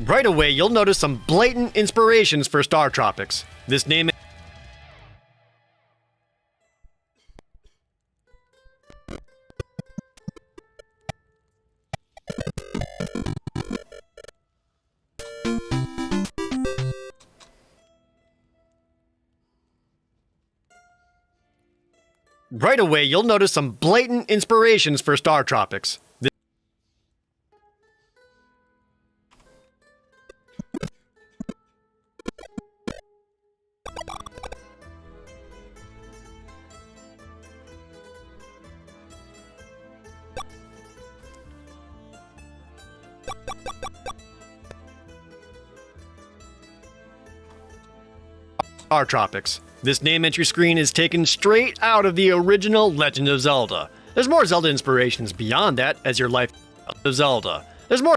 Right away, you'll notice some blatant inspirations for Star Tropics. This name Right away, you'll notice some blatant inspirations for Star Tropics. Star Tropics. This name entry screen is taken straight out of the original Legend of Zelda. There's more Zelda inspirations beyond that as your life of Zelda. There's more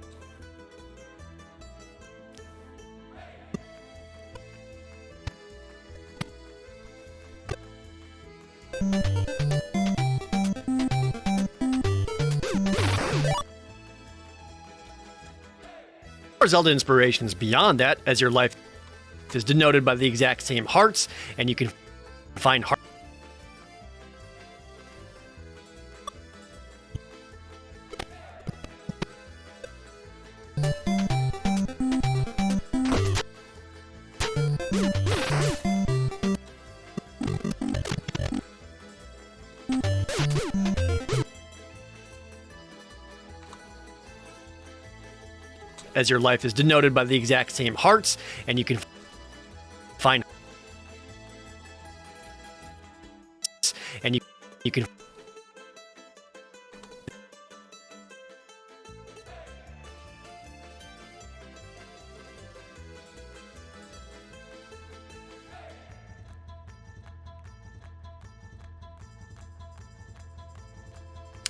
Zelda inspirations beyond that as your life is denoted by the exact same hearts, and you can find hearts. As your life is denoted by the exact same hearts, and you can find and you can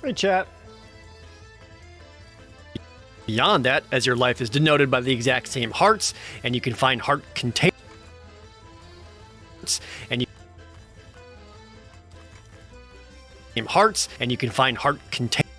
Hey chat. Beyond that, as your life is denoted by the exact same hearts, and you can find heart containers, and you hearts, and you can find heart containers.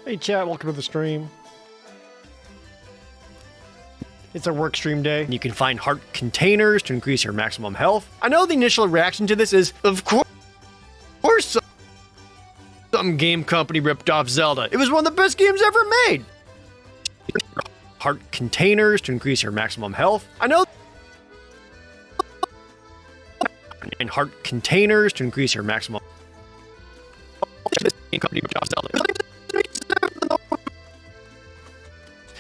Hey chat, welcome to the stream. It's a work stream day. You can find heart containers to increase your maximum health. I know the initial reaction to this is, of course some game company ripped off Zelda. It was one of the best games ever made. Heart containers to increase your maximum health. I know. And heart containers to increase your maximum. This game company ripped off Zelda.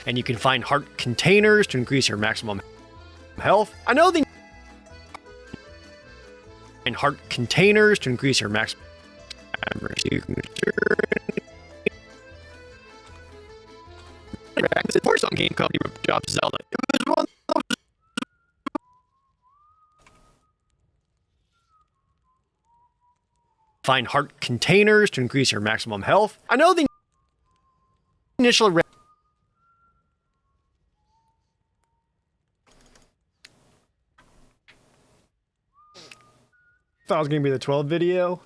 And you can find heart containers to increase your maximum health. I know the and heart containers to increase your maximum. For some game company ripped off Zelda. It was one of those. Find heart containers to increase your maximum health. I know the initial. Thought it was going to be the 12 video.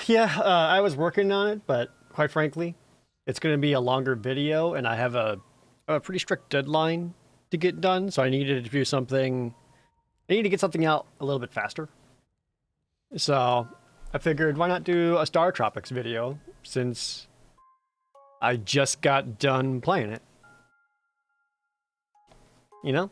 Yeah, I was working on it, but quite frankly, it's going to be a longer video, and I have a pretty strict deadline to get done, so I needed to do something. I need to get something out a little bit faster. So I figured, why not do a Star Tropics video, since I just got done playing it. You know?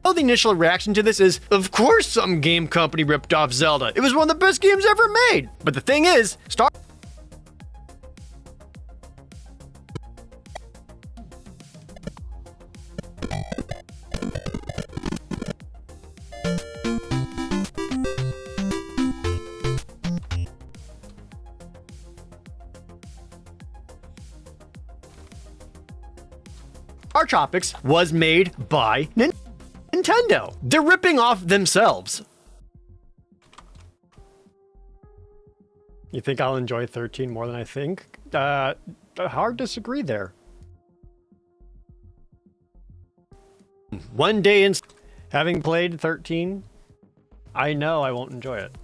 Oh, the initial initial reaction to this is, of course some game company ripped off Zelda. It was one of the best games ever made. But the thing is, Star Tropics was made by Nintendo. They're ripping off themselves. You think I'll enjoy 13 more than I think? Hard disagree there. One day in having played 13, I know I won't enjoy it.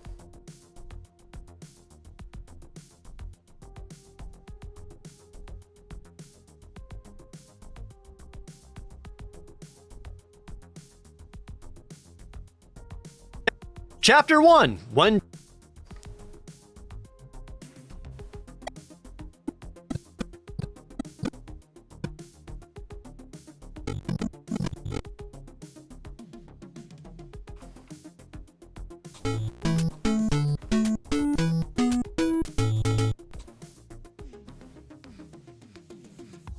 Chapter 1.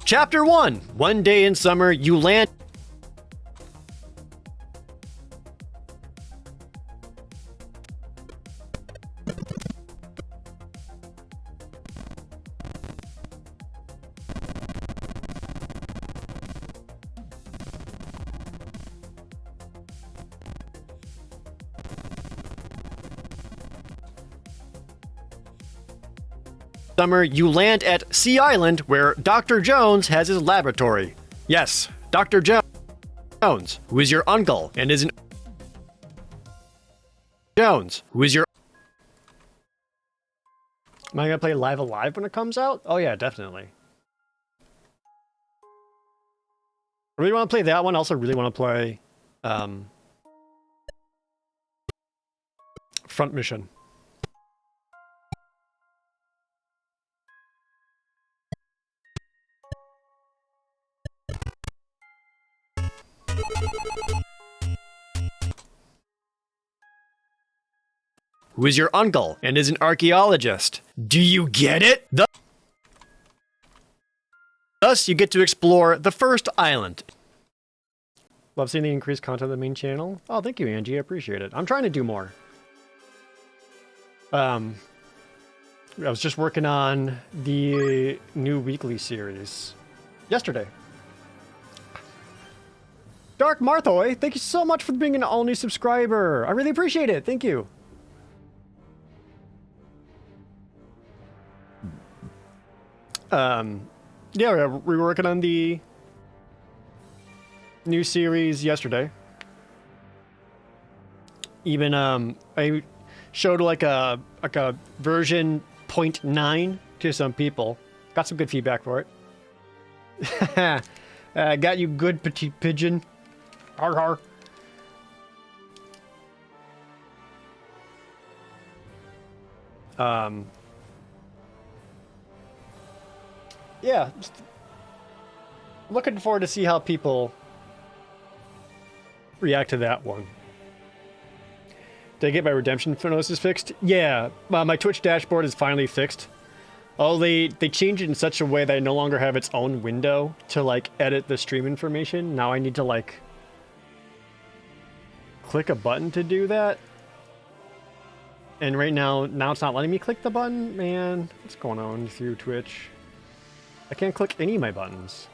Chapter 1. One day in summer, you land. Summer, you land at Sea Island, where Dr. Jones has his laboratory. Yes, Dr. Jones, who is your uncle and is an Jones, who is your. Am I gonna play Live Alive when it comes out? Oh yeah, definitely. I really want to play that one. I also really want to play Front Mission. Who is your uncle and is an archaeologist. Do you get it? Thus, you get to explore the first island. Love seeing the increased content of the main channel. Oh, thank you, Angie. I appreciate it. I'm trying to do more. I was just working on the new weekly series yesterday. Dark Marthoy, thank you so much for being an all-new subscriber. I really appreciate it. Thank you. Yeah, we were working on the new series yesterday. Even I showed like a version 0.9 to some people. Got some good feedback for it. Got you good, petite pigeon. Har har. Yeah, just looking forward to see how people react to that one. Did I get my redemption phenosis fixed? Yeah, my Twitch dashboard is finally fixed. Oh, they changed it in such a way that I no longer have its own window to like edit the stream information. Now I need to like click a button to do that. And right now it's not letting me click the button. Man, what's going on through Twitch? I can't click any of my buttons.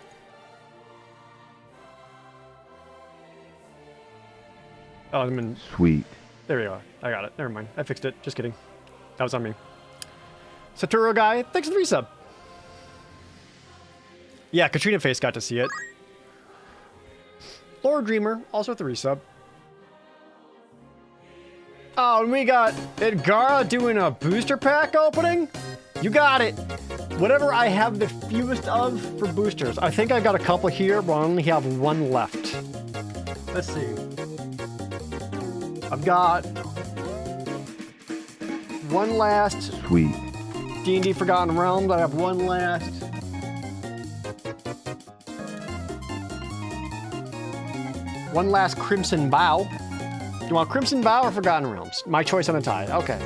Oh, I'm in. Sweet. There we go. I got it. Never mind. I fixed it. Just kidding. That was on me. Saturo guy, thanks for the resub. Yeah, Katrina Face got to see it. Lord Dreamer, also with the resub. Oh, and we got Edgara doing a booster pack opening. You got it. Whatever I have the fewest of for boosters. I think I got a couple here, but I only have one left. Let's see. I've got one last. Sweet. D&D Forgotten Realms. I have one One last Crimson Bow. Do you want Crimson Bow or Forgotten Realms? My choice on a tie. Okay.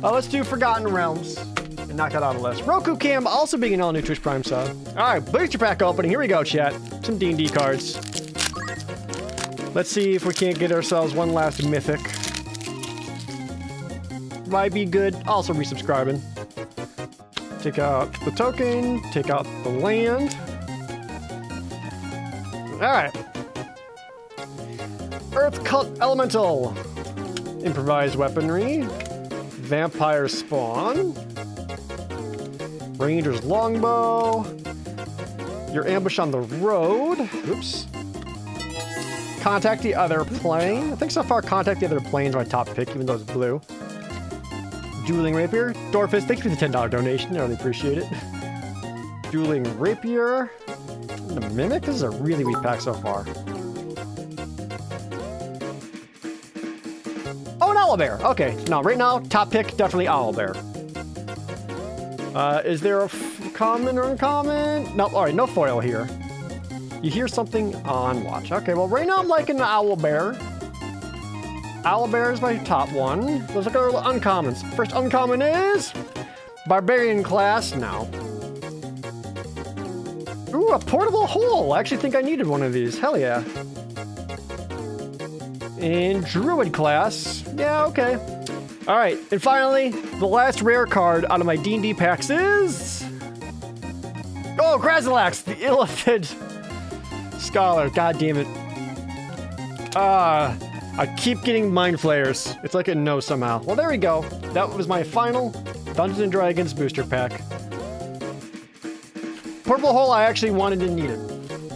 Let's do Forgotten Realms and knock that out of the list. Roku Cam also being an all-new Twitch Prime sub. All right, booster pack opening. Here we go, chat. Some D&D cards. Let's see if we can't get ourselves one last mythic. Might be good. Also resubscribing. Take out the token. Take out the land. All right. Earth Cult Elemental. Improvised weaponry. Vampire Spawn. Ranger's Longbow. Your ambush on the road. Oops. Contact the other plane. I think so far Contact the Other Plane is my top pick, even though it's blue. Dueling Rapier. Dorfus, thank you for the $10 donation. I really appreciate it. Dueling Rapier. The Mimic? This is a really weak pack so far. Oh, an Owlbear. Okay, no, right now, top pick, definitely Owlbear. Is there a common or uncommon? No, all right, no foil here. You hear something on watch. Okay, well, right now I'm liking the Owlbear. Owlbear is my top one. Let's look at our uncommons. First uncommon is Barbarian class. No. Ooh, a portable hole. I actually think I needed one of these. Hell yeah. And Druid class. Yeah, okay. All right, and finally, the last rare card out of my D&D packs is... Oh, Grazilax, the Illithid Scholar. God damn it. I keep getting Mind Flayers. It's like a no somehow. Well, there we go. That was my final Dungeons & Dragons booster pack. Purple Hole, I actually wanted and needed.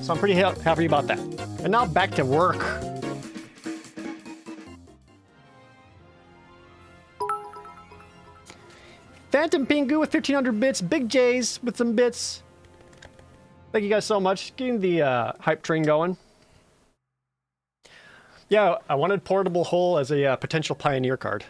So I'm pretty happy about that. And now back to work. Phantom Pingu with 1,500 bits. Big J's with some bits. Thank you guys so much. Getting the hype train going. Yeah, I wanted Portable Hole as a potential Pioneer card.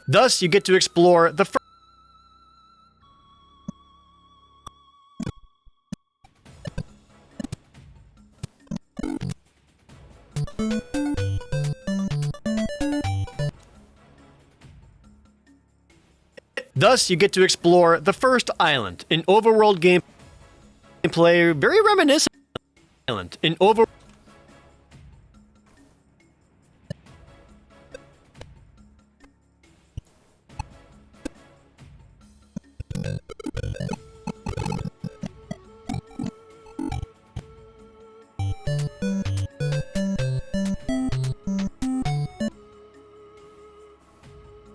Thus, you get to explore the first island, an overworld gameplay very reminiscent of Island, an overworld.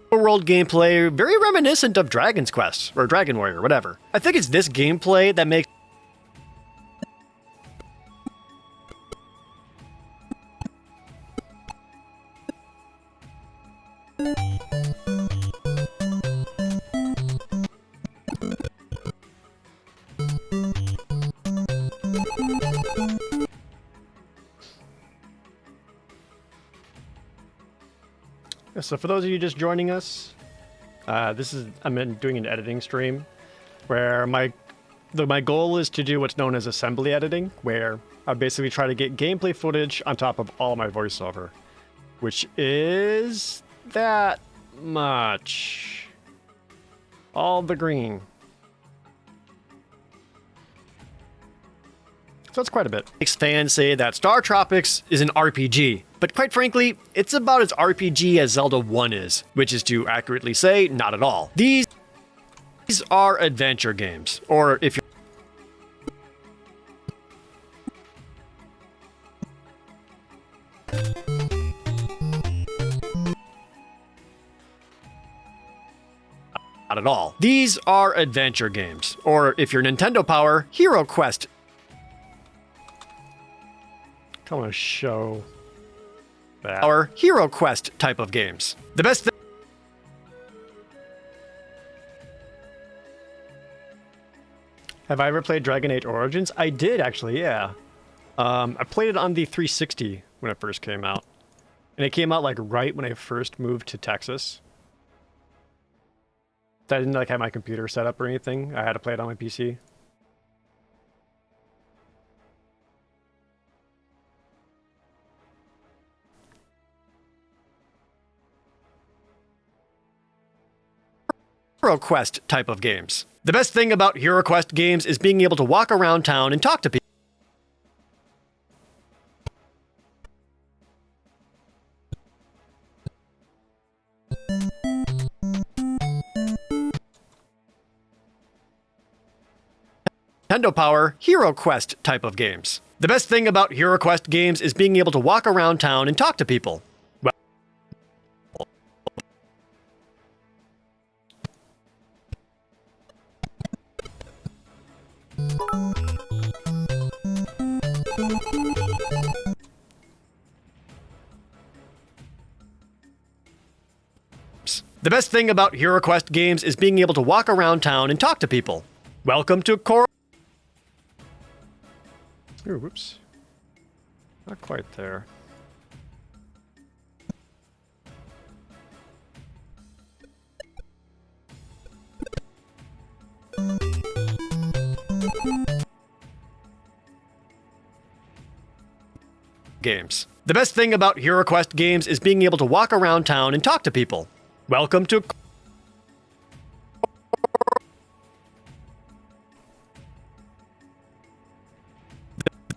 World gameplay very reminiscent of Dragon's Quest or Dragon Warrior, whatever. I think it's this gameplay that makes So for those of you just joining us, I'm doing an editing stream where my goal is to do what's known as assembly editing, where I basically try to get gameplay footage on top of all my voiceover, which is that much. All the green. So it's quite a bit. Fans say that Star Tropics is an RPG, but quite frankly, it's about as RPG as Zelda 1 is, which is to accurately say, not at all. These are adventure games, or if you're not at all. These are adventure games, or if you're Nintendo Power, Hero Quest. I want to show that. Our Hero Quest type of games. The best thing. Have I ever played Dragon Age Origins? I did, actually, yeah. I played it on the 360 when it first came out. And it came out like right when I first moved to Texas. I didn't like have my computer set up or anything. I had to play it on my PC. Hero Quest type of games. The best thing about Hero Quest games is being able to walk around town and talk to people. Nintendo Power Hero Quest type of games. The best thing about Hero Quest games is being able to walk around town and talk to people. The best thing about Hero Quest games is being able to walk around town and talk to people. Welcome to Coral. Ooh, whoops. Not quite there. Games. The best thing about Hero Quest games is being able to walk around town and talk to people. Welcome to...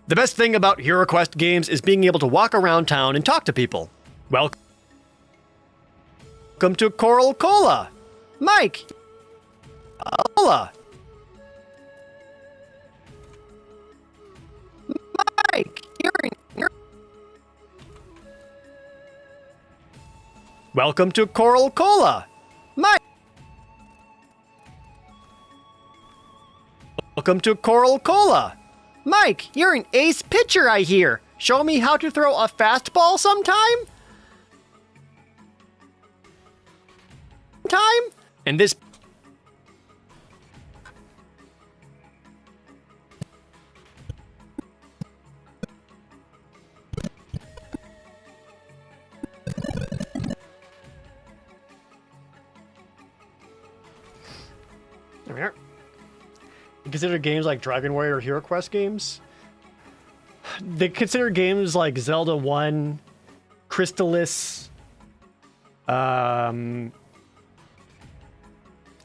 The best thing about Hero Quest games is being able to walk around town and talk to people. Welcome to Coral Cola. Mike. Cola. Mike. Welcome to Coral Cola. Mike. Welcome to Coral Cola. Mike, you're an ace pitcher, I hear. Show me how to throw a fastball sometime? And this... Come here. You consider games like Dragon Warrior or Hero Quest games? They consider games like Zelda 1, Crystalis,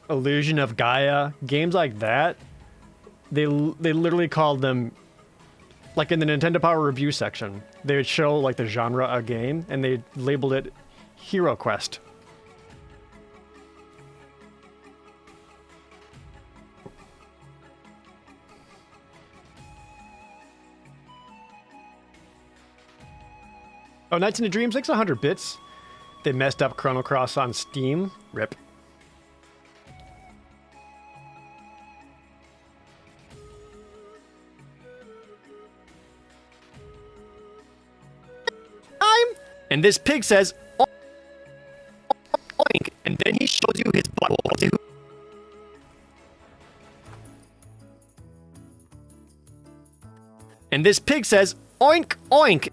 Illusion of Gaia, games like that. They literally called them, like in the Nintendo Power review section, they would show like the genre of game and they labeled it Hero Quest. Oh, Nights into Dreams, like 100 bits. They messed up Chrono Cross on Steam. RIP. And this pig says, oink, and then he shows you his butthole. And this pig says, oink, oink.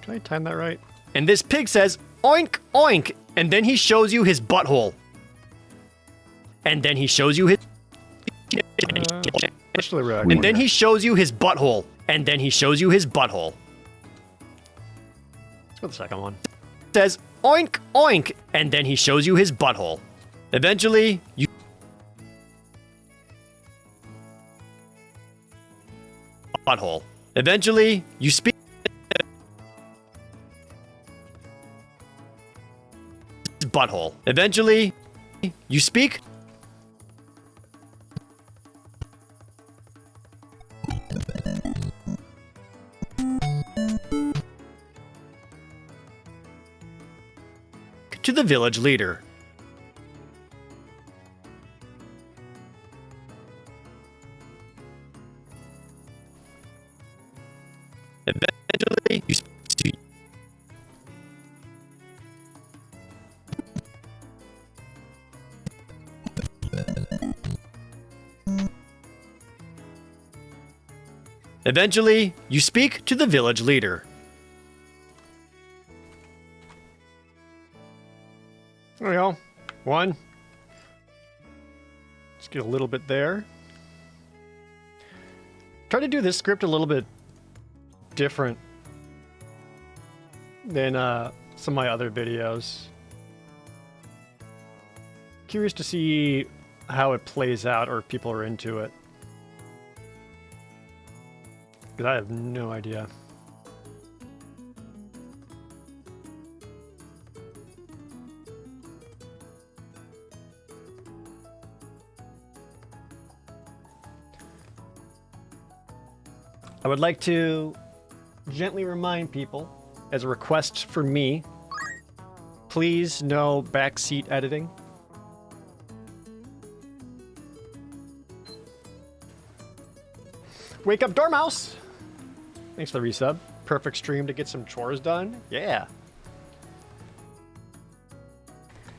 Can I time that right? And this pig says, oink, oink, and then he shows you his butthole. And then he shows you his... and then he shows you his butthole. And then he shows you his butthole. Let's go with the second one. It says, oink, oink, and then he shows you his butthole. Eventually, you... Butthole. Eventually, you speak... Butthole. Eventually, you speak... to the village leader. Eventually, you speak to... Eventually, you speak to the village leader. There we go. One. Let's get a little bit there. Try to do this script a little bit different than some of my other videos. Curious to see how it plays out or if people are into it. Because I have no idea. I would like to gently remind people, as a request for me, please no backseat editing. Wake up, Dormouse! Thanks for the resub. Perfect stream to get some chores done. Yeah.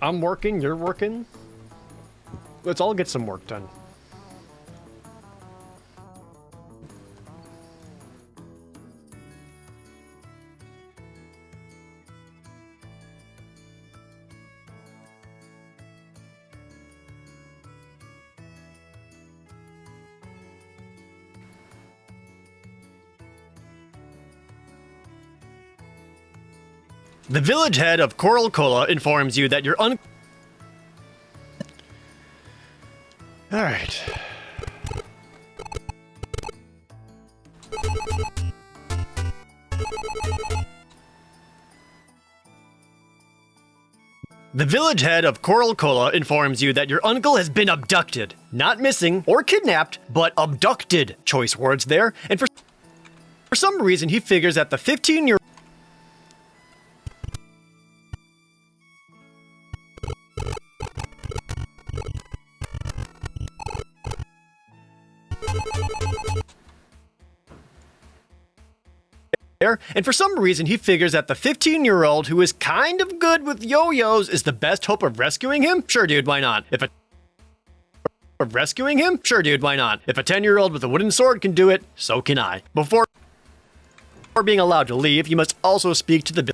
I'm working, you're working. Let's all get some work done. The village head of Coral Cola informs you that you're Alright. The village head of Coral Cola informs you that your uncle has been abducted. Not missing or kidnapped, but abducted. Choice words there. And for some reason, he figures that the 15-year-old and for some reason he figures that the 15-year-old who is kind of good with yo-yos is the best hope of rescuing him? Sure, dude, why not? If a 10-year-old with a wooden sword can do it, so can I. Before being allowed to leave, you must also speak to the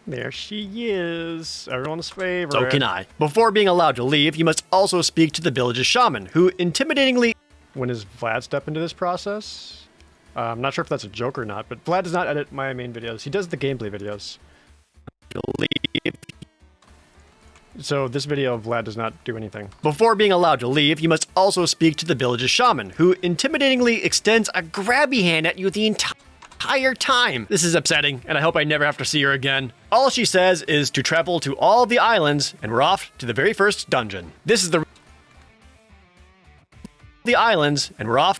There she is. Everyone's favorite. So can I. Before being allowed to leave, you must also speak to the village's shaman, who intimidatingly... When does Vlad step into this process? I'm not sure if that's a joke or not, but Vlad does not edit my main videos. He does the gameplay videos. Leave. So this video, Vlad does not do anything. Before being allowed to leave, you must also speak to the village's shaman, who intimidatingly extends a grabby hand at you the entire time. This is upsetting, and I hope I never have to see her again. All she says is to travel to all the islands, and we're off to the very first dungeon. This is the islands, and we're off.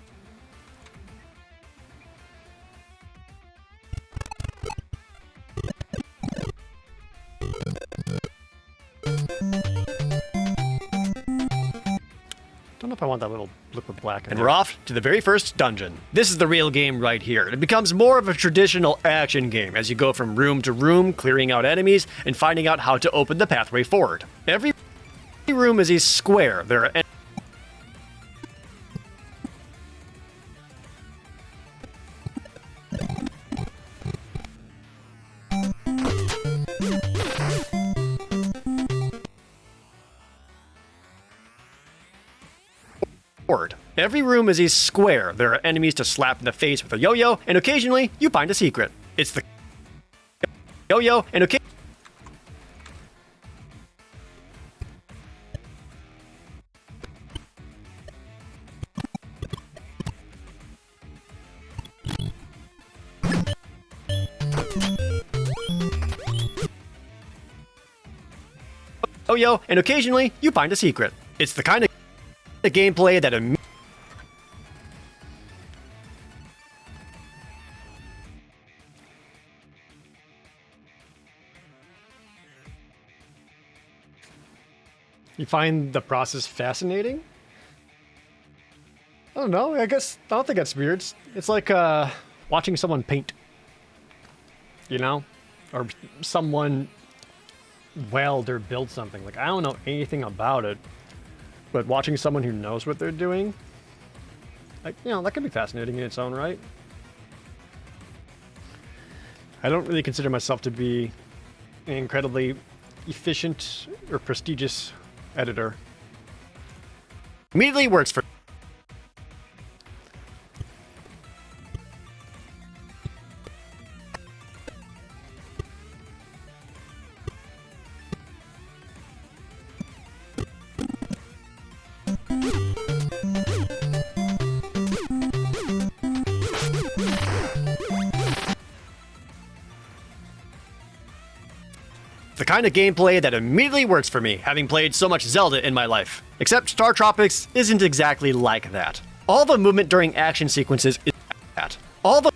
Don't know if I want that little blip of black. And we're off to the very first dungeon. This is the real game right here. It becomes more of a traditional action game as you go from room to room, clearing out enemies and finding out how to open the pathway forward. Every room is a square. There are Every room is a square. There are enemies to slap in the face with a yo-yo, and occasionally you find a secret. It's the yo-yo, and occasionally yo-yo, and occasionally you find a secret. It's the kind of gameplay that You find the process fascinating? I don't know. I don't think that's weird. It's like watching someone paint. you know? Or someone weld or build something. Like, I don't know anything about it, but watching someone who knows what they're doing, like, you know, that can be fascinating in its own right. I don't really consider myself to be an incredibly efficient or prestigious editor. Immediately works for... The kind of gameplay that immediately works for me, having played so much Zelda in my life. Except Star Tropics isn't exactly like that. All the movement during action sequences is that. All the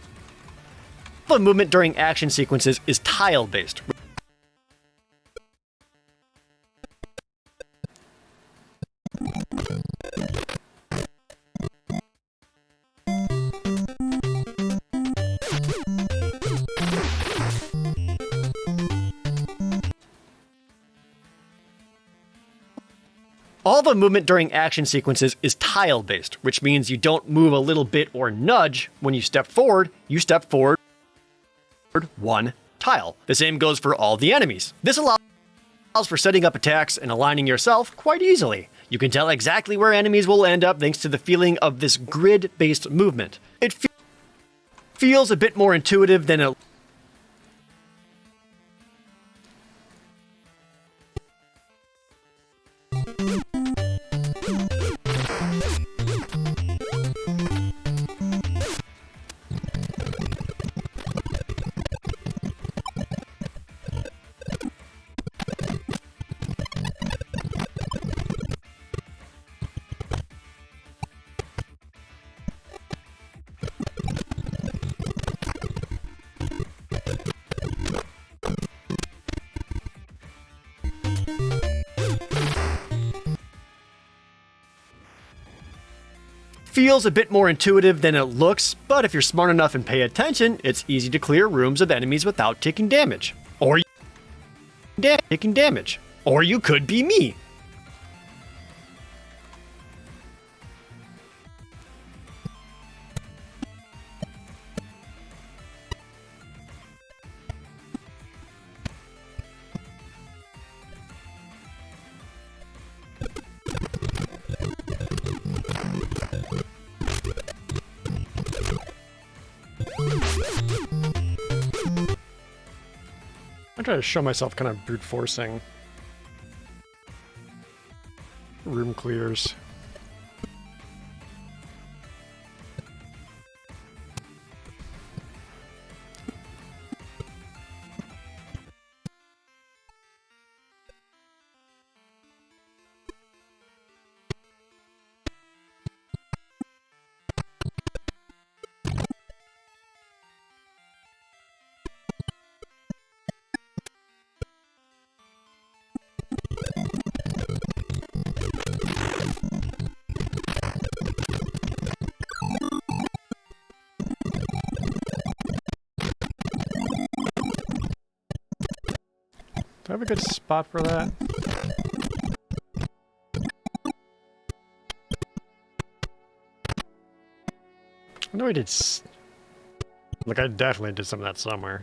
movement during action sequences is tile-based. All the movement during action sequences is tile-based, which means you don't move a little bit or nudge. When you step forward one tile. The same goes for all the enemies. This allows for setting up attacks and aligning yourself quite easily. You can tell exactly where enemies will end up thanks to the feeling of this grid-based movement. It feels a bit more intuitive than a... Feels a bit more intuitive than it looks, but if you're smart enough and pay attention, it's easy to clear rooms of enemies without taking damage. Or you could be me. I try to show myself kind of brute forcing room clears. Do I have a good spot for that? I know I did. Like, I definitely did some of that somewhere.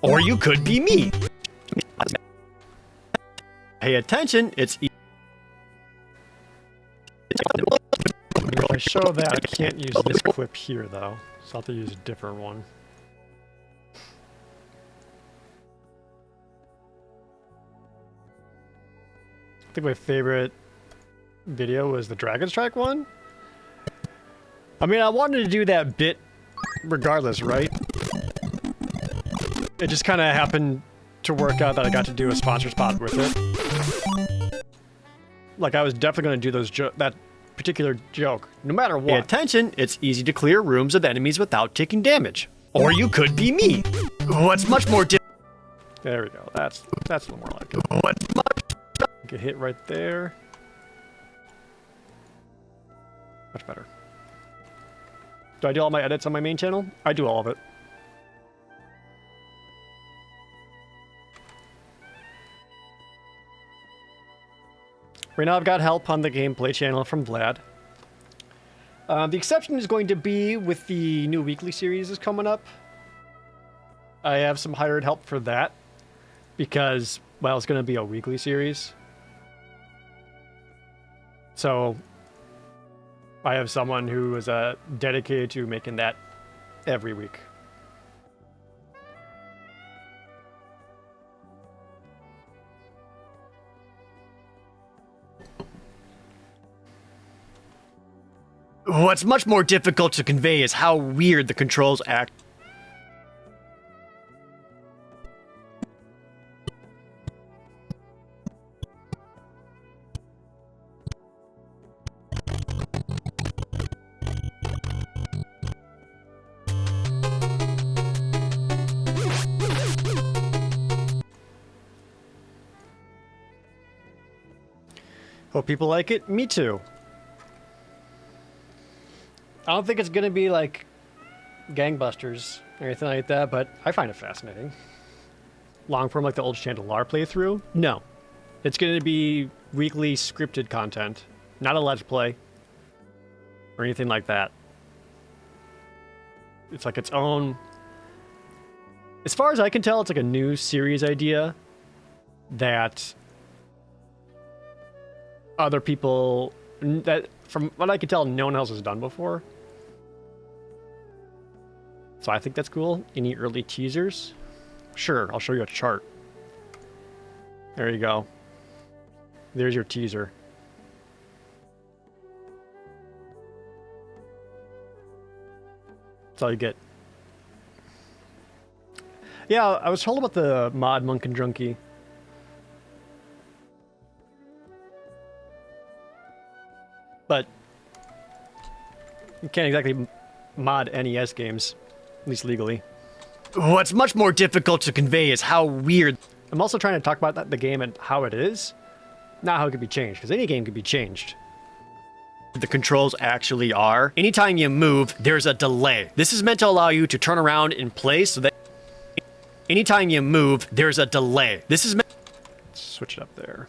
Or you could be me. Pay attention, it's easy. If I show that, I can't use this clip here, though. So I'll have to use a different one. think my favorite video was the Dragon Strike one. I mean, I wanted to do that bit regardless, right? It just kind of happened to work out that I got to do a sponsor spot with it. Like, I was definitely going to do that particular joke, no matter what. Pay attention, it's easy to clear rooms of enemies without taking damage. Or you could be me. What's much more There we go. That's a little more like it. What's much get hit right there. Much better. Do I do all my edits on my main channel? I do all of it. Right now I've got help on the gameplay channel from Vlad. The exception is going to be with the new weekly series is coming up. I have some hired help for that because, well, it's going to be a weekly series. So I have someone who is dedicated to making that every week. What's much more difficult to convey is how weird the controls act. Hope people like it. Me too. I don't think it's going to be like gangbusters or anything like that, but I find it fascinating. Long form like the old Chandelar playthrough? No. It's going to be weekly scripted content, not a let's play or anything like that. It's like its own... As far as I can tell, it's like a new series idea that other people... that, from what I can tell, no one else has done before. So I think that's cool. Any early teasers? Sure, I'll show you a chart. There you go. There's your teaser. That's all you get. Yeah, I was told about the mod Monk and Drunky. But you can't exactly mod NES games, at least legally. What's much more difficult to convey is how weird... I'm also trying to talk about the game and how it is, not how it could be changed, because any game could be changed. The controls actually are. Anytime you move, there's a delay. This is meant to allow you to turn around in place so that... Anytime you move, there's a delay. This is meant... Switch it up there.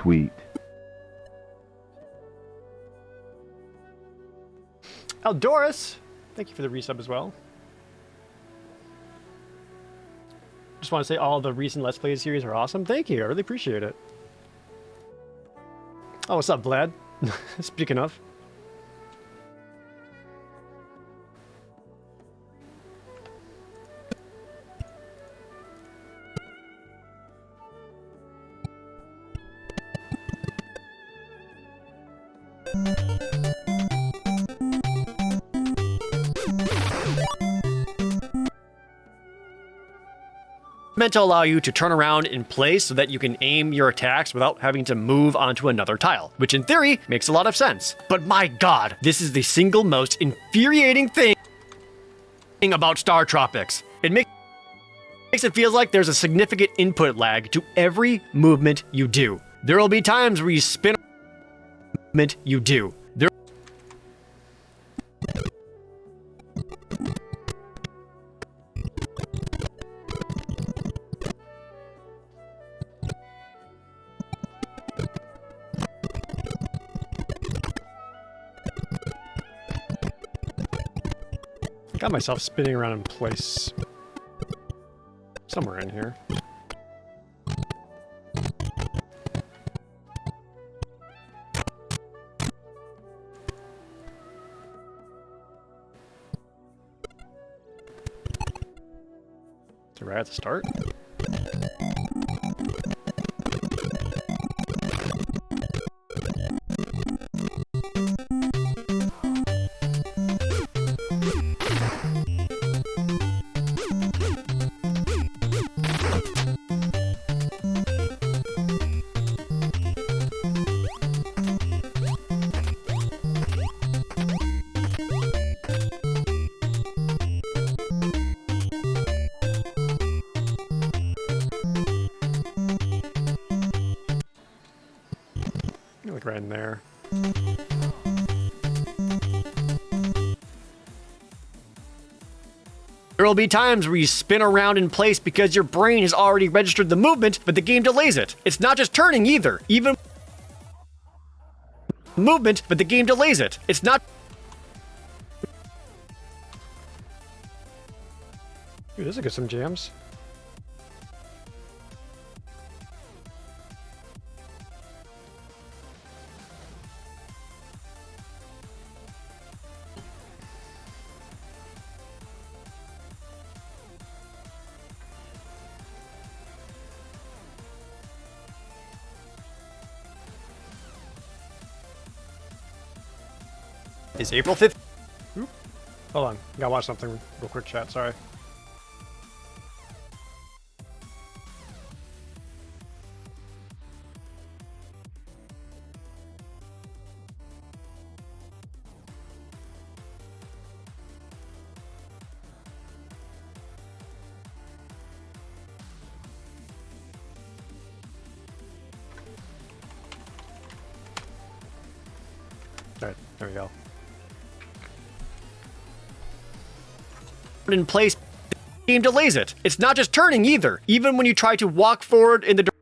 Sweet. Doris, thank you for the resub as well. Just want to say all the recent Let's Play series are awesome. Thank you, I really appreciate it. Oh, what's up, Vlad? Speaking of. Meant to allow you to turn around in place so that you can aim your attacks without having to move onto another tile, which in theory makes a lot of sense. But my god, this is the single most infuriating thing about Star Tropics. It makes it feel like there's a significant input lag to every movement you do. There will be times where you spin movement you do. Got myself spinning around in place. Somewhere in here. So right at the start? Like right in there. There will be times where you spin around in place because your brain has already registered the movement, but the game delays it. It's not just turning either. Even movement, but the game delays it. It's not. Dude, this will get some jams. Is April 5th. Oop. Hold on. Gotta watch something real quick, chat. Sorry. Alright, there we go. In place, the game delays it. It's not just turning either. Even when you try to walk forward in the direction.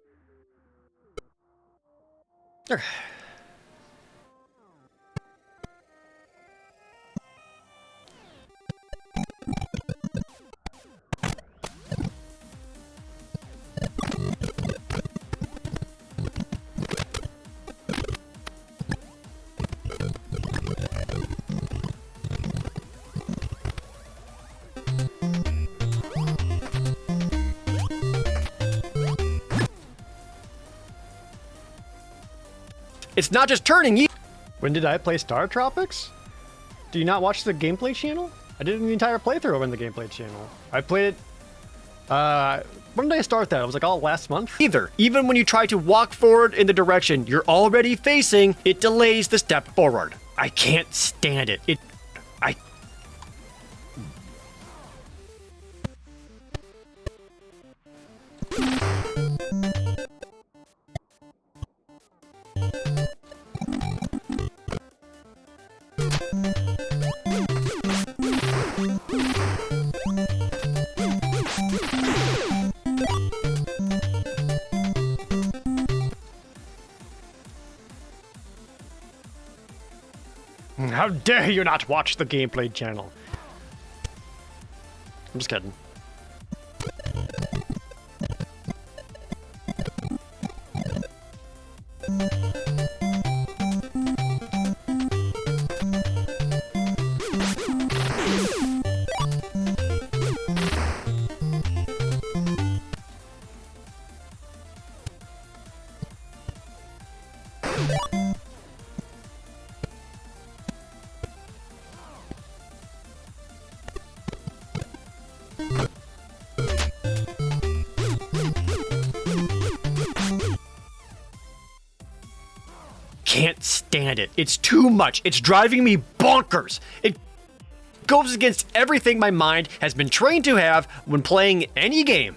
It's not just turning either. When did I play Star Tropics? Do you not watch the gameplay channel? I did the entire playthrough on the gameplay channel. I played it. When did I start that? It was like all last month. Either. Even when you try to walk forward in the direction you're already facing, it delays the step forward. I can't stand it. How dare you not watch the gameplay channel? I'm just kidding. Can't stand it. It's too much. It's driving me bonkers. It goes against everything my mind has been trained to have when playing any game.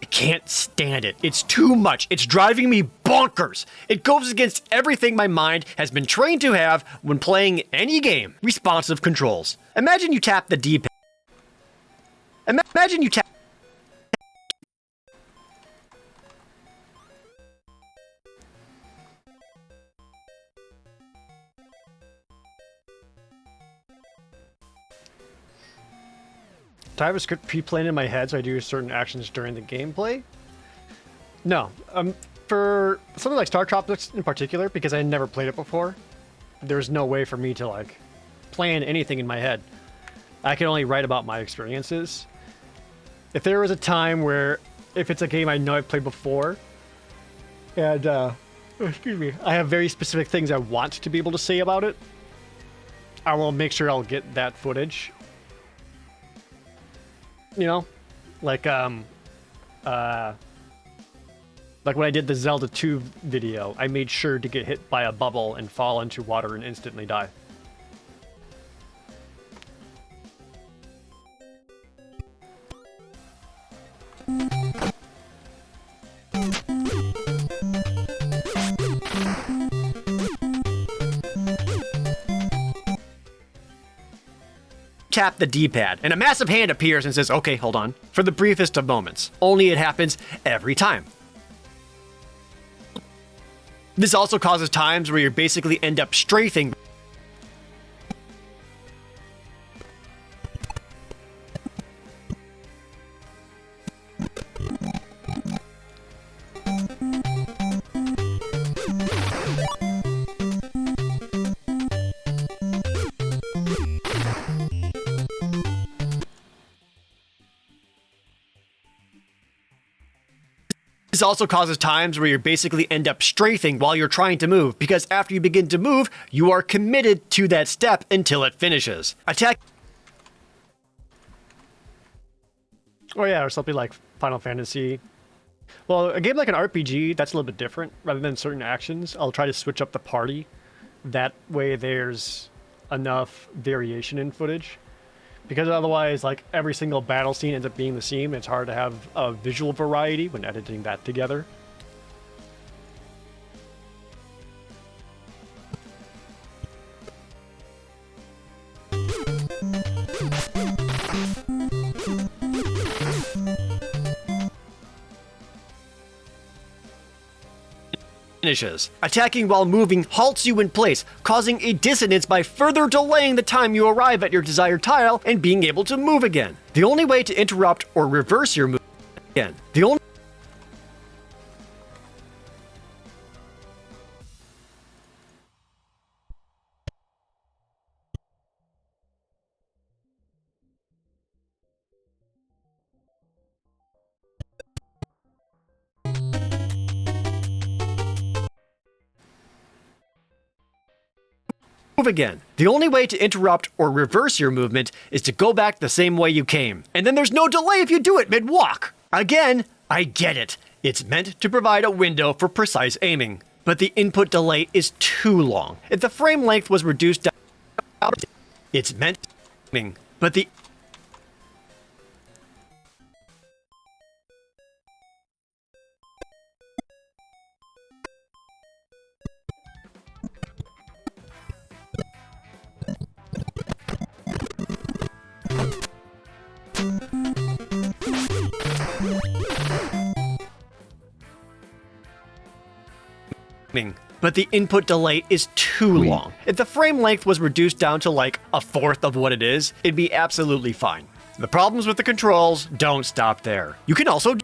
I can't stand it. It's too much. It's driving me bonkers. It goes against everything my mind has been trained to have when playing any game. Responsive controls. Imagine you tap the D-pad. Imagine you tap. Do I have a script pre-planned in my head so I do certain actions during the gameplay? No. For something like Star Tropics in particular, because I never played it before, there's no way for me to like plan anything in my head. I can only write about my experiences. If there was a time where, if it's a game I know I've played before, and excuse me, I have very specific things I want to be able to say about it, I will make sure I'll get that footage. You know, like when I did the Zelda 2 video, I made sure to get hit by a bubble and fall into water and instantly die. Tap the D-pad, and a massive hand appears and says, okay, hold on, for the briefest of moments. Only it happens every time. This also causes times where you basically end up strafing. This also causes times where you basically end up strafing while you're trying to move, because after you begin to move, you are committed to that step until it finishes. Attack. Oh yeah, or something like Final Fantasy. Well, a game like an RPG, that's a little bit different. Rather than certain actions, I'll try to switch up the party. That way there's enough variation in footage. Because otherwise, like, every single battle scene ends up being the same. It's hard to have a visual variety when editing that together. Finishes. Attacking while moving halts you in place, causing a dissonance by further delaying the time you arrive at your desired tile and being able to move again. The only way to interrupt or reverse your movement again. The only way to interrupt or reverse your movement is to go back the same way you came. And then there's no delay if you do it mid-walk. Again, I get it. It's meant to provide a window for precise aiming. But the input delay is too long. If the frame length was reduced down, it's meant to aiming. But the input delay is too long. If the frame length was reduced down to like a fourth of what it is, it'd be absolutely fine. The problems with the controls don't stop there. You can also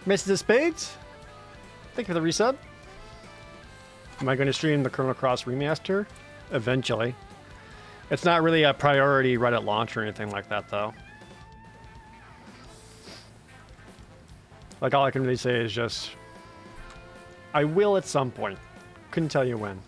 Mrs. of Spades, thank you for the resub. Am I going to stream the Chrono Cross remaster? Eventually. It's not really a priority right at launch or anything like that, though. Like, all I can really say is just, I will at some point. Couldn't tell you when.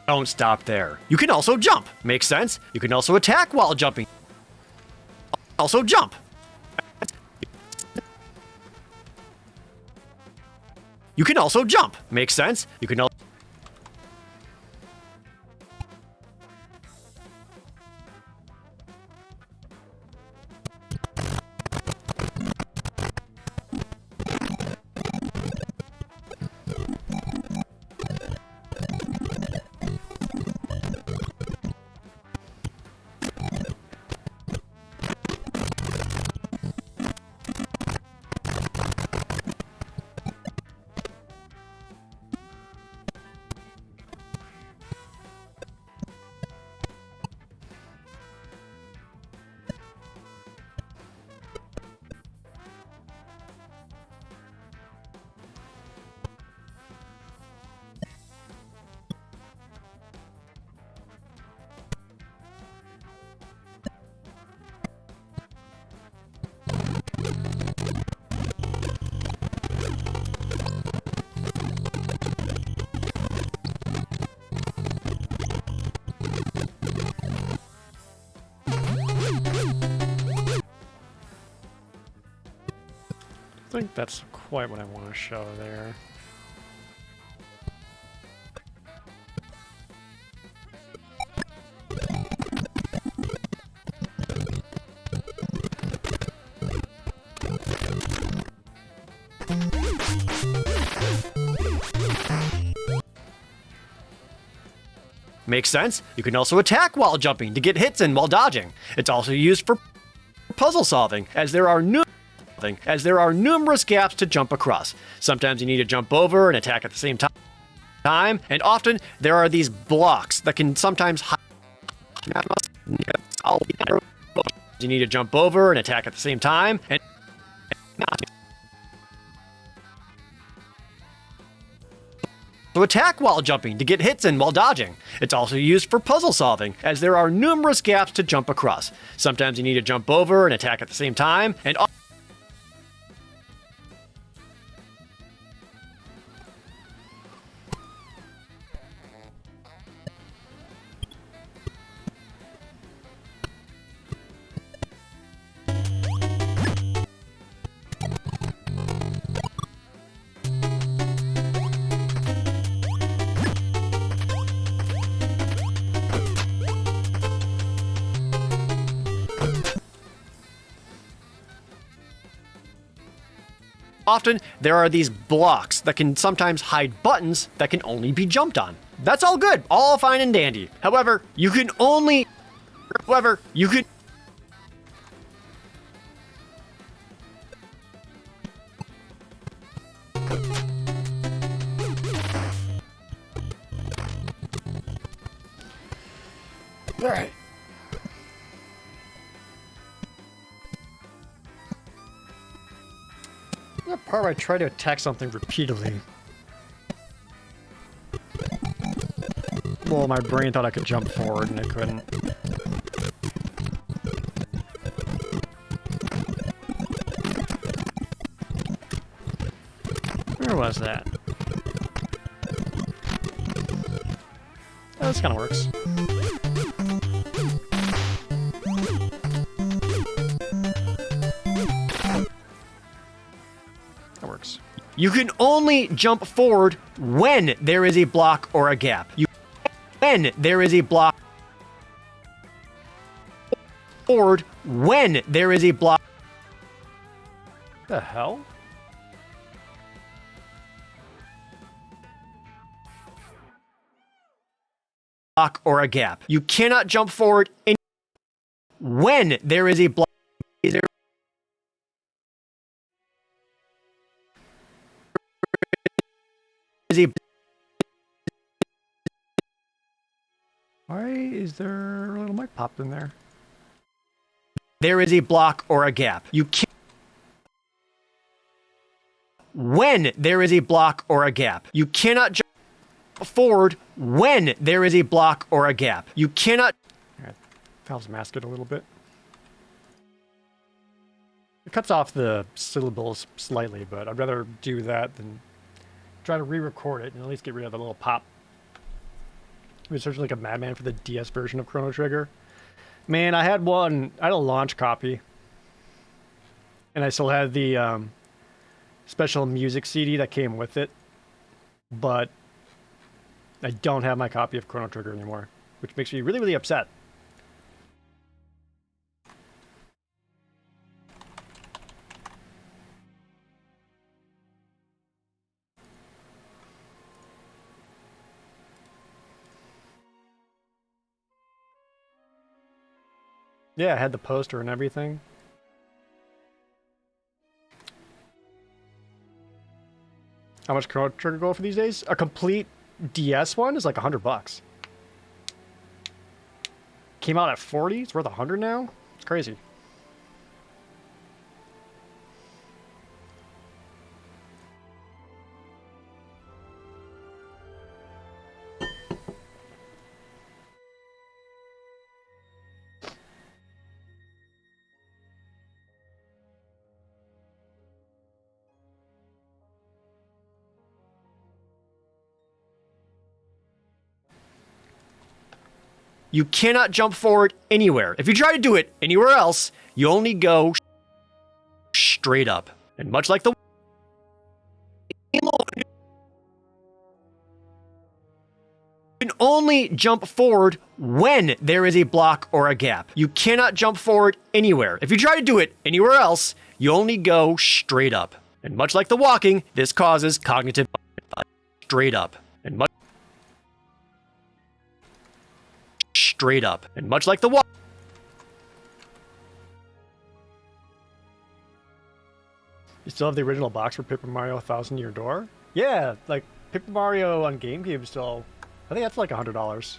Don't stop there. You can also jump. Makes sense. You can also attack while jumping. Also jump. You can also jump. Makes sense. You can also think that's quite what I want to show there. Makes sense. You can also attack while jumping to get hits in while dodging. It's also used for puzzle solving, as there are numerous gaps to jump across. Sometimes you need to jump over and attack at the same time, and often there are these blocks that can sometimes you need to jump over and attack at the same time, and to attack while jumping to get hits in while dodging. It's also used for puzzle solving, as there are numerous gaps to jump across. Sometimes you need to jump over and attack at the same time, and often there are these blocks that can sometimes hide buttons that can only be jumped on. That's all good, all fine and dandy. However, you can All right. That part where I try to attack something repeatedly. Well, my brain thought I could jump forward and I couldn't. Where was that? Oh, this kind of works. You can only jump forward when there is a block or a gap. When there is a block The hell? Or a gap. You cannot jump forward when there is a block. Why is there a little mic popped in there? There is a block or a gap. You can't. When there is a block or a gap. You cannot jump forward when there is a block or a gap. You cannot. Valve's mask it a little bit. It cuts off the syllables slightly, but I'd rather do that than try to re-record it and at least get rid of the little pop. I was searching like a madman for the DS version of Chrono Trigger. Man, I had a launch copy. And I still had the special music CD that came with it. But I don't have my copy of Chrono Trigger anymore, which makes me really, really upset. Yeah, I had the poster and everything. How much Chrono Trigger go for these days? A complete DS one is like $100. Came out at 40. It's worth 100 now. It's crazy. You cannot jump forward anywhere. If you try to do it anywhere else, you only go straight up. And much like the can only jump forward when there is a block or a gap. You cannot jump forward anywhere. If you try to do it anywhere else, you only go straight up. And much like the walking, this causes cognitive straight up. And straight up. And much like the walk. You still have the original box for Paper Mario 1000 Year Door? Yeah, like Paper Mario on GameCube still, I think that's like $100.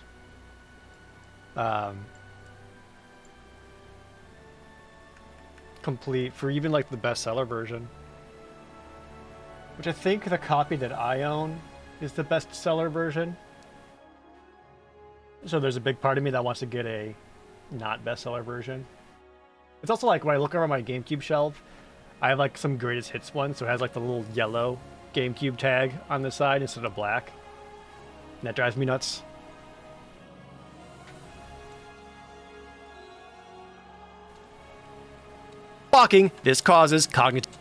Complete for even like the bestseller version. Which I think the copy that I own is the bestseller version. So there's a big part of me that wants to get a not bestseller version. It's also like when I look over my GameCube shelf, I have like some greatest hits one, so it has like the little yellow GameCube tag on the side instead of black. And that drives me nuts. Walking, this causes cognitive.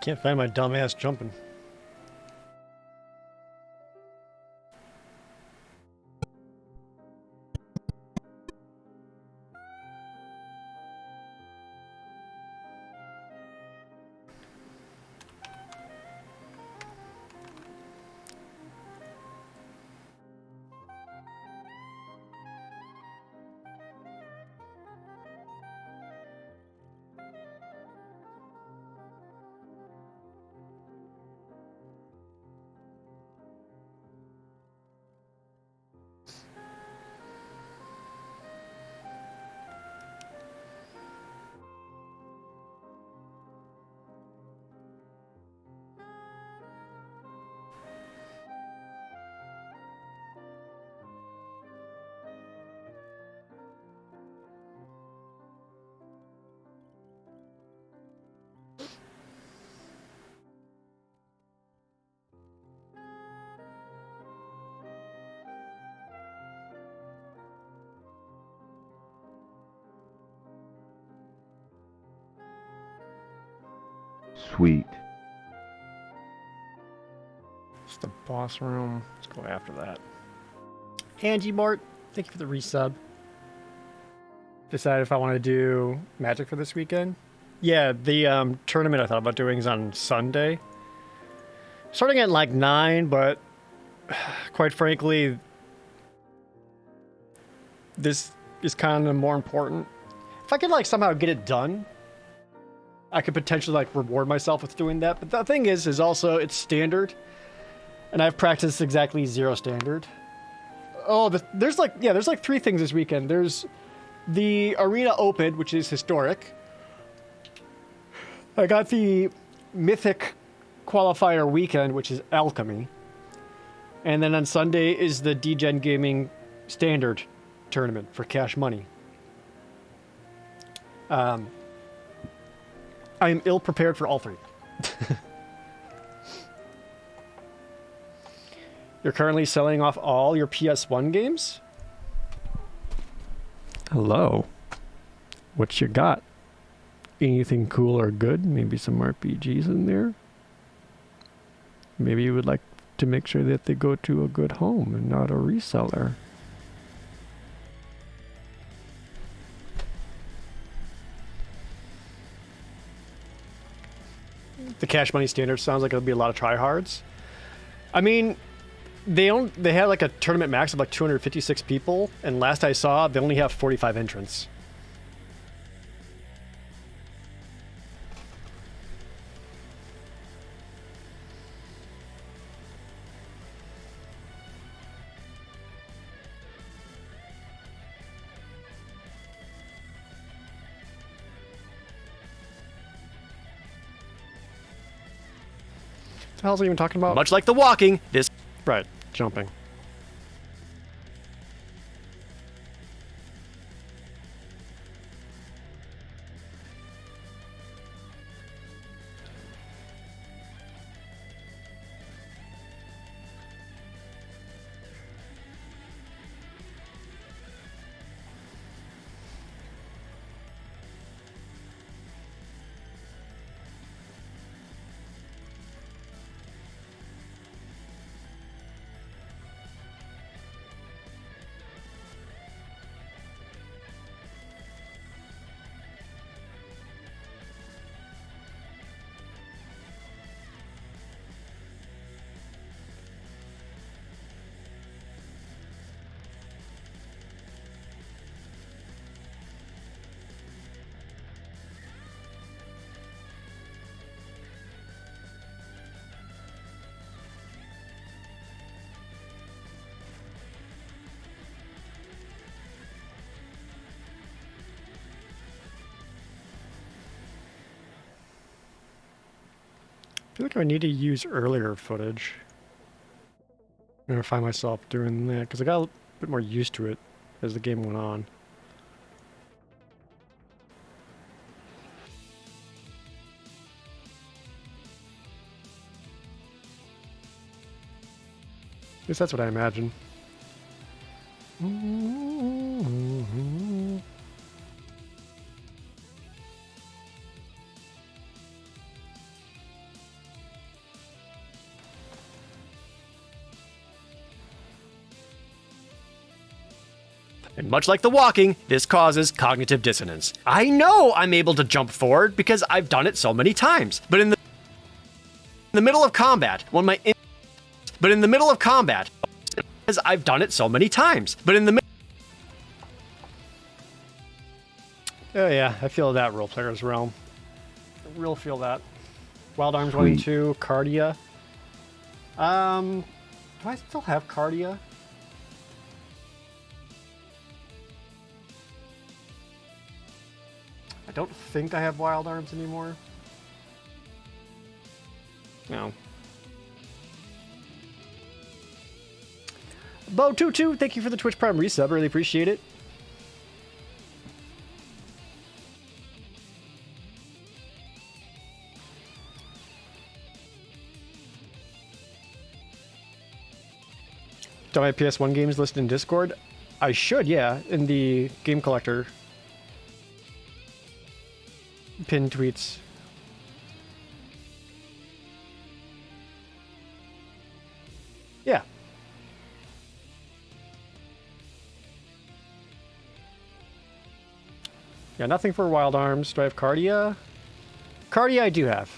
Can't find my dumb ass jumping. Sweet. It's the boss room. Let's go after that. Angie Mart, thank you for the resub. Decided if I want to do Magic for this weekend. Yeah, the tournament I thought about doing is on Sunday. Starting at like 9, but quite frankly, this is kind of more important. If I could like somehow get it done, I could potentially like reward myself with doing that. But the thing is also it's standard, and I've practiced exactly 0 standard. Oh, there's like 3 things this weekend. There's the Arena Open, which is historic. I got the Mythic qualifier weekend, which is Alchemy. And then on Sunday is the DGen Gaming standard tournament for cash money. I am ill prepared for all three. You're currently selling off all your PS1 games? Hello. What you got? Anything cool or good? Maybe some RPGs in there? Maybe you would like to make sure that they go to a good home and not a reseller. The cash money standard sounds like it'll be a lot of tryhards. I mean, they had like a tournament max of like 256 people, and last I saw, they only have 45 entrants. What the hell's he even talking about? Much like the walking, this Right, jumping. I feel like I need to use earlier footage. I'm gonna find myself doing that because I got a bit more used to it as the game went on. At least that's what I imagine. And much like the walking, this causes cognitive dissonance. I know I'm able to jump forward because I've done it so many times. But in the middle of combat, when my because I've done it so many times. But in the Oh yeah, I feel that role player's realm. I real feel that. Wild Arms 1 and Sweet. 2, Cardia. Do I still have Cardia? I don't think I have Wild Arms anymore. No. Bo22, thank you for the Twitch Prime resub. Really appreciate it. Do I have PS1 games listed in Discord? I should, yeah, in the game collector pinned tweets. Yeah. Yeah, nothing for Wild Arms. Do I have Cardia? Cardia I do have.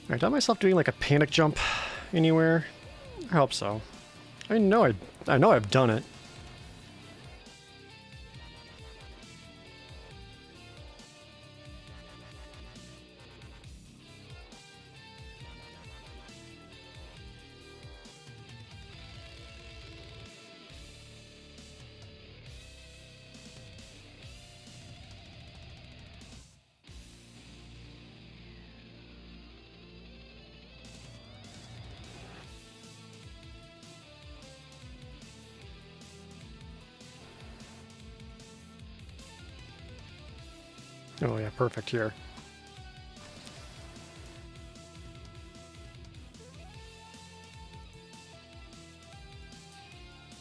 I got myself doing like a panic jump anywhere? I hope so. I know I've done it. Oh yeah, perfect here.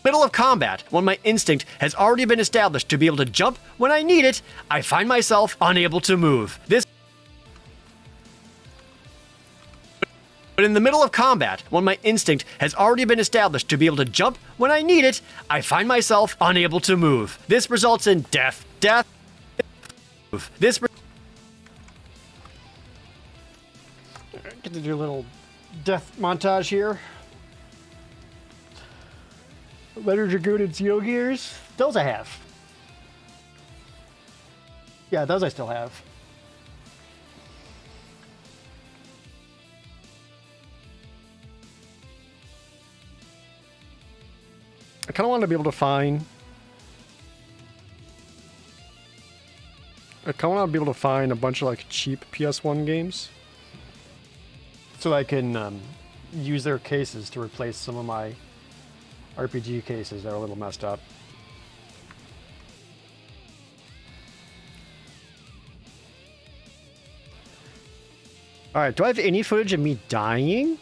Middle of combat, when my instinct has already been established to be able to jump when I need it, I find myself unable to move. But in the middle of combat, when my instinct has already been established to be able to jump when I need it, I find myself unable to move. This results in death. Get to do a little death montage here. Letter Dragoon and Zeo Gears. Those I have. Yeah, those I still have. I kind of want to be able to find. I kind of want to be able to find a bunch of like cheap PS1 games, so I can use their cases to replace some of my RPG cases that are a little messed up. All right, do I have any footage of me dying?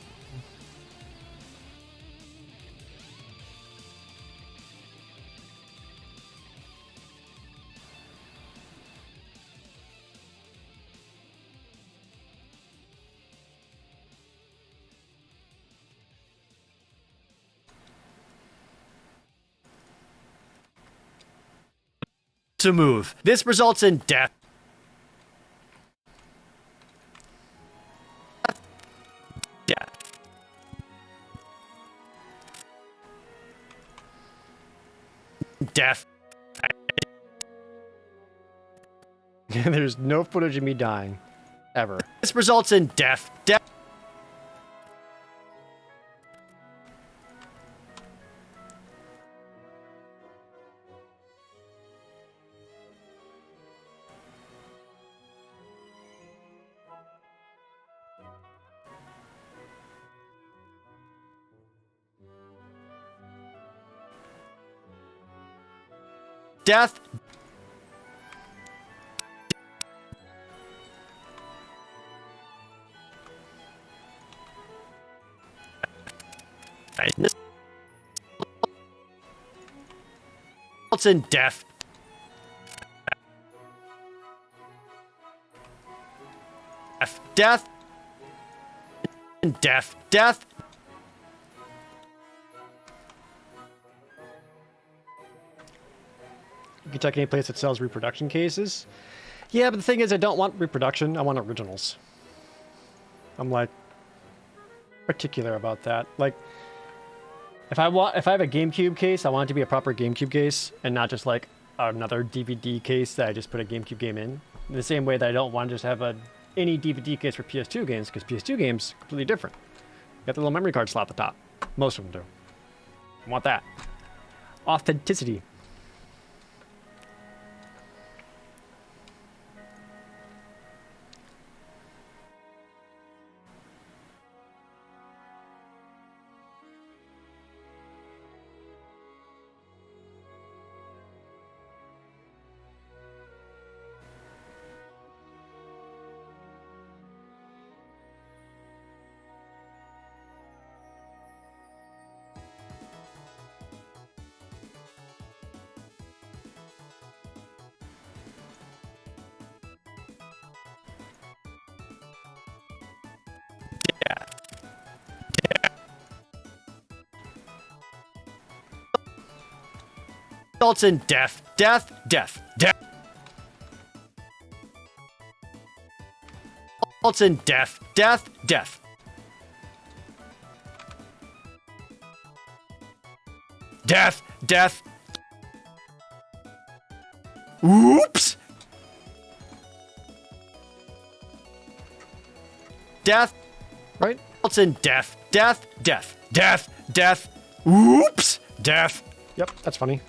to move. This results in death. Death. There's no footage of me dying. Ever. This results in death. Death. Death. Results in death. Death. Death. Death. You can check any place that sells reproduction cases. Yeah, but the thing is, I don't want reproduction. I want originals. I'm like particular about that. Like, if I have a GameCube case, I want it to be a proper GameCube case and not just like another DVD case that I just put a GameCube game in the same way that I don't want to just have any DVD case for PS2 games, because PS2 games are completely different. You got the little memory card slot at the top. Most of them do. I want that. Authenticity. Results in death. Death. Death. Death. Results in death. Death. Death. death, death. Oops. Death. Right? It's in death, death, death, death, death. Oops. Death. Yep, that's funny.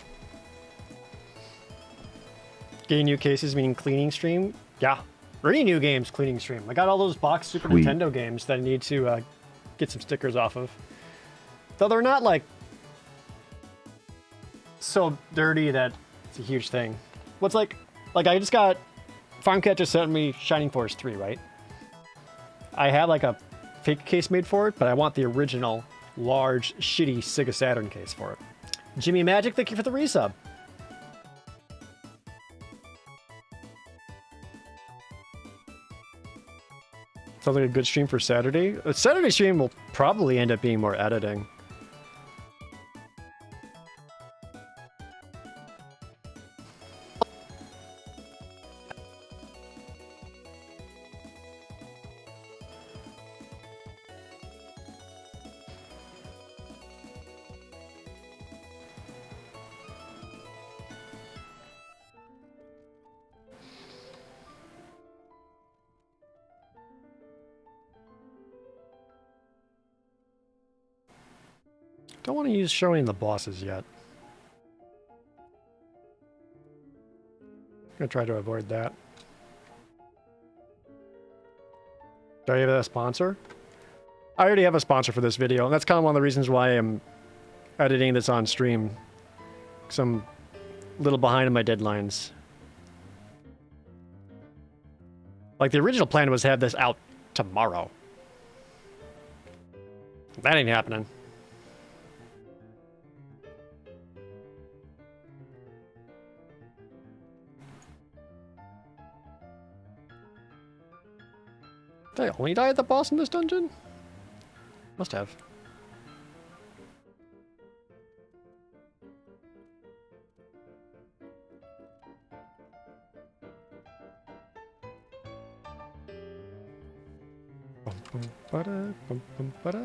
Getting new cases meaning cleaning stream? Yeah. Really new games, cleaning stream. I got all those box Super Sweet. Nintendo games that I need to get some stickers off of. Though they're not like so dirty that it's a huge thing. What's like I just got FarmCat just sent me Shining Force 3, right? I have like a fake case made for it, but I want the original large shitty Sega Saturn case for it. Jimmy Magic, thank you for the resub. Sounds like a good stream for Saturday. A Saturday stream will probably end up being more editing. Don't want to use showing the bosses yet. Gonna try to avoid that. Do I have a sponsor? I already have a sponsor for this video, and that's kind of one of the reasons why I'm editing this on stream. 'Cause I'm a little behind on my deadlines. Like, the original plan was to have this out tomorrow. That ain't happening. Did I only die at the boss in this dungeon? Must have. Bum, bum, ba-da, bum, bum, ba-da.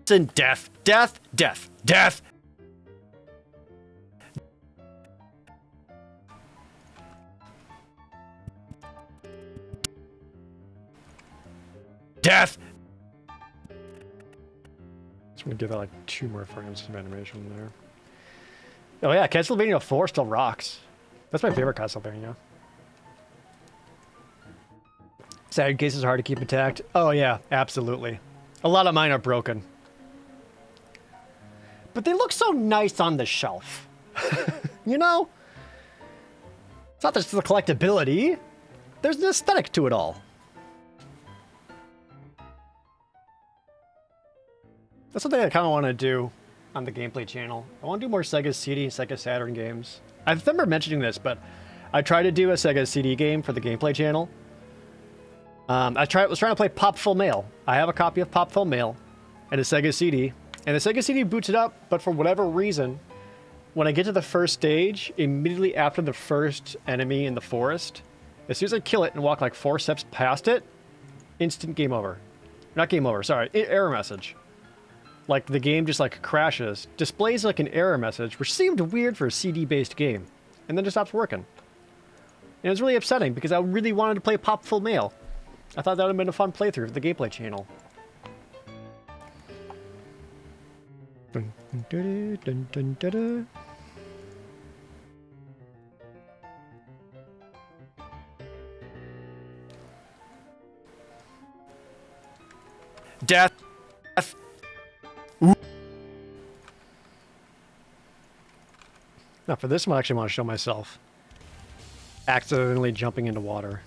In death, death, death, death. Death. Just gonna give that like 2 more frames of animation there. Oh yeah, Castlevania 4 still rocks. That's my favorite Castlevania. Sad case is hard to keep intact. Oh yeah, absolutely. A lot of mine are broken. But they look so nice on the shelf. You know? It's not just the collectability. There's an aesthetic to it all. That's something I kind of want to do on the gameplay channel. I want to do more Sega CD and Sega Saturn games. I remember mentioning this, but I tried to do a Sega CD game for the gameplay channel. I was trying to play Pop Full Mail. I have a copy of Pop Full Mail and a Sega CD. And the Sega CD boots it up, but for whatever reason, when I get to the first stage, immediately after the first enemy in the forest, as soon as I kill it and walk like 4 steps past it, instant game over. Not game over, sorry, error message. Like the game just like crashes, displays like an error message, which seemed weird for a CD-based game, and then just stops working. And it was really upsetting because I really wanted to play Pop Full Mail. I thought that would have been a fun playthrough for the gameplay channel. Dun, dun, dun, dun, dun, dun. Death. Death. Now for this one, I actually want to show myself accidentally jumping into water.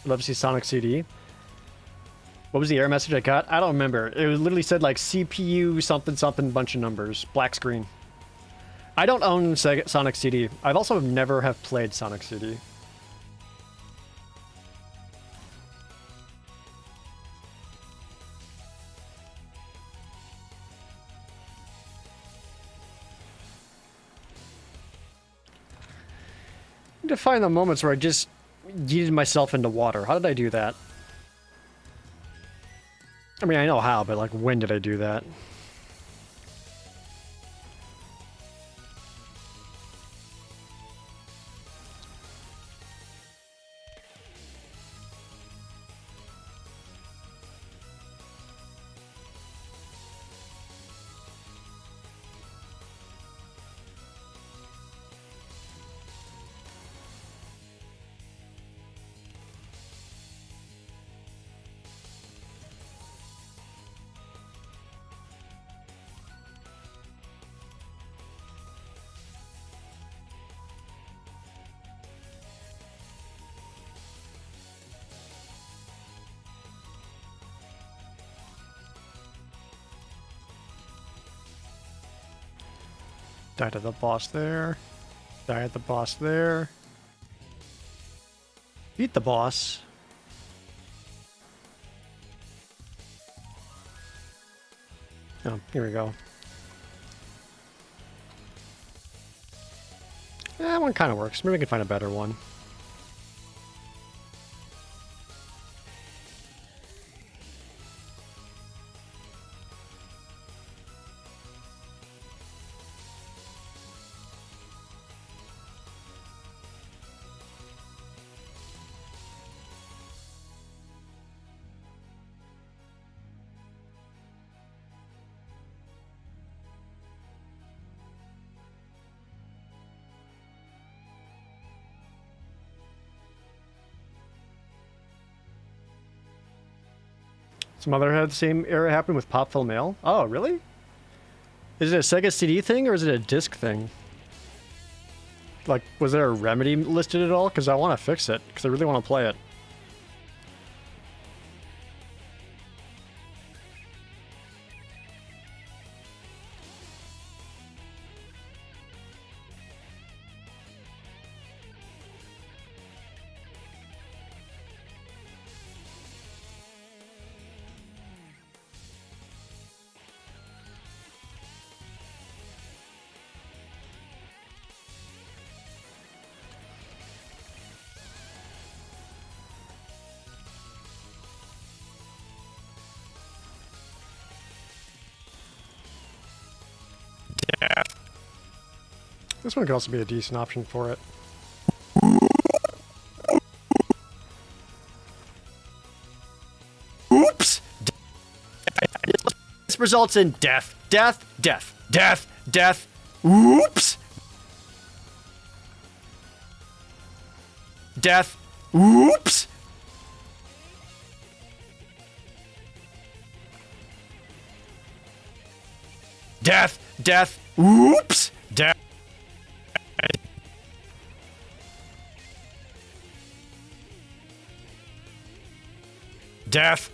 Love to see Sonic CD. What was the error message I got? I don't remember. It literally said like CPU something something bunch of numbers. Black screen. I don't own Sonic CD. I've also never have played Sonic CD. need to find the moments where I just yeeted myself into water. How did I do that? I mean, I know how, but like, when did I do that? Died at the boss there. Die at the boss there. Beat the boss. Oh, here we go. That one kind of works. Maybe we can find a better one. Some other had the same era happen with Pop Film Mail. Oh, really? Is it a Sega CD thing or is it a disc thing? Like, was there a remedy listed at all? Because I want to fix it, because I really want to play it. This one could also be a decent option for it. Oops! This results in death, death, death, death, death. Oops! Death. Oops! Death, death. Oops! Death. Death.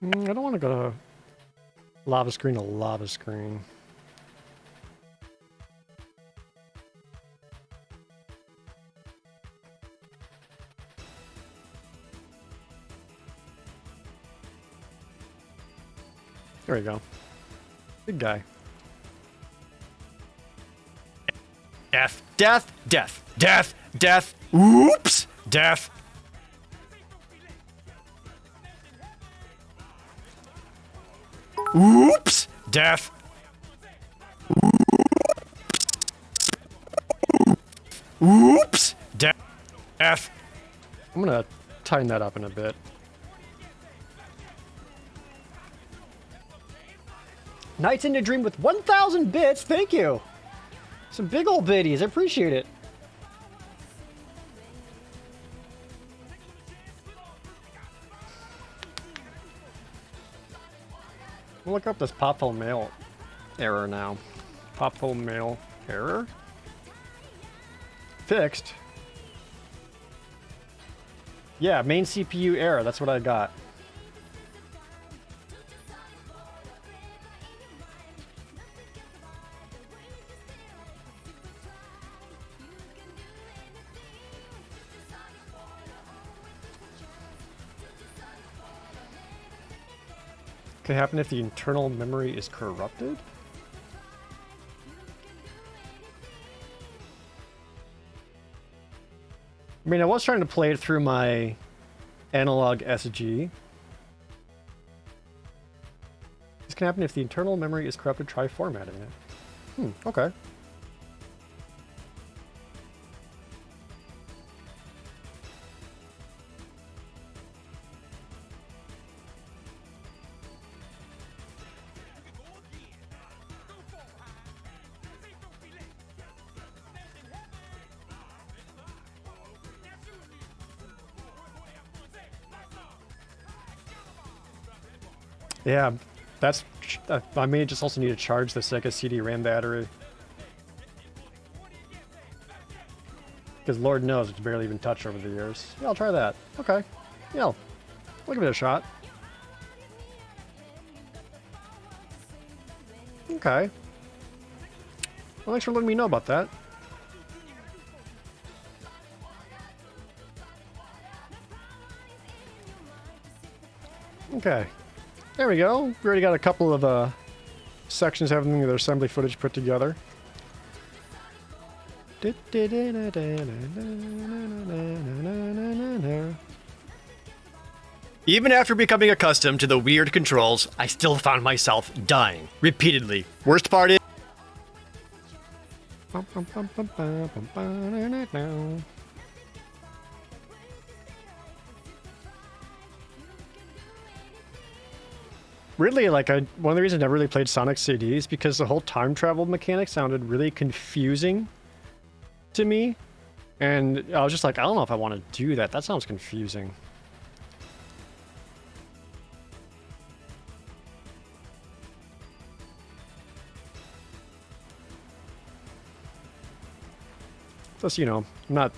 I don't want to go to lava screen to lava screen. There we go. Big guy. Death, death, death, death, death. Oops! Death. Oops! Death. Oops! Death. I'm gonna tighten that up in a bit. Nights in a Dream with 1,000 bits. Thank you. Some big old biddies. I appreciate it. We'll look up this pop-hole mail error now. Pop-hole mail error? Fixed. Yeah, main CPU error. That's what I got. Could happen if the internal memory is corrupted? I mean, I was trying to play it through my analog SG. This can happen if the internal memory is corrupted. Try formatting it. Okay. Yeah, that's... I may just also need to charge the Sega CD RAM battery. Because Lord knows it's barely even touched over the years. Yeah, I'll try that. Okay. Yeah, I'll give it a shot. Okay. Well, thanks for letting me know about that. Okay. There we go. We already got a couple of sections having their assembly footage put together. Even after becoming accustomed to the weird controls, I still found myself dying repeatedly. Worst part is... Really, like, one of the reasons I never really played Sonic CDs because the whole time travel mechanic sounded really confusing to me. And I was just like, I don't know if I want to do that. That sounds confusing. Plus, you know, I'm not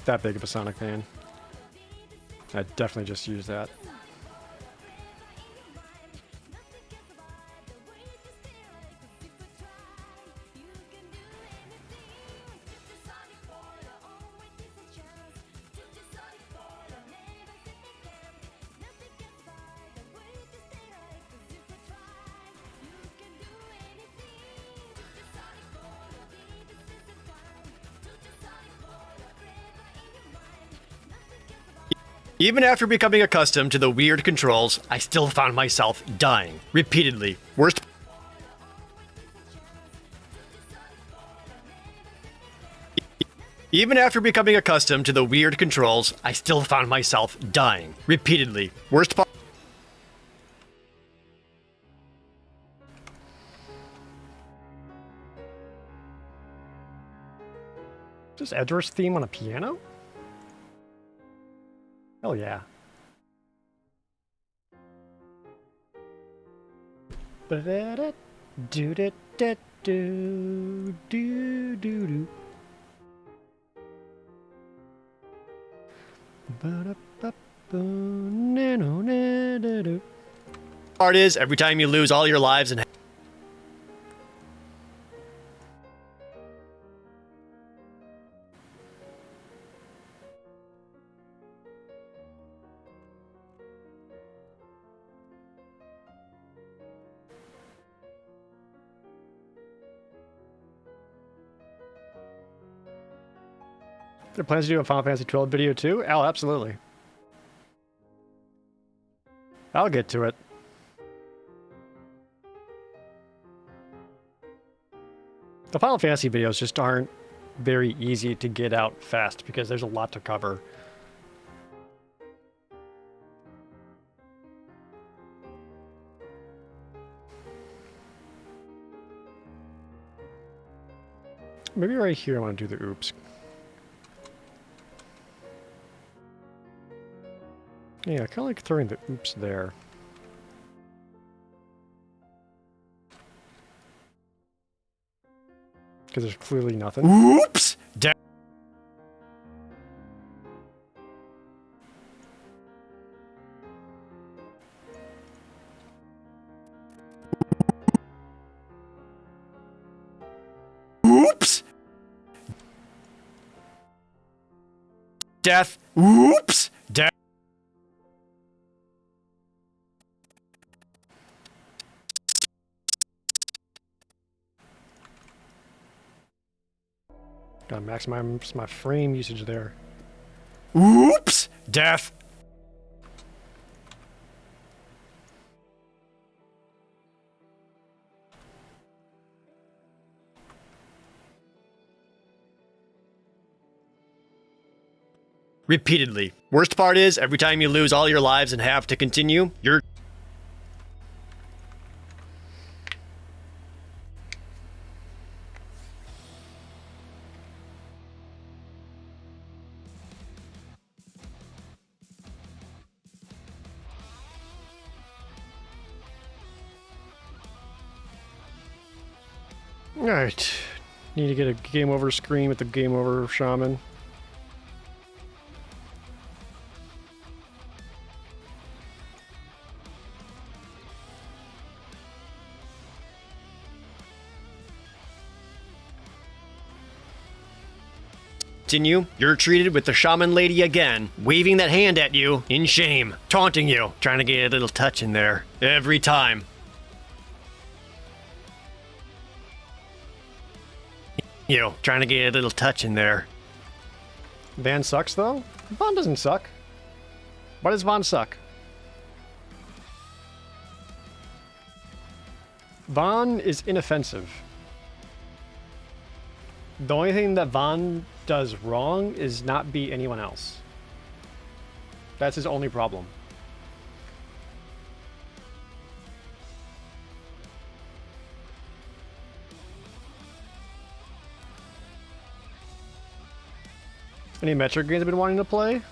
that big of a Sonic fan. I definitely just use that. Even after becoming accustomed to the weird controls, I still found myself dying repeatedly. Worst... Even after becoming accustomed to the weird controls, I still found myself dying repeatedly. Worst part... Just Edgeworth's theme on a piano? Hell yeah. Ba-da-da, do-da-da, do-do-do-do. Ba-da-ba-ba-na-no-na-da-do. Part is, every time you lose all your lives and... There are plans to do a Final Fantasy 12 video too? Oh, absolutely. I'll get to it. The Final Fantasy videos just aren't very easy to get out fast because there's a lot to cover. Maybe right here I want to do the oops. Yeah, I kind of like throwing the oops there. Because there's clearly nothing. Oops! Oops! Death. Oops! Death. Gotta maximize my frame usage there. Oops! Death. Repeatedly. Worst part is, every time you lose all your lives and have to continue, you're... Alright. Need to get a game over screen with the game over shaman. Continue, you're treated with the shaman lady again, waving that hand at you in shame, taunting you, trying to get a little touch in there. Every time. You, trying to get a little touch in there. Van sucks though? Von doesn't suck. Why does Von suck? Von is inoffensive. The only thing that Von does wrong is not be anyone else. That's his only problem. Any Metroid games I've been wanting to play?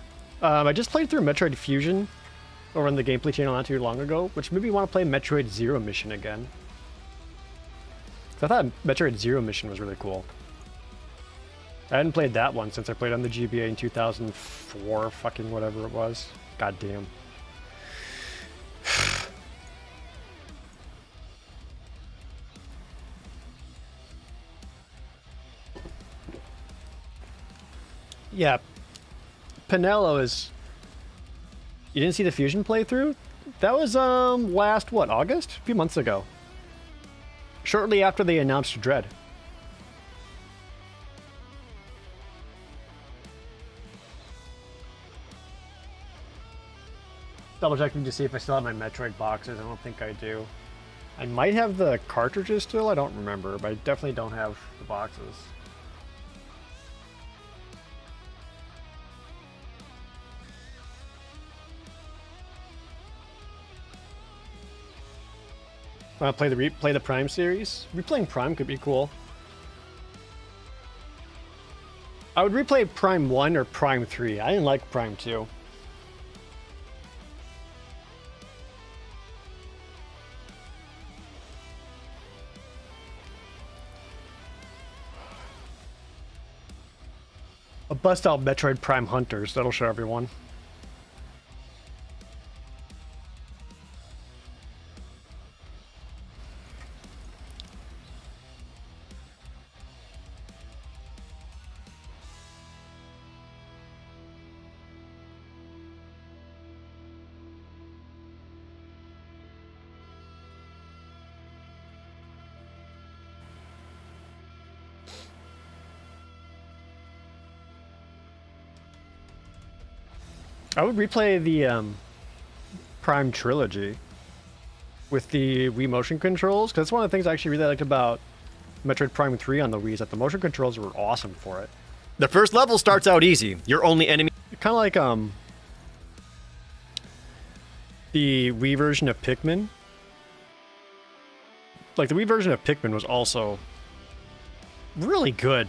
I just played through Metroid Fusion over on the gameplay channel not too long ago, which made me want to play Metroid Zero Mission again. I thought Metroid Zero Mission was really cool. I hadn't played that one since I played on the GBA in 2004, fucking whatever it was. God damn. Yeah, Pinello is... You didn't see the Fusion playthrough? That was, last, what, August? A few months ago. Shortly after they announced Dread. Double checking to see if I still have my Metroid boxes. I don't think I do. I might have the cartridges still, I don't remember, but I definitely don't have the boxes. Play the Prime series? Replaying Prime could be cool. I would replay Prime 1 or Prime 3. I didn't like Prime 2. I'll bust out Metroid Prime Hunters. That'll show everyone. I would replay the Prime trilogy with the Wii motion controls, because that's one of the things I actually really liked about Metroid Prime 3 on the Wii, is that the motion controls were awesome for it. The first level starts out easy. Your only enemy... Kind of like the Wii version of Pikmin. Like, the Wii version of Pikmin was also really good.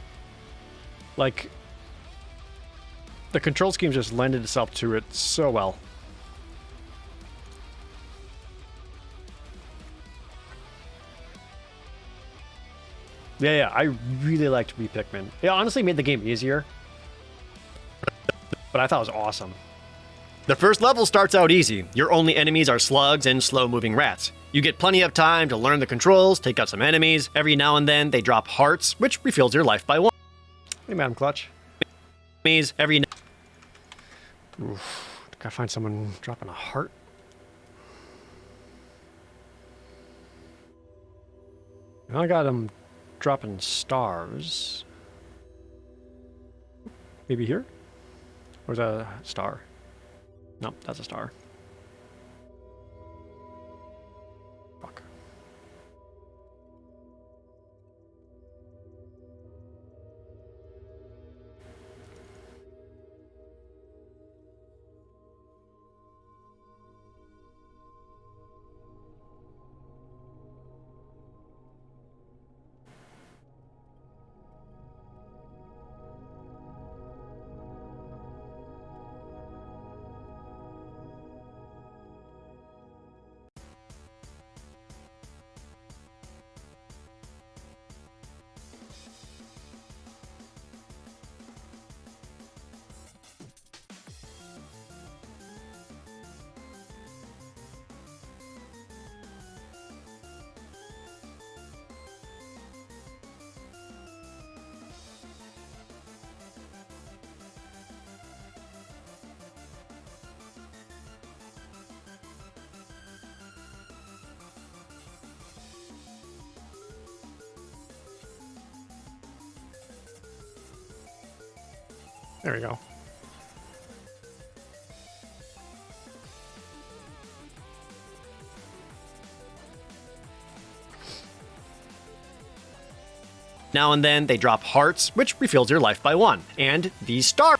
Like, the control scheme just lended itself to it so well. Yeah, I really liked Pikmin. It honestly made the game easier, but I thought it was awesome. The first level starts out easy. Your only enemies are slugs and slow-moving rats. You get plenty of time to learn the controls, take out some enemies. Every now and then, they drop hearts, which refills your life by 1. Hey, Madam Clutch. Enemies every... Oof, gotta find someone dropping a heart. I got him dropping stars. Maybe here? Or is that a star? Nope, that's a star. Fuck. There we go. Now and then, they drop hearts, which refills your life by 1. And these stars...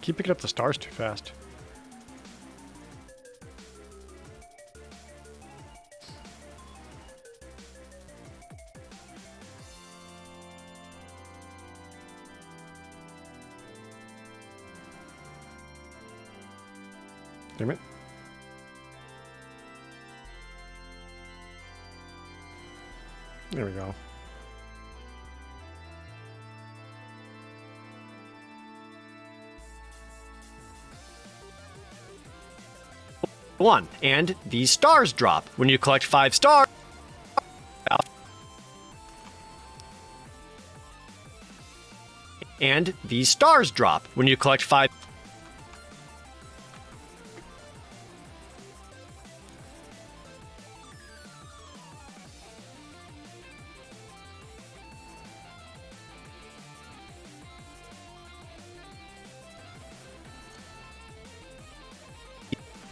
Keep picking up the stars too fast. Damn it. There we go. One. And these stars drop. When you collect 5 stars... And these stars drop. When you collect 5...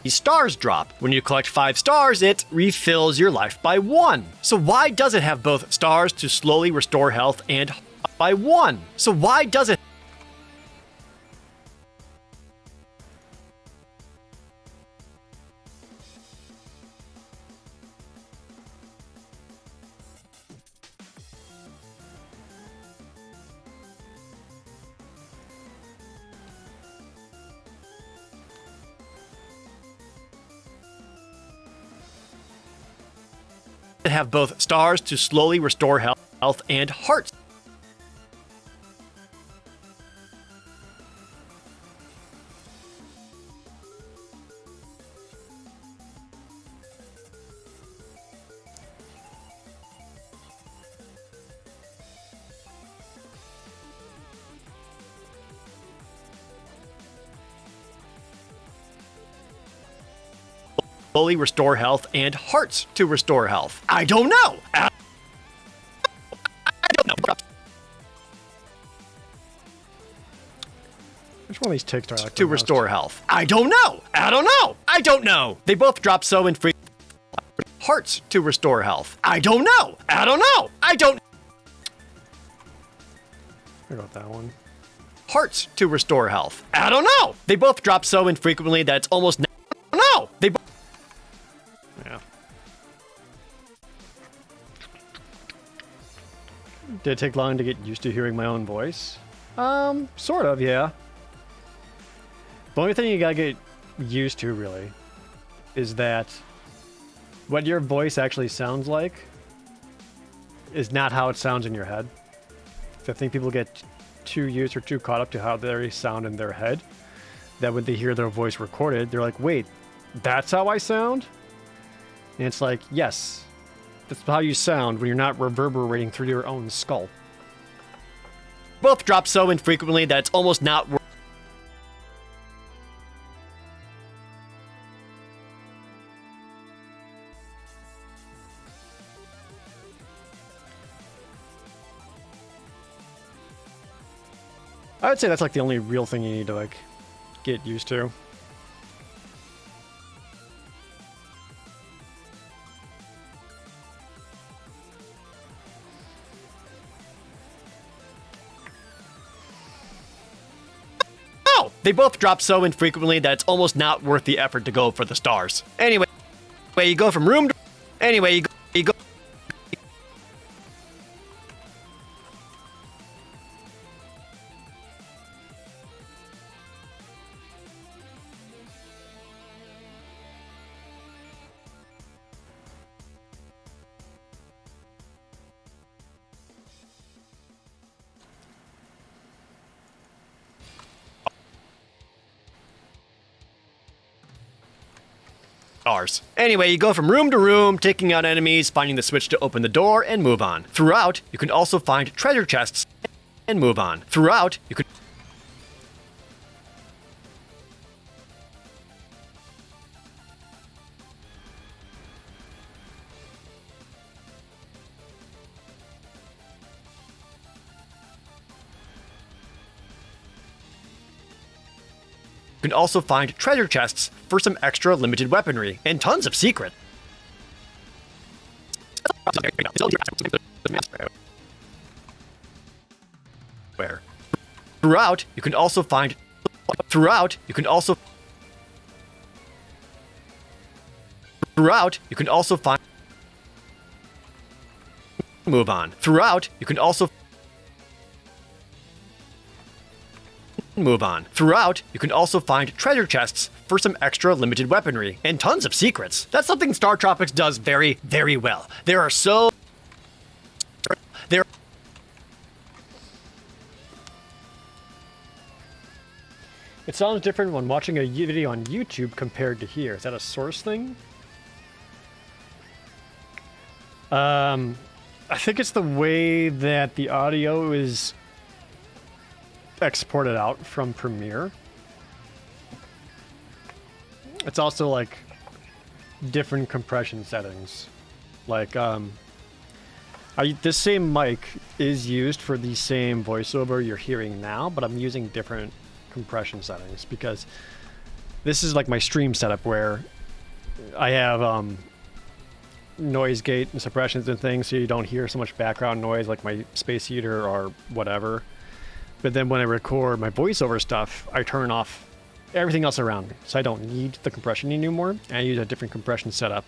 These stars drop. When you collect 5 stars, it refills your life by 1. So why does it have both stars to slowly restore health and by 1? So why does it... have both stars to slowly restore health and hearts? fully restore health and hearts to restore health? I don't know. I don't know. Which one of these ticks do I like To the most? restore health? I don't know. I don't know. I don't know. They both drop so infrequently. Hearts to restore health. I don't know. I don't know. I don't. I got that one. Hearts to restore health. I don't know. They both drop so infrequently that it's almost. No. They. Yeah. Did it take long to get used to hearing my own voice? Sort of, yeah. The only thing you gotta get used to, really, is that what your voice actually sounds like is not how it sounds in your head. So I think people get too used or too caught up to how they sound in their head that when they hear their voice recorded, they're like, wait, that's how I sound? And it's like, yes, that's how you sound when you're not reverberating through your own skull. Both drop so infrequently that it's almost not. I would say that's like the only real thing you need to like get used to. No. They both drop so infrequently that it's almost not worth the effort to go for the stars. Anyway, you go from room to. Anyway, you go. Ours. Anyway, you go from room to room, taking out enemies, finding the switch to open the door, and move on. Throughout, you can also find treasure chests and move on. Throughout, you can. You can also find treasure chests for some extra limited weaponry and tons of secret. Where? Throughout, you can also find. Throughout, you can also. Throughout, you can also find. Move on. Throughout, you can also. Move on. Throughout, you can also find treasure chests for some extra limited weaponry and tons of secrets. That's something Star Tropics does very, very well. There are so. There. It sounds different when watching a video on YouTube compared to here. Is that a source thing? I think it's the way that the audio is exported out from Premiere. It's also like different compression settings. Like this same mic is used for the same voiceover you're hearing now, but I'm using different compression settings because this is like my stream setup where I have noise gate and suppressions and things so you don't hear so much background noise like my space heater or whatever. But then when I record my voiceover stuff, I turn off everything else around me. So I don't need the compression anymore. And I use a different compression setup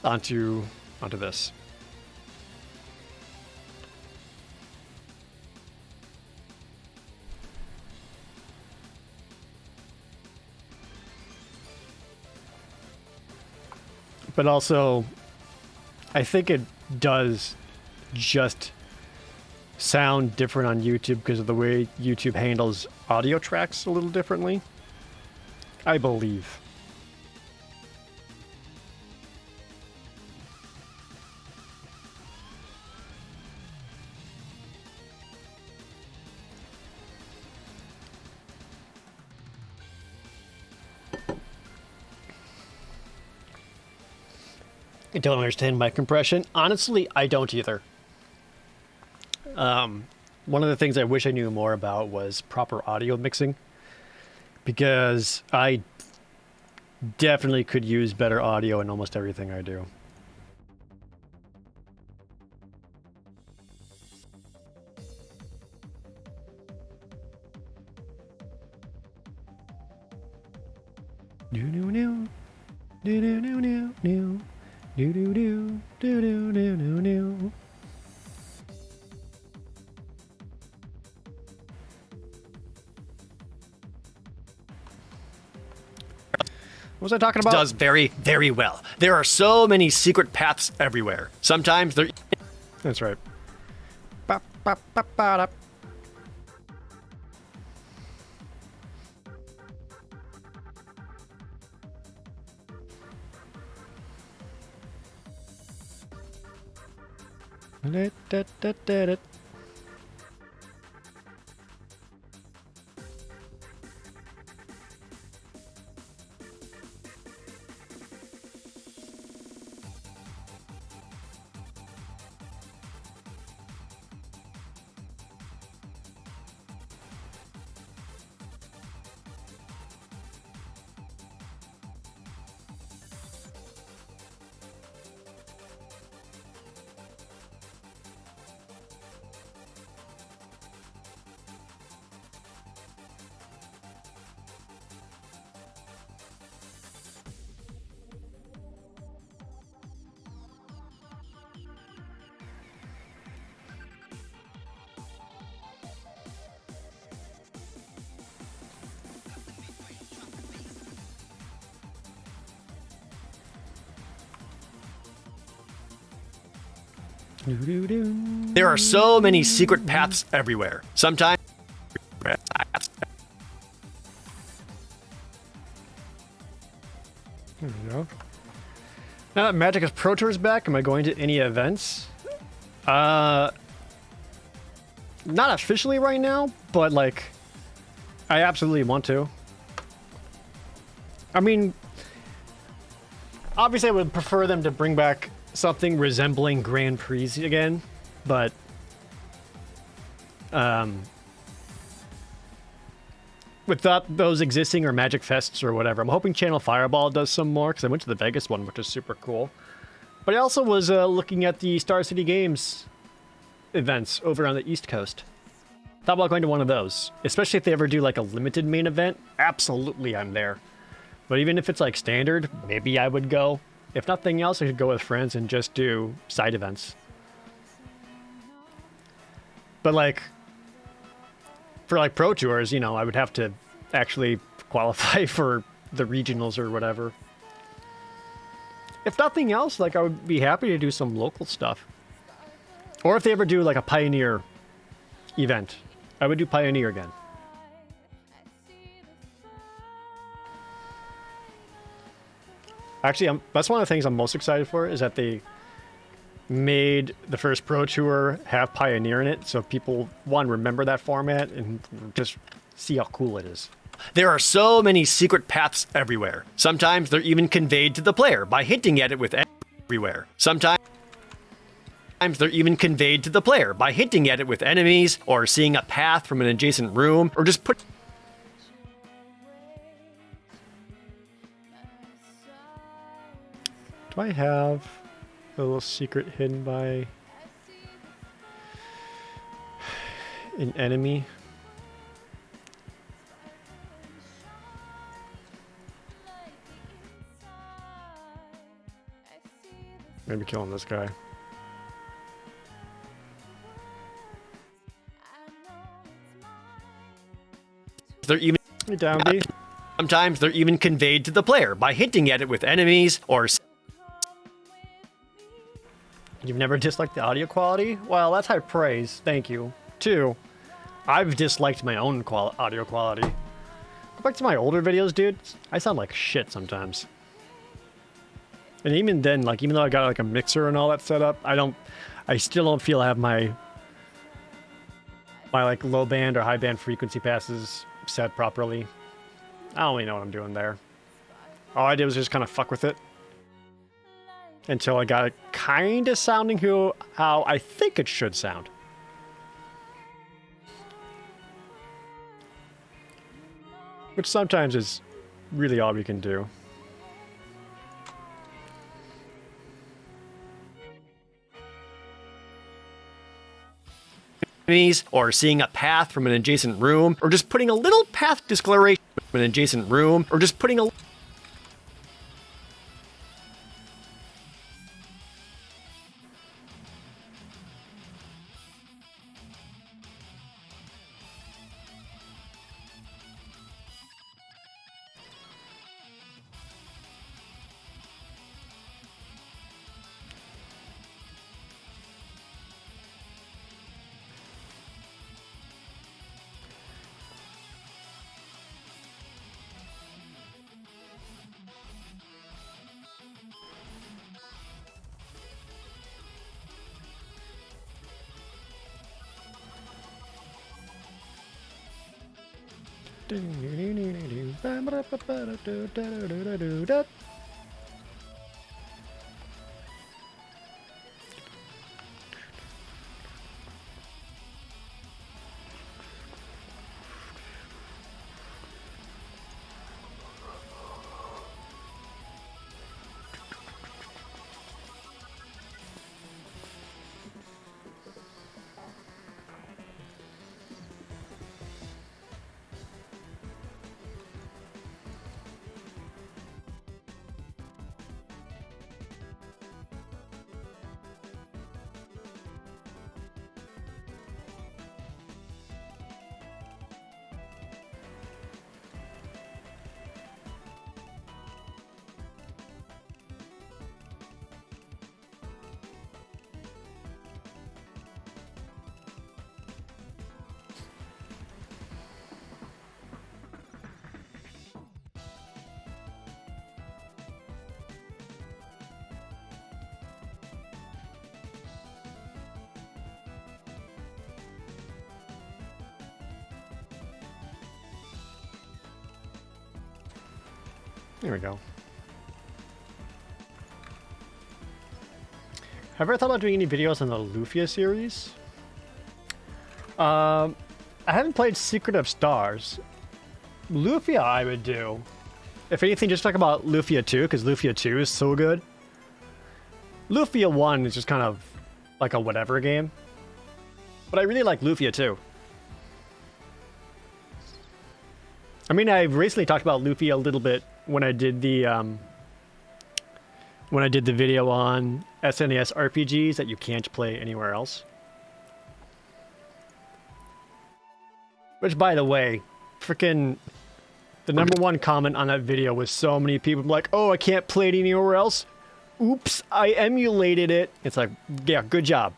onto this. But also, I think it does just sound different on YouTube because of the way YouTube handles audio tracks a little differently. I believe. I don't understand mic compression. Honestly, I don't either. One of the things I wish I knew more about was proper audio mixing, because I definitely could use better audio in almost everything I do. What was I talking about? Does very, very well. There are so many secret paths everywhere. Sometimes they're... That's right. Ba, ba, ba, ba, da. Da, da, da, da, da. There are so many secret paths everywhere. Sometimes... There we go. Now that Magic Pro Tour is back, am I going to any events? Not officially right now, but like, I absolutely want to. I mean, obviously I would prefer them to bring back something resembling Grand Prix again, but without those existing or Magic Fests or whatever, I'm hoping Channel Fireball does some more, because I went to the Vegas one, which was super cool. But I also was looking at the Star City Games events over on the East Coast. Thought about going to one of those, especially if they ever do like a limited main event. Absolutely, I'm there. But even if it's like standard, maybe I would go. If nothing else, I could go with friends and just do side events. But like, for like Pro Tours, you know, I would have to actually qualify for the regionals or whatever. If nothing else, like, I would be happy to do some local stuff. Or if they ever do like a Pioneer event, I would do Pioneer again. Actually, that's one of the things I'm most excited for, is that they made the first Pro Tour have Pioneer in it, so people, one, remember that format and just see how cool it is. There are so many secret paths everywhere. Sometimes they're even conveyed to the player by hinting at it with everywhere. Sometimes they're even conveyed to the player by hinting at it with enemies, or seeing a path from an adjacent room, or just put... Do I have a little secret hidden by an enemy? Maybe killing this guy. They're even... Hey, down, B. Sometimes they're even conveyed to the player by hinting at it with enemies, or... You've never disliked the audio quality? Well, that's high praise. Thank you. 2, I've disliked my own audio quality. Go back to my older videos, dude. I sound like shit sometimes. And even then, like, even though I got like a mixer and all that set up, I still don't feel I have my like low band or high band frequency passes set properly. I don't really know what I'm doing there. All I did was just kind of fuck with it. until I got it kind of sounding how I think it should sound. Which sometimes is really all we can do. Or seeing a path from an adjacent room, or just putting a little path discoloration from an adjacent room, or just putting a There we go. Have you ever thought about doing any videos on the Lufia series? I haven't played Secret of Stars. Lufia I would do. If anything, just talk about Lufia 2, because Lufia 2 is so good. Lufia 1 is just kind of like a whatever game. But I really like Lufia 2. I mean, I recently talked about Lufia a little bit when I did the video on SNES RPGs that you can't play anywhere else. Which, by the way, freaking the #1 comment on that video was so many people like, "Oh, I can't play it anywhere else." Oops, I emulated it. It's like, yeah, good job,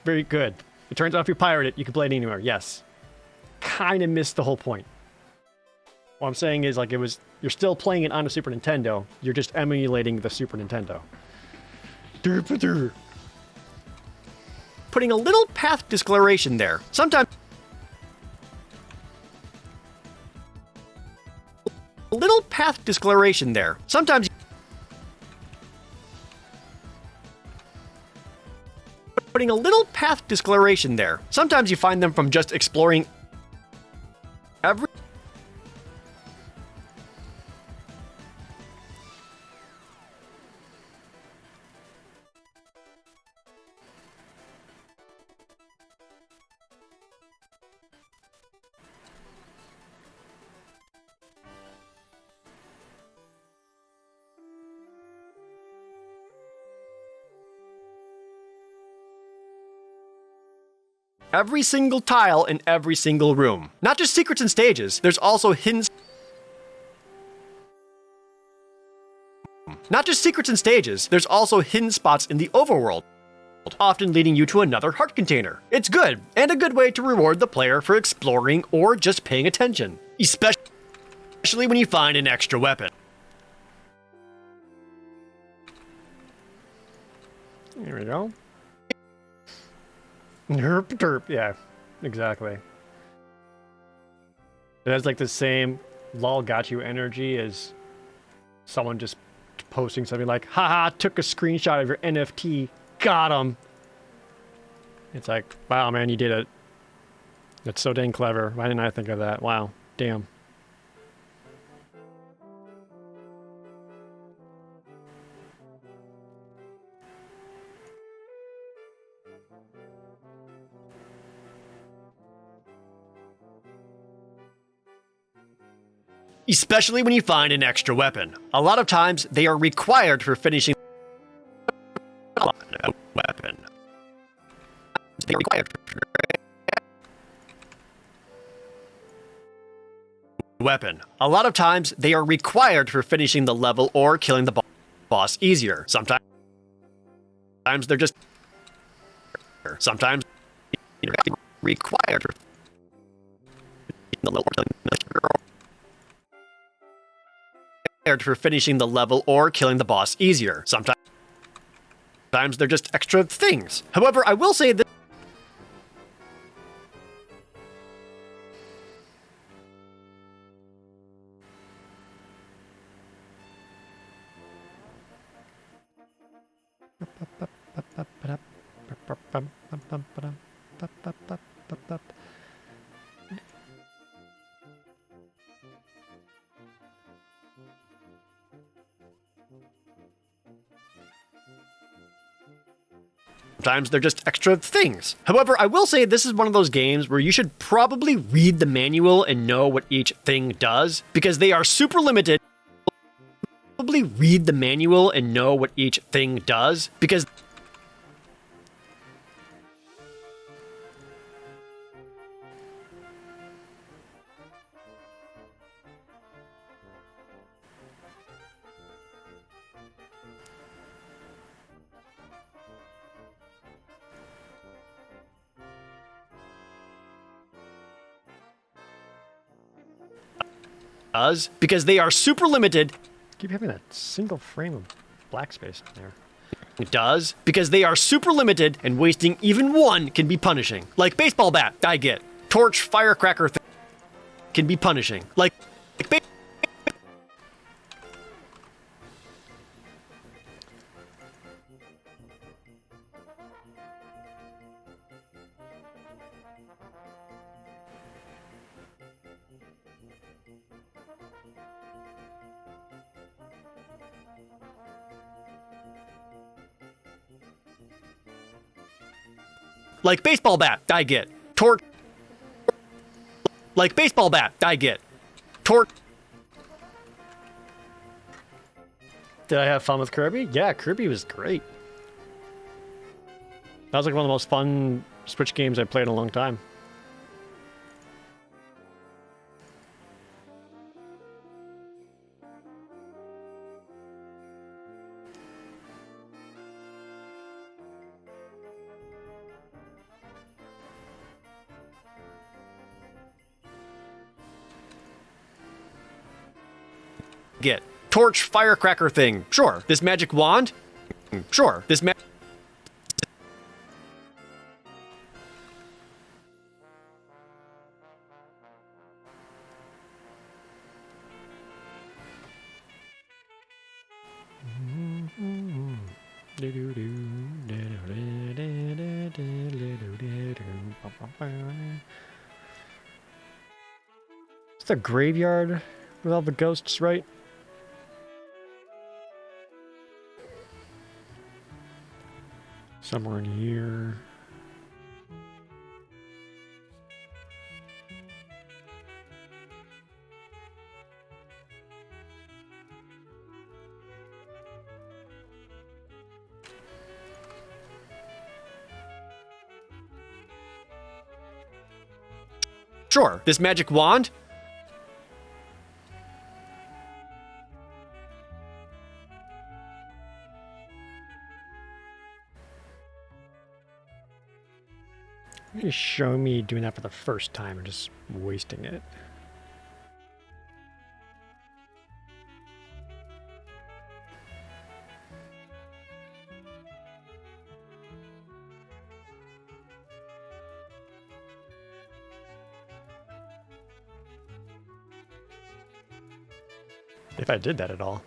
very good. It turns out if you pirate it, you can play it anywhere. Yes, kind of missed the whole point. What I'm saying is, like, you're still playing it on a Super Nintendo. You're just emulating the Super Nintendo. putting a little path discoloration there. Sometimes a little path discoloration there. Sometimes putting a little path discoloration there. Sometimes you find them from just exploring every single tile in every single room. Not just secrets and stages, there's also hidden spots in the overworld, often leading you to another heart container. It's good, and a good way to reward the player for exploring or just paying attention, especially when you find an extra weapon. There we go. Derp derp, yeah, exactly. It has like the same lol got you energy as someone just posting something like, haha, took a screenshot of your NFT, got him. It's like, wow, man, you did it. That's so dang clever. Why didn't I think of that? Wow, damn. Especially when you find an extra weapon. A lot of times, they are required for finishing a weapon. They are required for weapon. A lot of times, they are required for finishing the level or killing the boss easier. Sometimes they're just... Sometimes required for the level or killing for finishing the level or killing the boss easier. Sometimes they're just extra things. However, I will say that sometimes they're just extra things. However, I will say this is one of those games where you should probably read the manual and know what each thing does, because they are super limited. Probably read the manual and know what each thing does, because they are super limited. Keep having that single frame of black space in there. It does, because they are super limited, and wasting even one can be punishing. Like baseball bat, I get. Torch, firecracker can be punishing. Like baseball bat, I get. Torch. Like baseball bat, I get. Torch. Did I have fun with Kirby? Yeah, Kirby was great. That was like one of the most fun Switch games I played in a long time. Get. Torch, firecracker thing. Sure. This magic wand? Sure. This It's the graveyard with all the ghosts, right? Somewhere in here. Sure. This magic wand? You show me doing that for the first time and just wasting it. If I did that at all.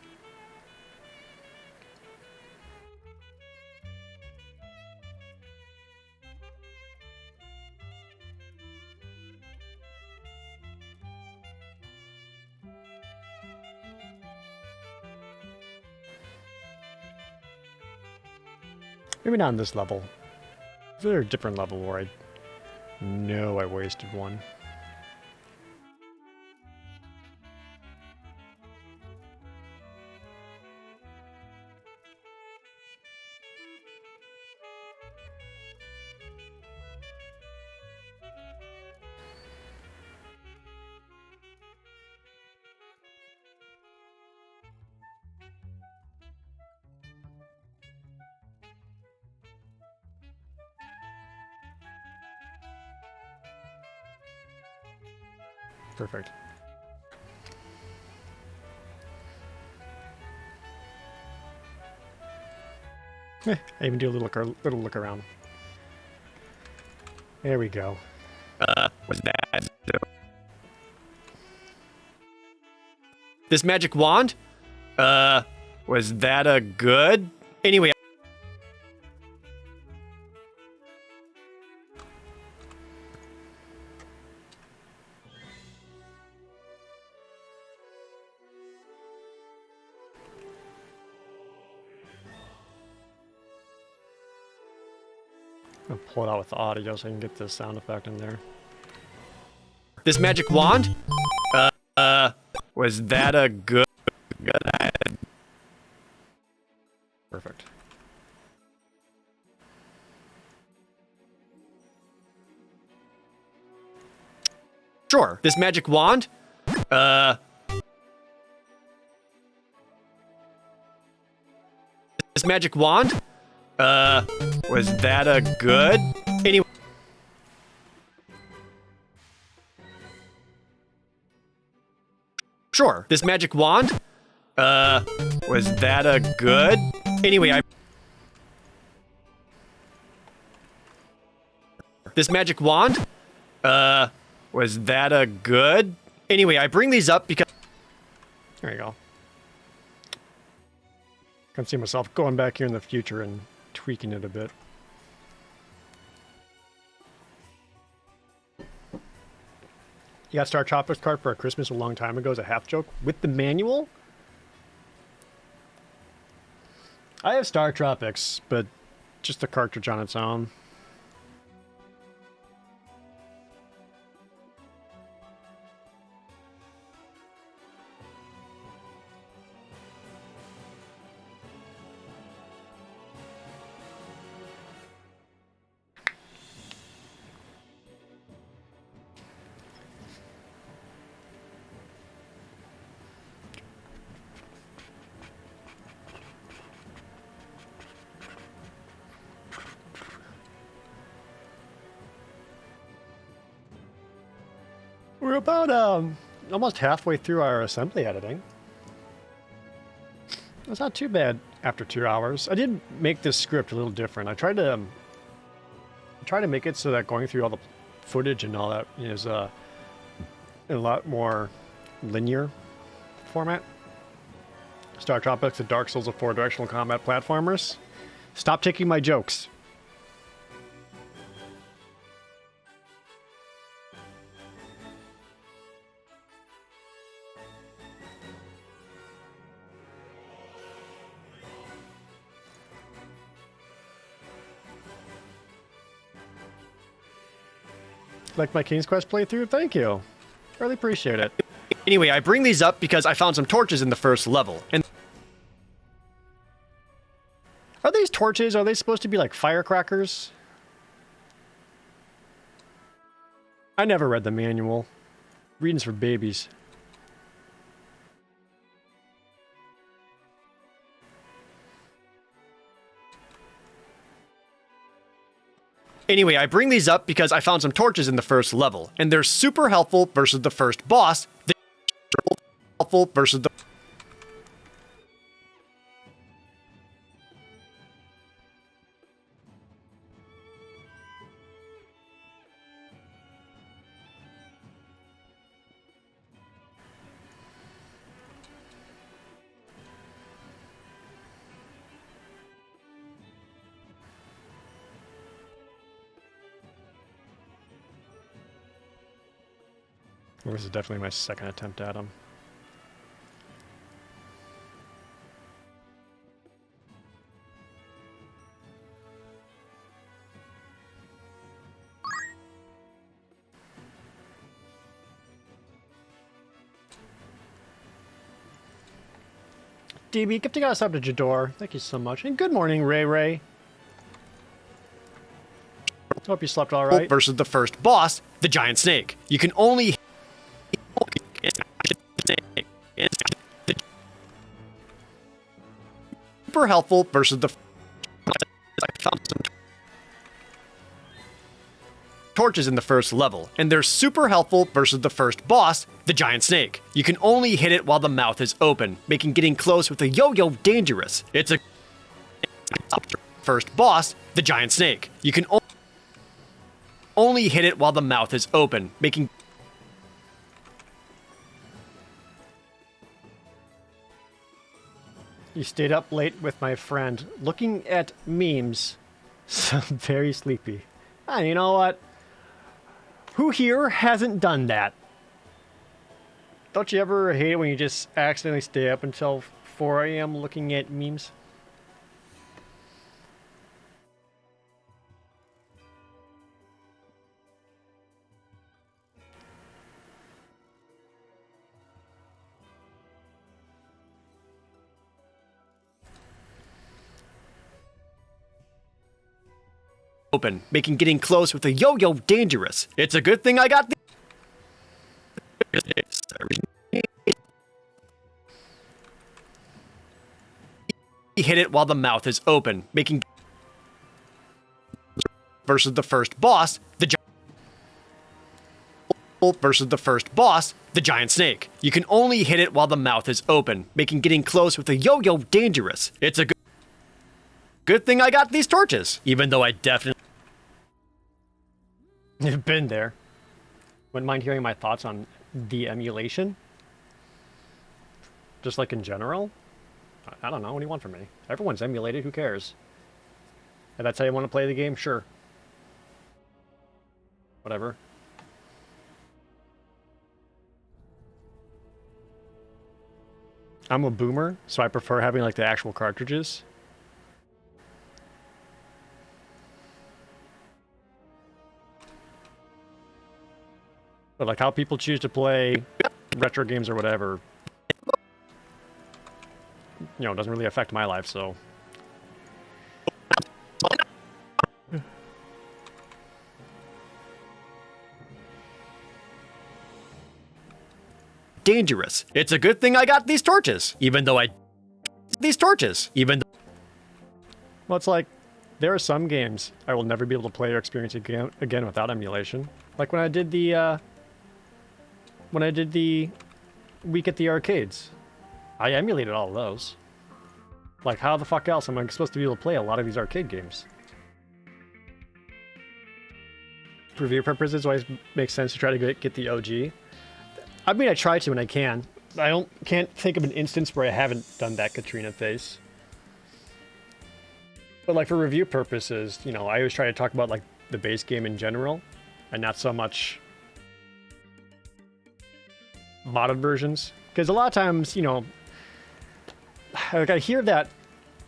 Maybe not on this level. Is there a different level where I know I wasted one? Perfect. I even do a little look around. There we go. Was that? This magic wand? Was that a good? Anyway. I'll pull it out with the audio so I can get the sound effect in there. This magic wand? Was that a good? Perfect. Sure. This magic wand? This magic wand? Was that a good? Anyway. Sure. This magic wand? Was that a good? Anyway, This magic wand? Was that a good? Anyway, I bring these up because... There you go. I can see myself going back here in the future and tweaking it a bit. You got Star Tropics card for a Christmas a long time ago as a half joke with the manual? I have Star Tropics, but just the cartridge on its own. We're about almost halfway through our assembly editing. It's not too bad after 2 hours. I did make this script a little different. I tried to make it so that going through all the footage and all that is in a lot more linear format. Star Tropics, the Dark Souls of four-directional combat platformers. Stop taking my jokes. Like my King's Quest playthrough? Thank you. Really appreciate it. Anyway, I bring these up because I found some torches in the first level. And Are these torches? Are they supposed to be like firecrackers? I never read the manual. Reading's for babies. anyway, I bring these up because I found some torches in the first level, and they're super helpful versus the first boss. They're helpful versus the... This is definitely my second attempt at him. DB, gifting us up to Jador. Thank you so much. And good morning, Ray Ray. Hope you slept all right. Versus the first boss, the giant snake. You can only super helpful versus the torches in the first level, and they're super helpful versus the first boss, the giant snake. You can only hit it while the mouth is open, making getting close with a yo-yo dangerous. It's a first boss, the giant snake. You can only hit it while the mouth is open, making You stayed up late with my friend, looking at memes. So very sleepy. Ah, you know what? Who here hasn't done that? Don't you ever hate it when you just accidentally stay up until 4 a.m. looking at memes? open, making getting close with a yo-yo dangerous. It's a good thing I got hit it while the mouth is open, making versus the first boss, the versus the first boss, the giant snake. You can only hit it while the mouth is open, making getting close with a yo-yo dangerous. It's a good thing I got these torches, even though I definitely You've been there. Wouldn't mind hearing my thoughts on the emulation? Just like in general? I don't know. What do you want from me? Everyone's emulated. Who cares? If that's how you want to play the game, sure. Whatever. I'm a boomer, so I prefer having like the actual cartridges. But like how people choose to play retro games or whatever, you know, doesn't really affect my life, so. dangerous. It's a good thing I got these torches, even though Well, it's like, there are some games I will never be able to play or experience again without emulation. Like when I did the week at the arcades, I emulated all of those. Like, how the fuck else am I supposed to be able to play a lot of these arcade games? For review purposes, it always makes sense to try to get the OG. I mean, I try to when I can. Can't think of an instance where I haven't done that Katrina face. But like for review purposes, you know, I always try to talk about like the base game in general, and not so much modded versions. Because a lot of times, you know, like I hear that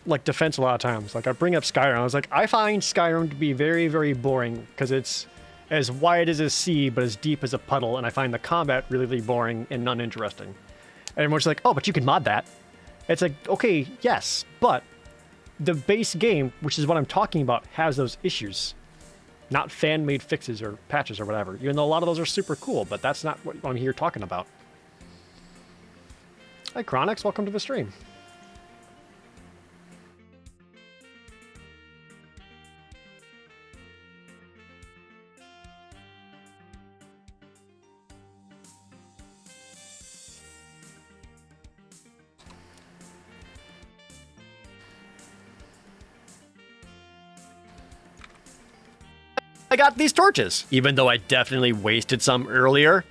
like defense a lot of times. Like I bring up Skyrim, I was like, I find Skyrim to be very, very boring because it's as wide as a sea, but as deep as a puddle, and I find the combat really, really boring and uninteresting. And everyone's like, oh, but you can mod that. It's like, okay, yes, but the base game, which is what I'm talking about, has those issues. Not fan-made fixes or patches or whatever. Even though a lot of those are super cool, but that's not what I'm here talking about. Hi, Chronix, welcome to the stream. I got these torches, even though I definitely wasted some earlier.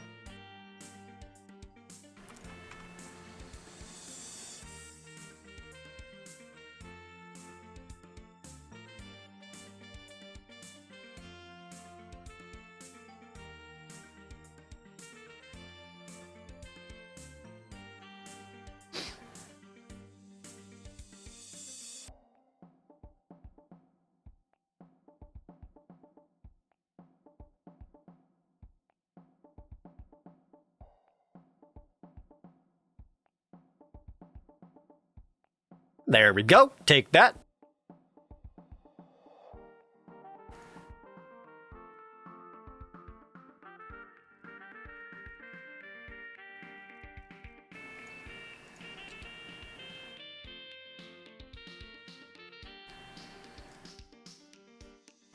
There we go. Take that.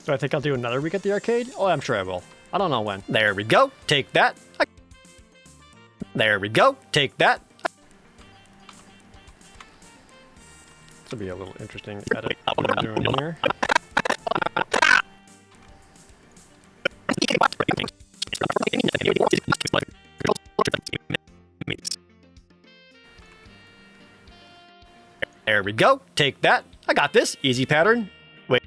Do I think I'll do another week at the arcade? Oh, I'm sure I will. I don't know when. There we go. Take that. There we go. Take that. This will be a little interesting edit what I'm doing here. There we go. Take that. I got this. Easy pattern. Wait.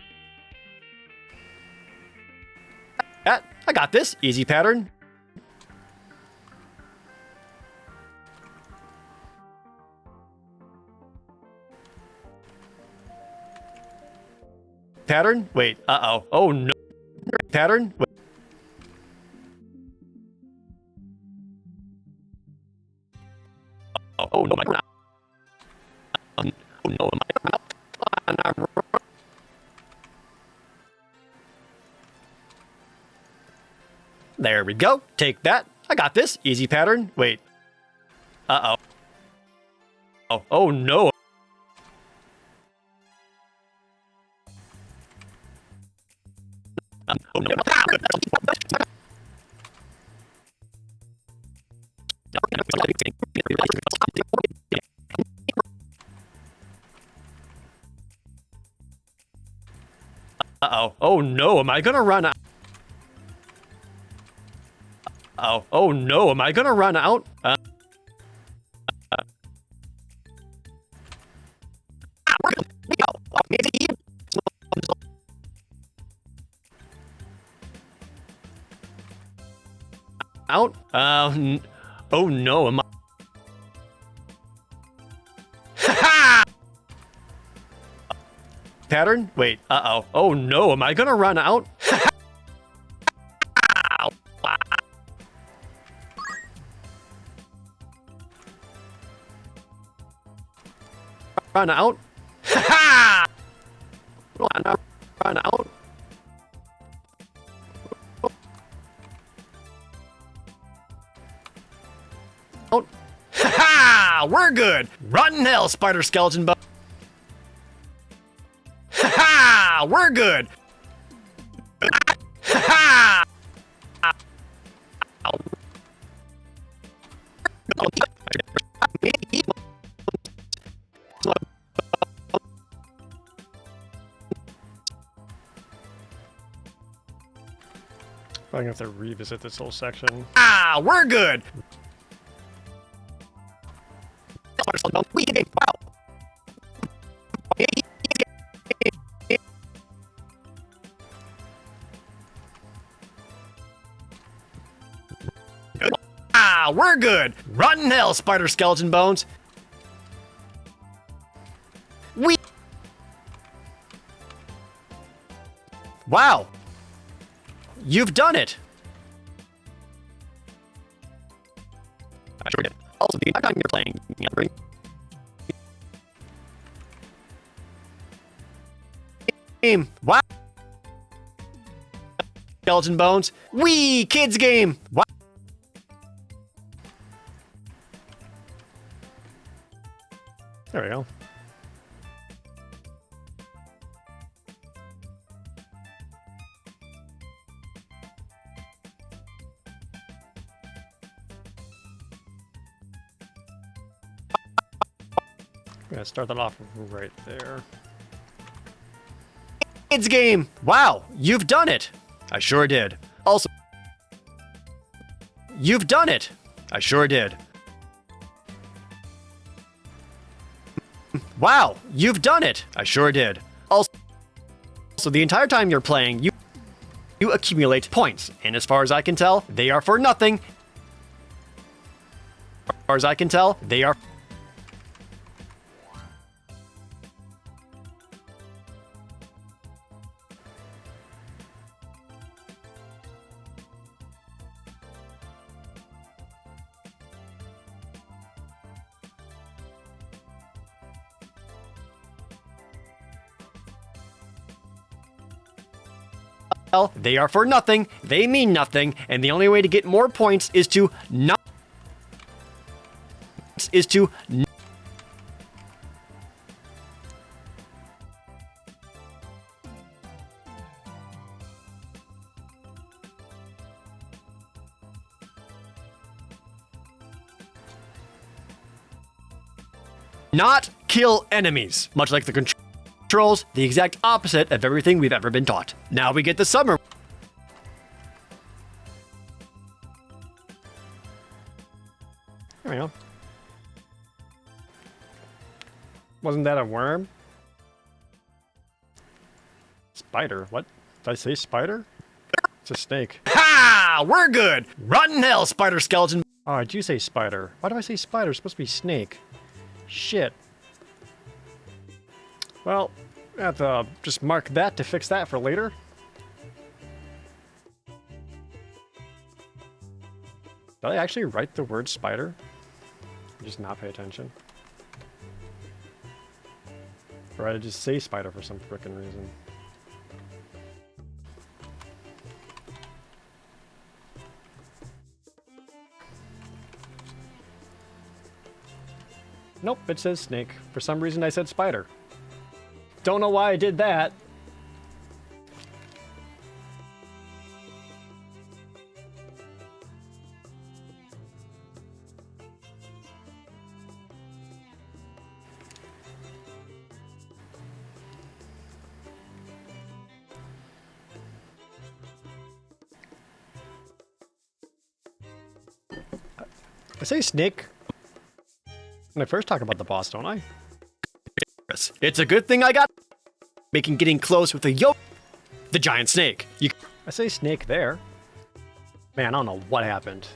That. I got this. Easy pattern. Pattern? Wait. Uh-oh. Oh, no. Pattern? Wait. Oh, no. Oh, no. There we go. Take that. I got this. Easy pattern. Wait. Uh-oh. Oh, no. Oh, no. Uh-oh. Oh, no. Am I gonna run out? Oh, no. Am I gonna run out? Out? Oh, no. Am I? Pattern? Wait. Uh-oh. Oh, no. Am I gonna run out? Run out? Run out? Out? Ha! We're good! Rotten hell, spider skeleton bone! Ha! We're good! Ha! I'm gonna have to revisit this whole section. Ah, we're good! Ah, we're good! Rotten hell, spider skeleton bones! Wow! You've done it! I sure did. Also, the entire time you're playing, game. Wow! Skeleton bones. Wee! Kids game! Wow! There we go. I'm gonna start that off right there. Kids game! Wow! You've done it! I sure did. Also, you've done it! I sure did. Wow! You've done it! I sure did. Also, the entire time you're playing, you accumulate points, and as far as I can tell, they are for nothing. As far as I can tell, they are. they are for nothing, they mean nothing, and the only way to get more points is to not not kill enemies, much like the controls, the exact opposite of everything we've ever been taught. Now we get the summary. There we go. Wasn't that a worm? Spider. What? Did I say spider? It's a snake. Ha! We're good! Rotten hell, spider skeleton. Oh, I do say spider. Why do I say spider? It's supposed to be snake. Shit. Well, I have to just mark that to fix that for later. Did I actually write the word spider? Just not pay attention. Or I just say spider for some frickin' reason. Nope, it says snake. For some reason I said spider. Don't know why I did that. I say snake when I first talk about the boss, don't I? It's a good thing I got making getting close with the the giant snake. I say snake there. Man, I don't know what happened.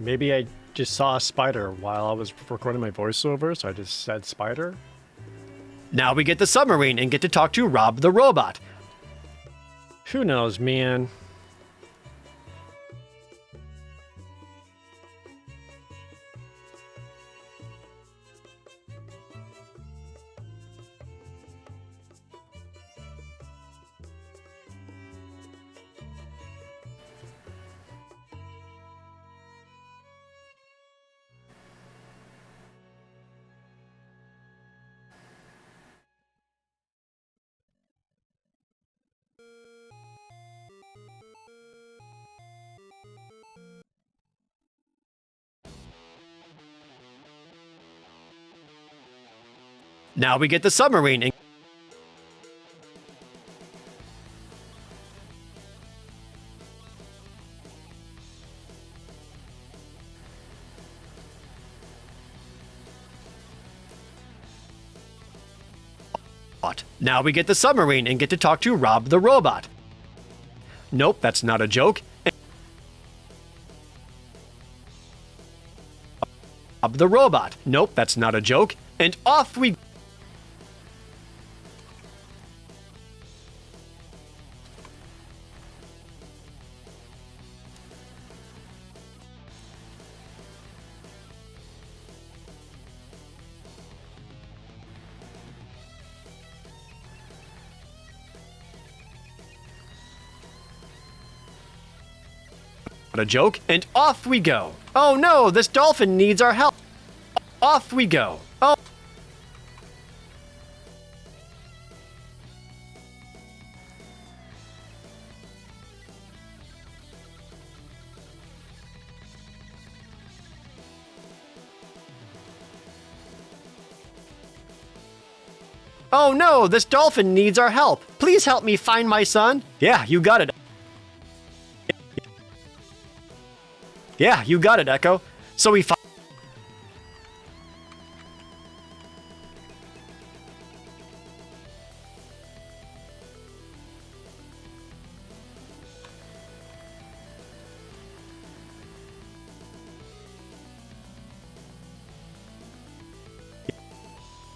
Maybe I just saw a spider while I was recording my voiceover, so I just said spider. Now we get the submarine and get to talk to Rob the robot. Who knows, man? Now we get the submarine and now we get the submarine and get to talk to Rob the robot. Nope, that's not a joke. Rob the robot. Nope, that's not a joke. And off we not a joke. And off we go. Oh no, this dolphin needs our help. Off we go. Oh. Oh no, this dolphin needs our help. Please help me find my son. Yeah, you got it. Yeah, you got it, Echo. So we find.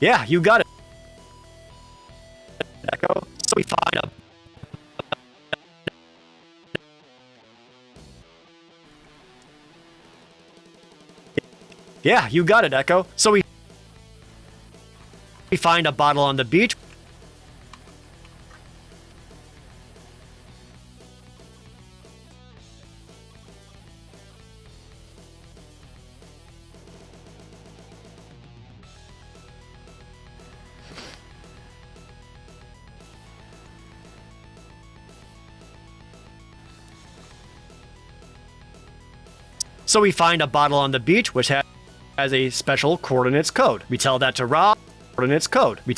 Yeah, you got it, Echo. So we find him. Yeah, you got it, Echo. So we find a bottle on the beach. So we find a bottle on the beach which has a special coordinates code. We tell that to Rob. Coordinates code. We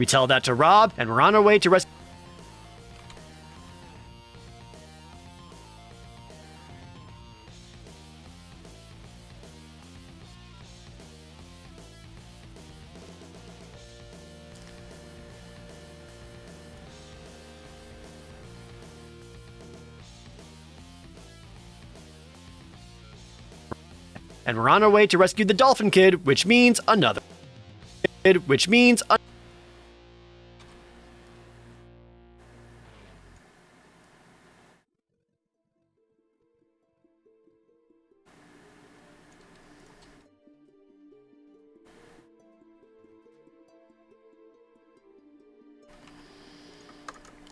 tell that to Rob, and we're on our way to rescue. And we're on our way to rescue the Dolphin Kid, which means another kid, which means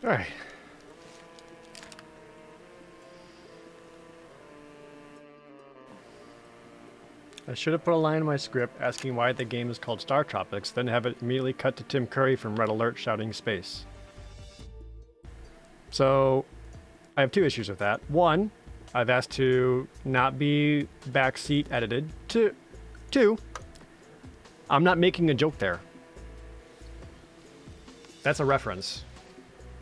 All right. I should have put a line in my script asking why the game is called Star Tropics, then have it immediately cut to Tim Curry from Red Alert shouting space. So, I have two issues with that. One, I've asked to not be backseat edited. Two, I'm not making a joke there. That's a reference.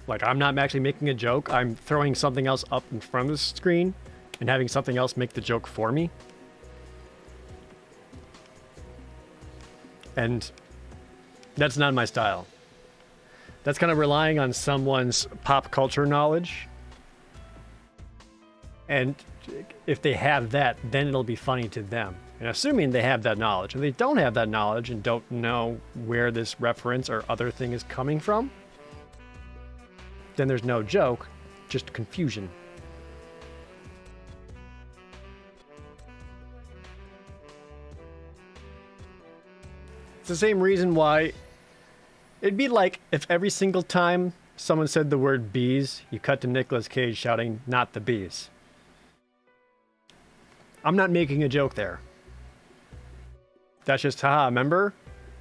Like, I'm not actually making a joke. I'm throwing something else up in front of the screen and having something else make the joke for me. And that's not my style. That's kind of relying on someone's pop culture knowledge. And if they have that, then it'll be funny to them. And assuming they have that knowledge. If they don't have that knowledge and don't know where this reference or other thing is coming from, then there's no joke, just confusion. It's the same reason why it'd be like if every single time someone said the word bees, you cut to Nicolas Cage shouting, "Not the bees." I'm not making a joke there. That's just, haha, remember?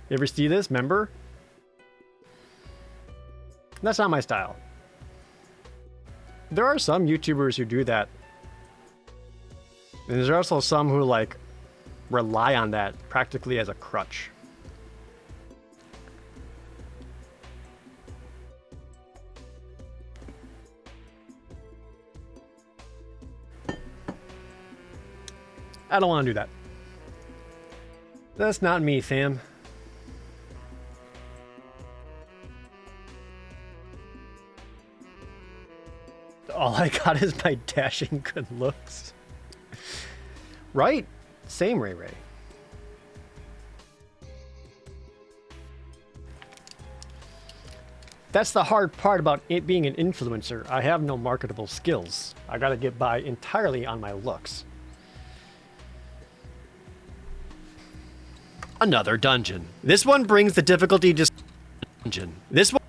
You ever see this? Remember? That's not my style. There are some YouTubers who do that. And there's also some who, like, rely on that practically as a crutch. I don't want to do that. That's not me, fam. All I got is my dashing good looks. Right? Same, Ray Ray. That's the hard part about it being an influencer. I have no marketable skills. I gotta get by entirely on my looks. another dungeon. This one brings the difficulty to dungeon. This one.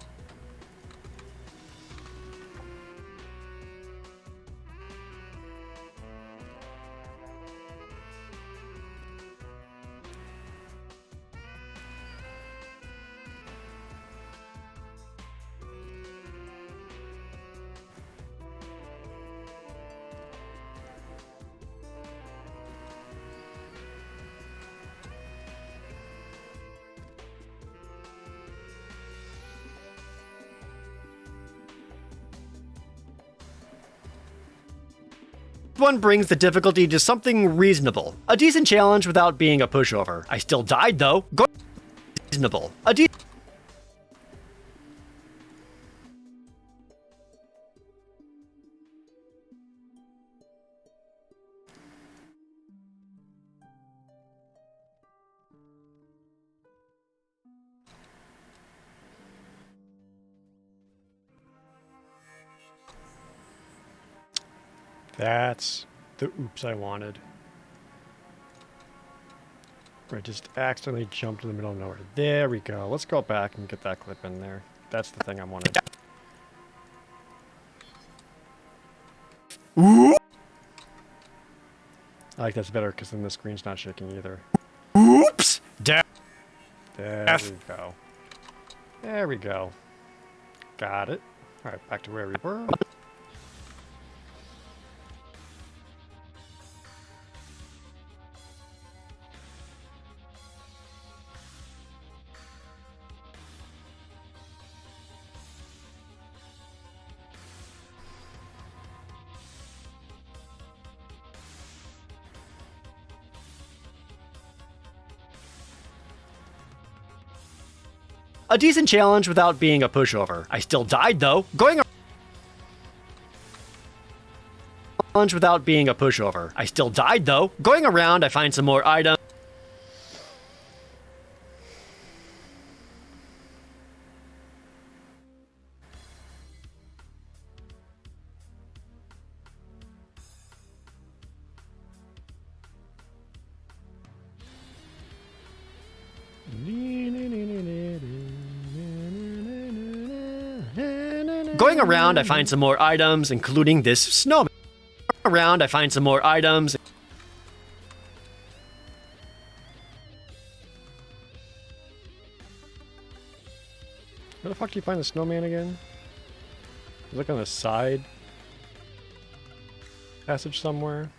One brings the difficulty to something reasonable. A decent challenge without being a pushover. I still died though. Go reasonable. That's the oops I wanted. I just accidentally jumped in the middle of nowhere. There we go. Let's go back and get that clip in there. That's the thing I wanted. I like that's better because then the screen's not shaking either. There F. we go. There we go. Got it. All right, back to where we were. A decent challenge without being a pushover. I still died though, going challenge without being a pushover. I still died though. Going around, I find some more items. Going around, I find some more items, including this snowman. Around, I find some more items. Where the fuck do you find the snowman again? Look on the side passage somewhere.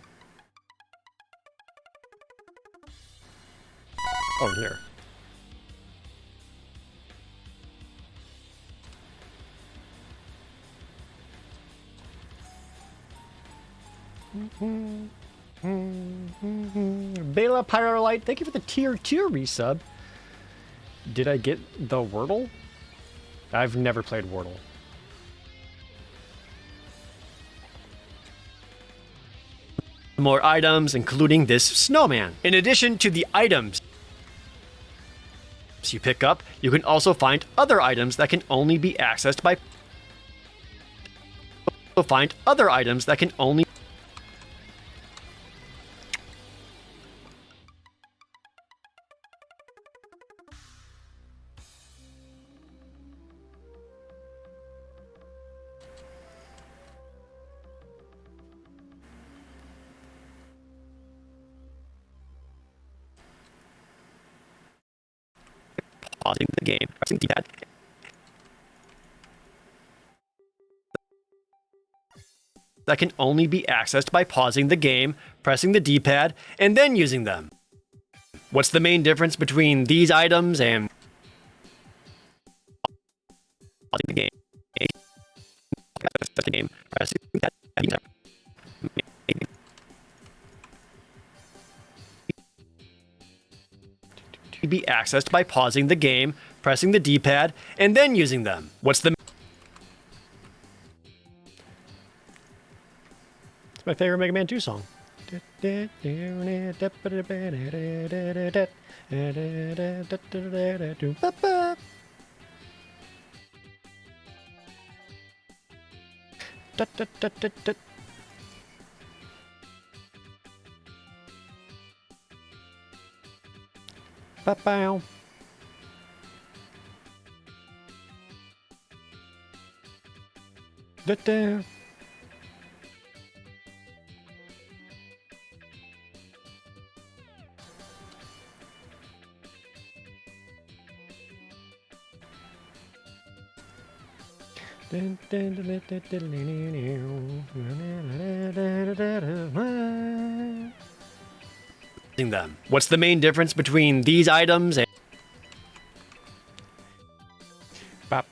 Oh, in here. Bela Pyrolite, thank you for the tier 2 resub. Did I get the Wordle? I've never played Wordle. More items, including this snowman. In addition to the items you pick up, you can also find other items that can only be accessed by pausing the game, pressing D-pad. That can only be accessed by pausing the game, pressing the D-pad, and then using them. What's the main difference between these items and pausing the game? Pressing the D-pad. Be accessed by pausing the game, pressing the D-pad, and then using them. What's the It's my favorite Mega Man 2 song. Ba-bow. Da-da. using them? What's the main difference between these items and Bop.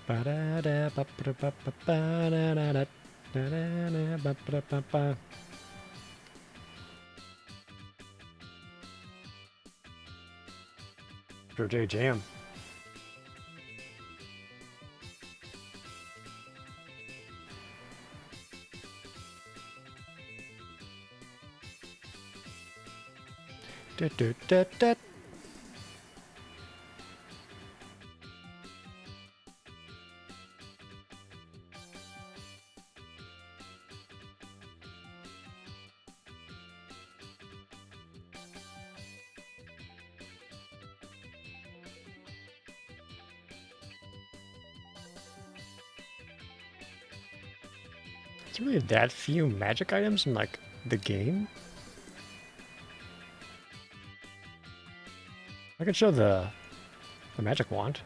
Ba-da-da, ba-ba-da-ba-ba-da-da-da, da-da-da, ba-ba-da-ba-ba. Sure, J Jam. Da-da-da-da. Is there really that few magic items in, like, the game? I could show the The magic wand.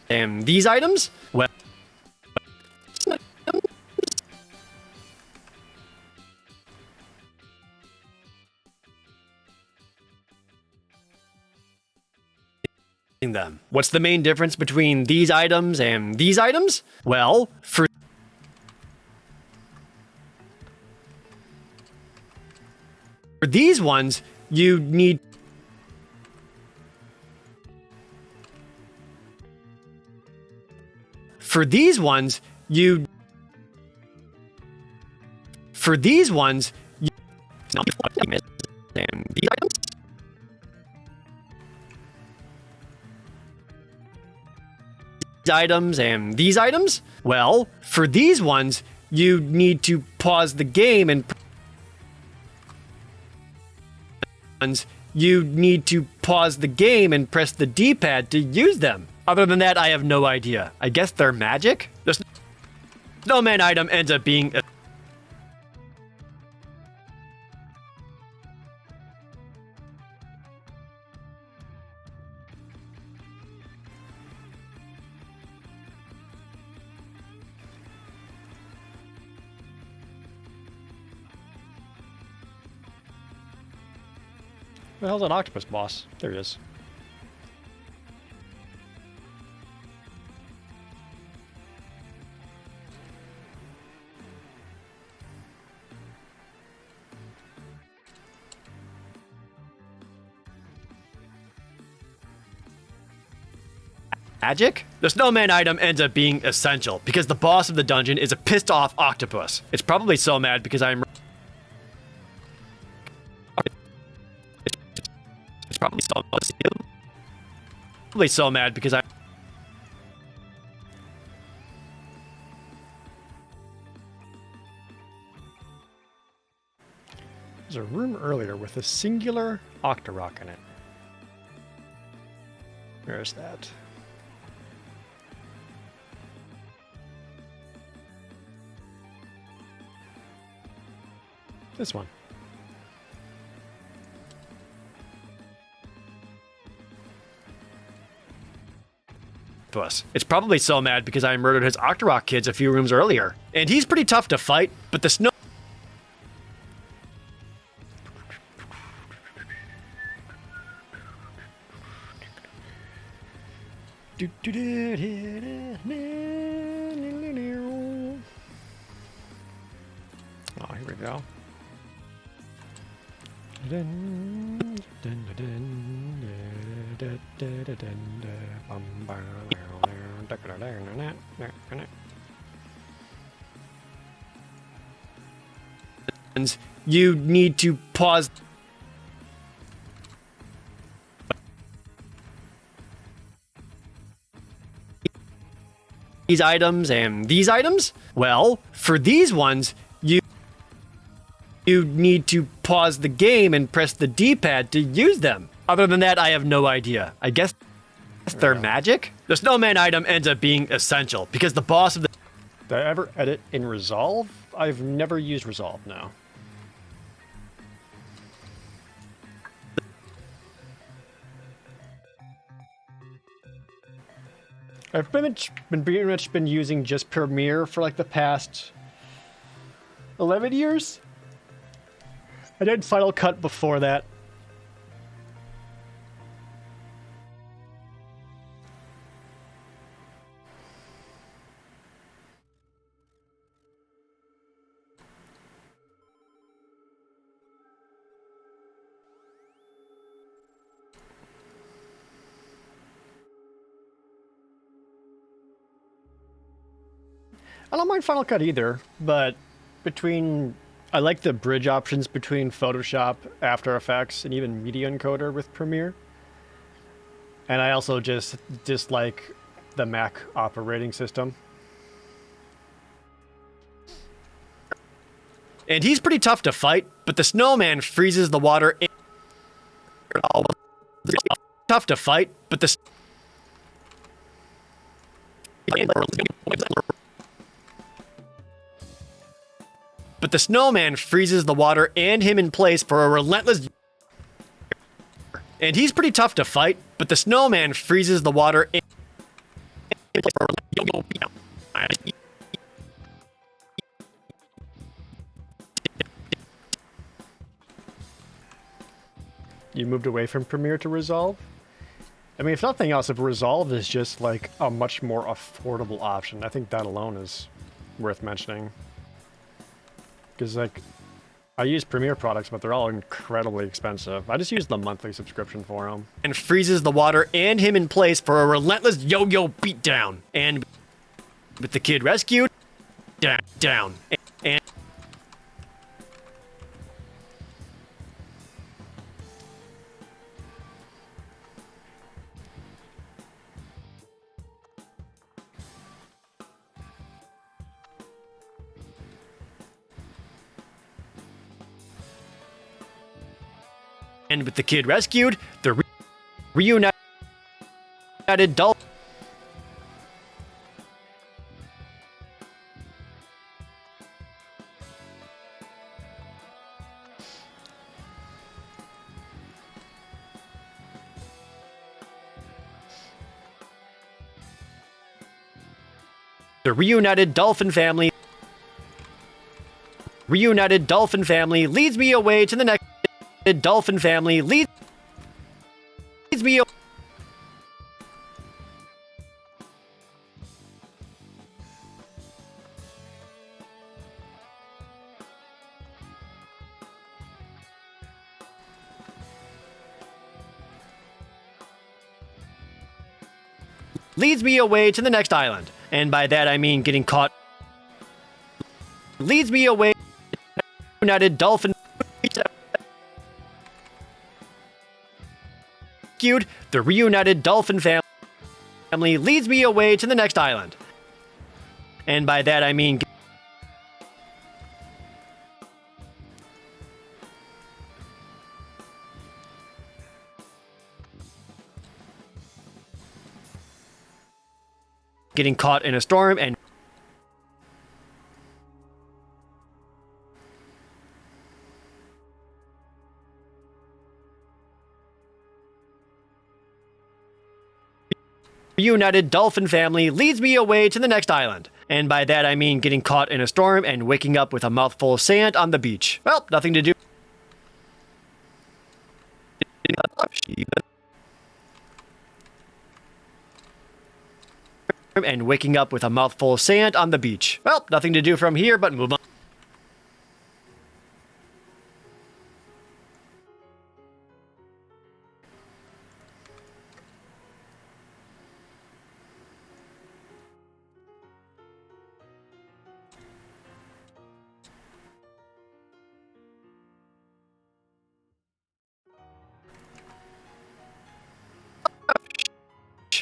And these items? Well, them. What's the main difference between these items and these items? Well, for these ones, you need For these ones, you and these items. Items and these items? Well, for these ones, you need to pause the game and press the D-pad to use them. Other than that, I have no idea. I guess they're magic? The snowman item ends up being Where the hell's that octopus boss? There he is. magic? The snowman item ends up being essential because the boss of the dungeon is a pissed off octopus. It's probably so mad because I'm probably so mad because There's a room earlier with a singular Octorok in it. Where's that? This one. It's probably so mad because I murdered his Octorok kids a few rooms earlier. And he's pretty tough to fight, but the snow... Oh, here we go. You need to pause... these items and these items? Well, for these ones, you need to pause the game and press the D-pad to use them. Other than that, I have no idea. I guess they're magic? The snowman item ends up being essential because the boss of the... Did I ever edit in Resolve? I've never used Resolve, no. I've pretty much been using just Premiere for like the past 11 years. I did Final Cut before that. I don't mind Final Cut either, but I like the bridge options between Photoshop, After Effects, and even Media Encoder with Premiere. And I also just dislike the Mac operating system. And he's pretty tough to fight, but the snowman freezes the water. Tough to fight, but the snowman freezes the water and him in place for a relentless. And he's pretty tough to fight, but the snowman freezes the water. You moved away from Premiere to Resolve? I mean, if nothing else, if Resolve is just like a much more affordable option, I think that alone is worth mentioning. Because like, I use Premiere products, but they're all incredibly expensive. I just use the monthly subscription for them. And freezes the water and him in place for a relentless yo-yo beatdown. And with the kid rescued, down. And with the kid rescued, the reunited dolphin. The reunited dolphin family leads me away to the next. Dolphin family leads me away to the next island, and by that I mean getting caught. Leads me away. United dolphin. The reunited dolphin family leads me away to the next island. And by that I mean getting caught in a storm and reunited dolphin family leads me away to the next island. And by that I mean getting caught in a storm and waking up with a mouthful of sand on the beach. Well, nothing to do. And waking up with a mouthful of sand on the beach. Well, nothing to do from here but move on.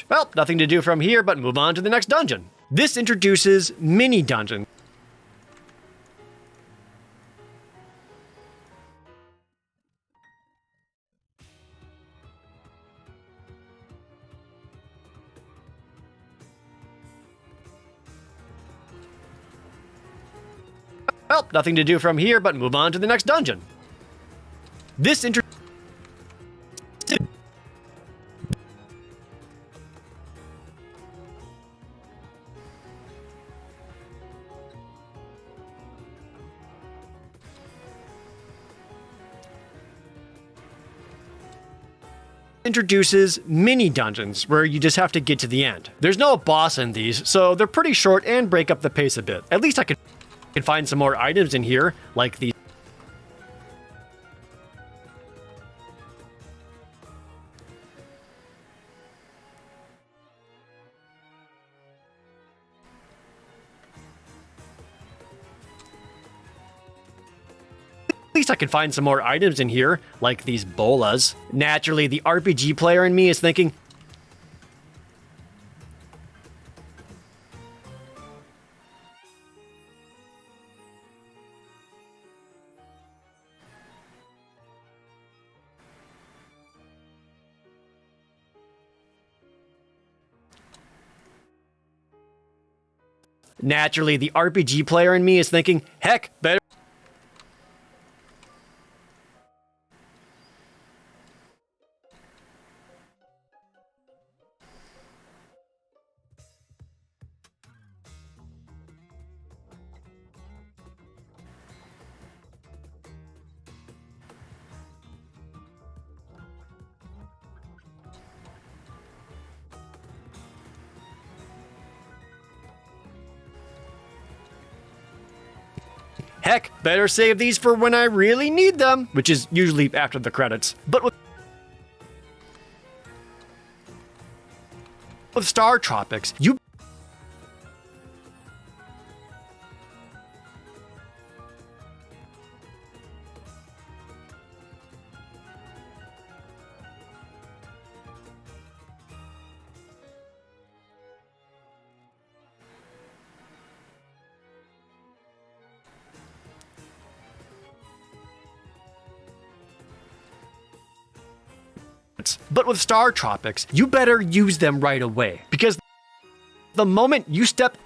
Well, nothing to do from here but move on to the next dungeon. This introduces mini dungeons. Well, nothing to do from here but move on to the next dungeon. This introduces mini dungeons where you just have to get to the end. There's no boss in these, so they're pretty short and break up the pace a bit. At least I can find some more items in here, like these. At least I can find some more items in here, like these bolas. Naturally, the RPG player in me is thinking, Naturally, the RPG player in me is thinking, heck, better. Heck, better save these for when I really need them, which is usually after the credits. But with Star Tropics, you But with Star Tropics, you better use them right away, because the moment you step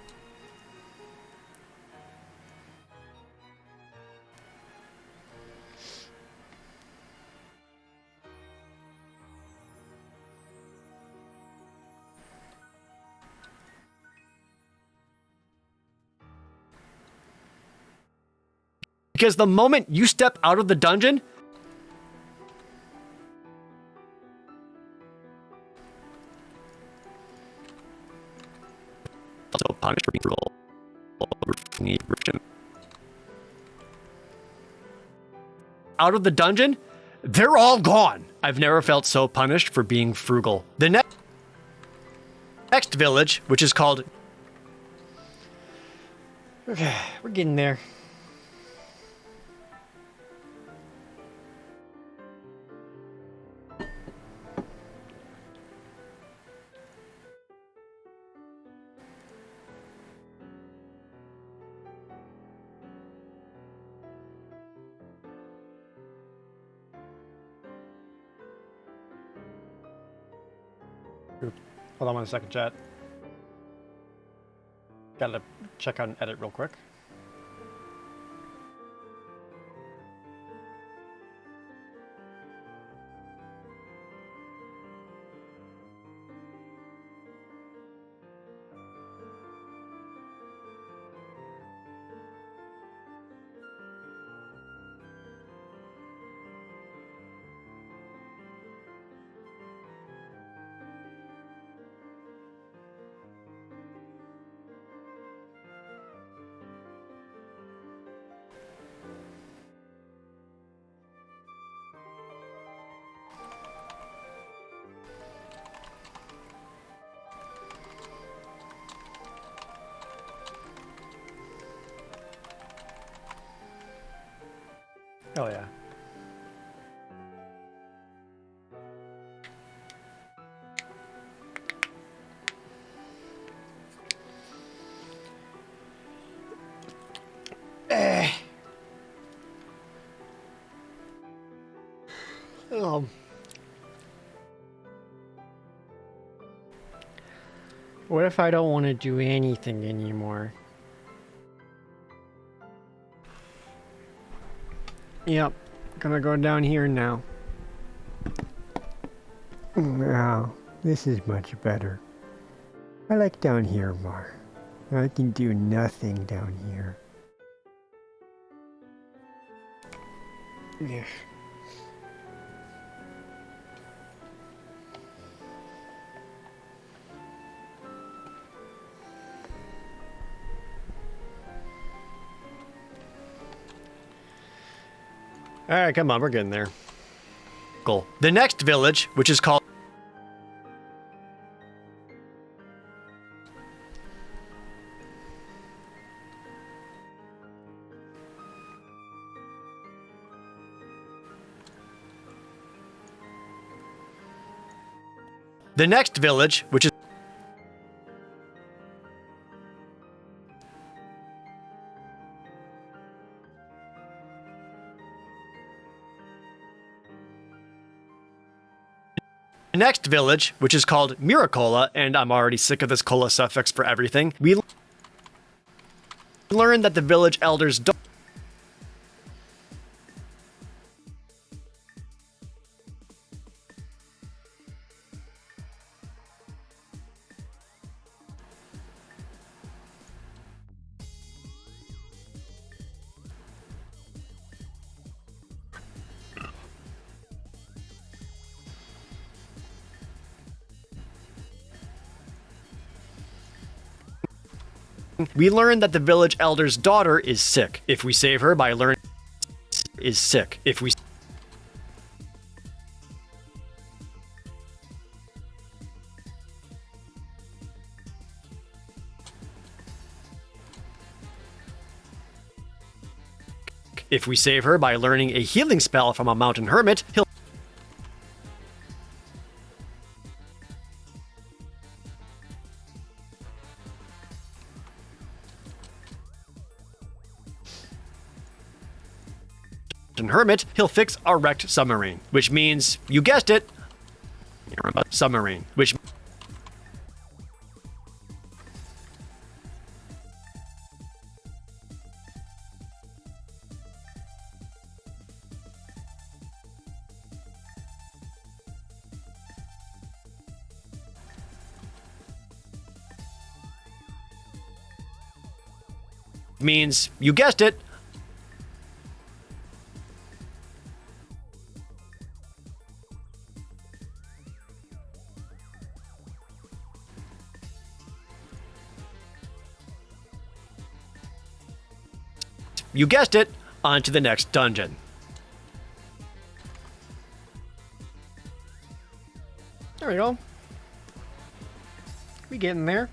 out of the dungeon, also punished for being cruel. Out of the dungeon, they're all gone. I've never felt so punished for being frugal. The next village, which is called... Okay, we're getting there. Hold on 1 second, chat. Gotta check out and edit real quick. Oh yeah. What if I don't want to do anything anymore? Yep, gonna go down here now. Wow, this is much better. I like down here more. I can do nothing down here. Yeah. All right, come on, we're getting there. Cool. The next village, which is called... The next village, which is... The next village, which is called Miracola, and I'm already sick of this cola suffix for everything. learned that the village elder's daughter. We learn that the village elder's daughter is sick. If we save her by learning is sick. If we save her by learning a healing spell from a mountain hermit, he'll fix our wrecked submarine, which means, you guessed it, submarine, which means, you guessed it, on to the next dungeon. There we go. We getting there.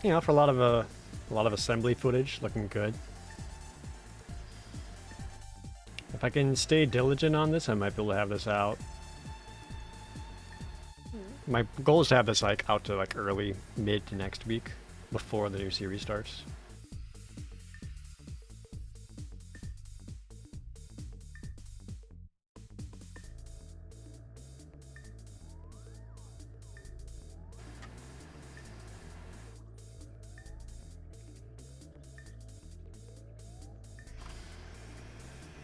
You know, for a lot of assembly footage, looking good. If I can stay diligent on this, I might be able to have this out. My goal is to have this like out to like early, mid to next week, before the new series starts.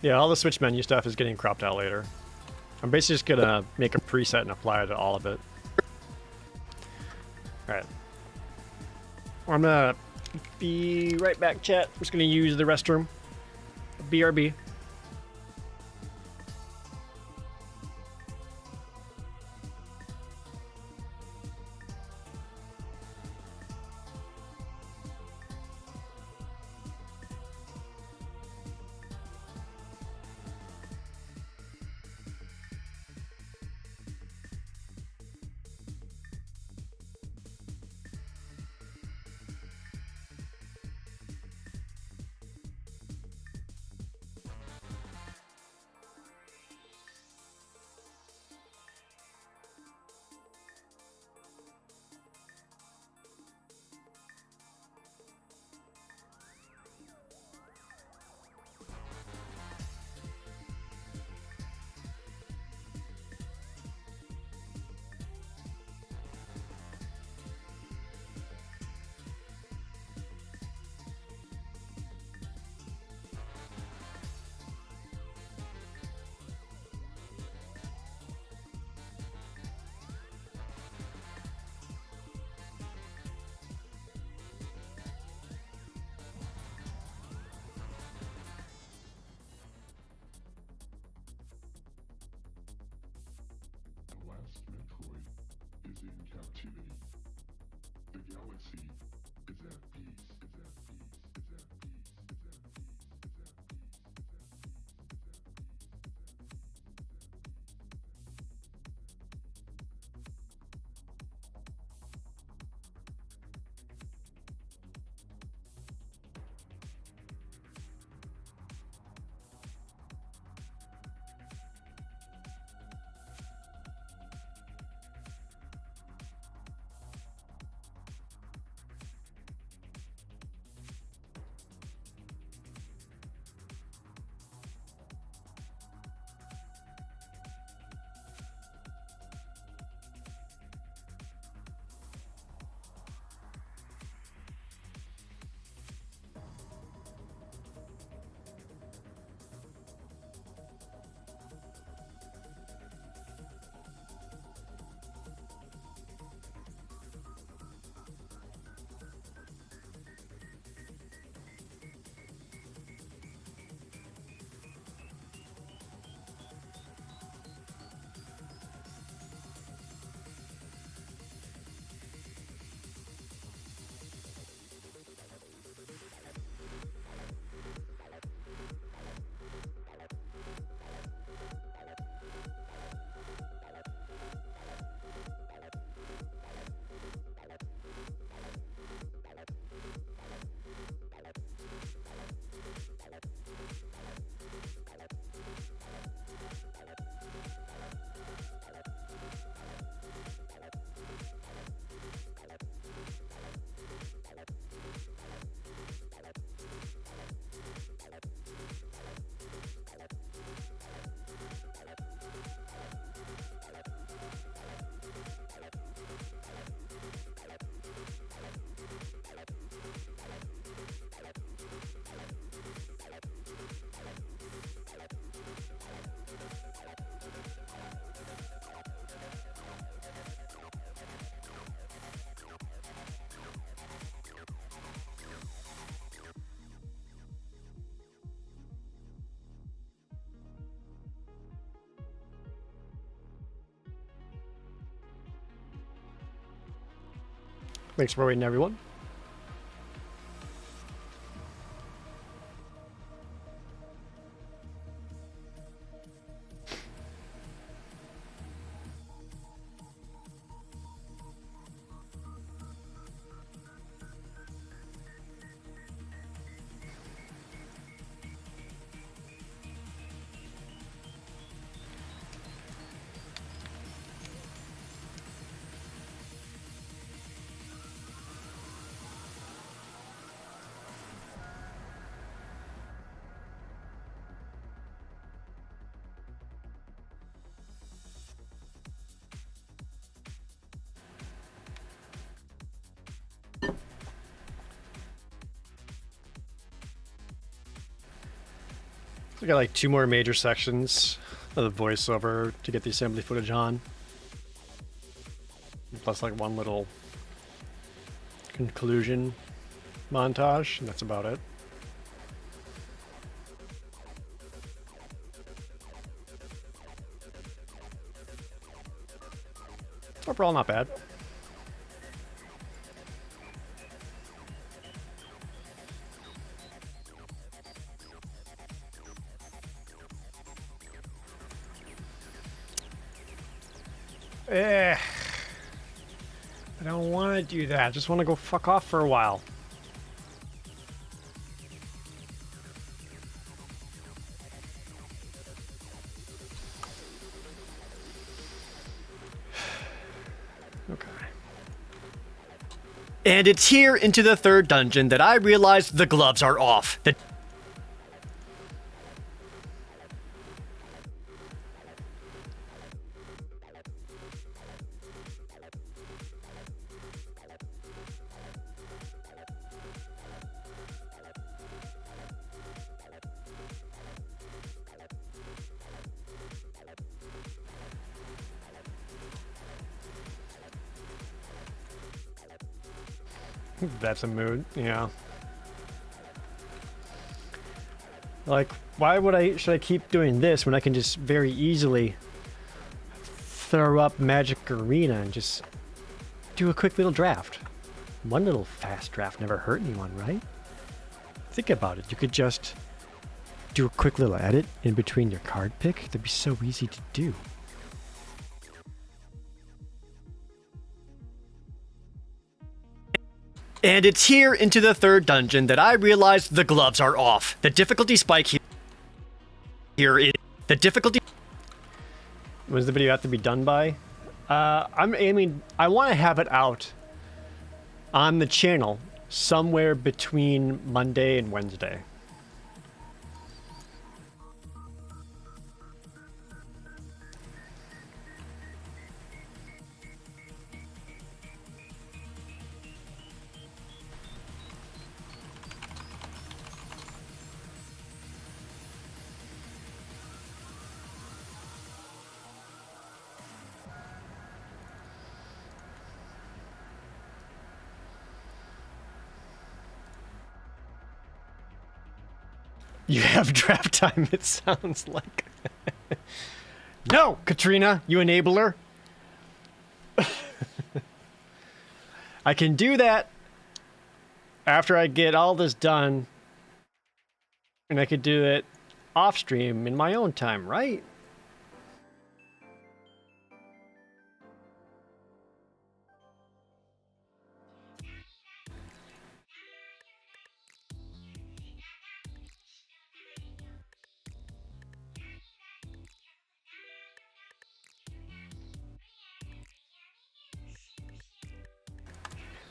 Yeah, all the switch menu stuff is getting cropped out later. I'm basically just gonna make a preset and apply it to all of it. Alright. I'm gonna be right back, chat. I'm just gonna use the restroom. BRB. Thanks for waiting, everyone. I got like 2 more major sections of the voiceover to get the assembly footage on. Plus like 1 little conclusion montage, and that's about it. Overall, not bad. I don't want to do that. I just want to go fuck off for a while. Okay. And it's here into the 3rd dungeon that I realized the gloves are off. That's a mood, yeah. Like, why would should I keep doing this when I can just very easily throw up Magic Arena and just do a quick little draft? 1 little fast draft never hurt anyone, right? Think about it. You could just do a quick little edit in between your card pick. That'd be so easy to do. And it's here into the 3rd dungeon that I realized the gloves are off. The difficulty spike here is the difficulty. When does the video have to be done by? I'm aiming. I want to have it out on the channel somewhere between Monday and Wednesday. You have draft time, it sounds like. No, Katrina, you enabler. I can do that after I get all this done. And I could do it off stream in my own time, right?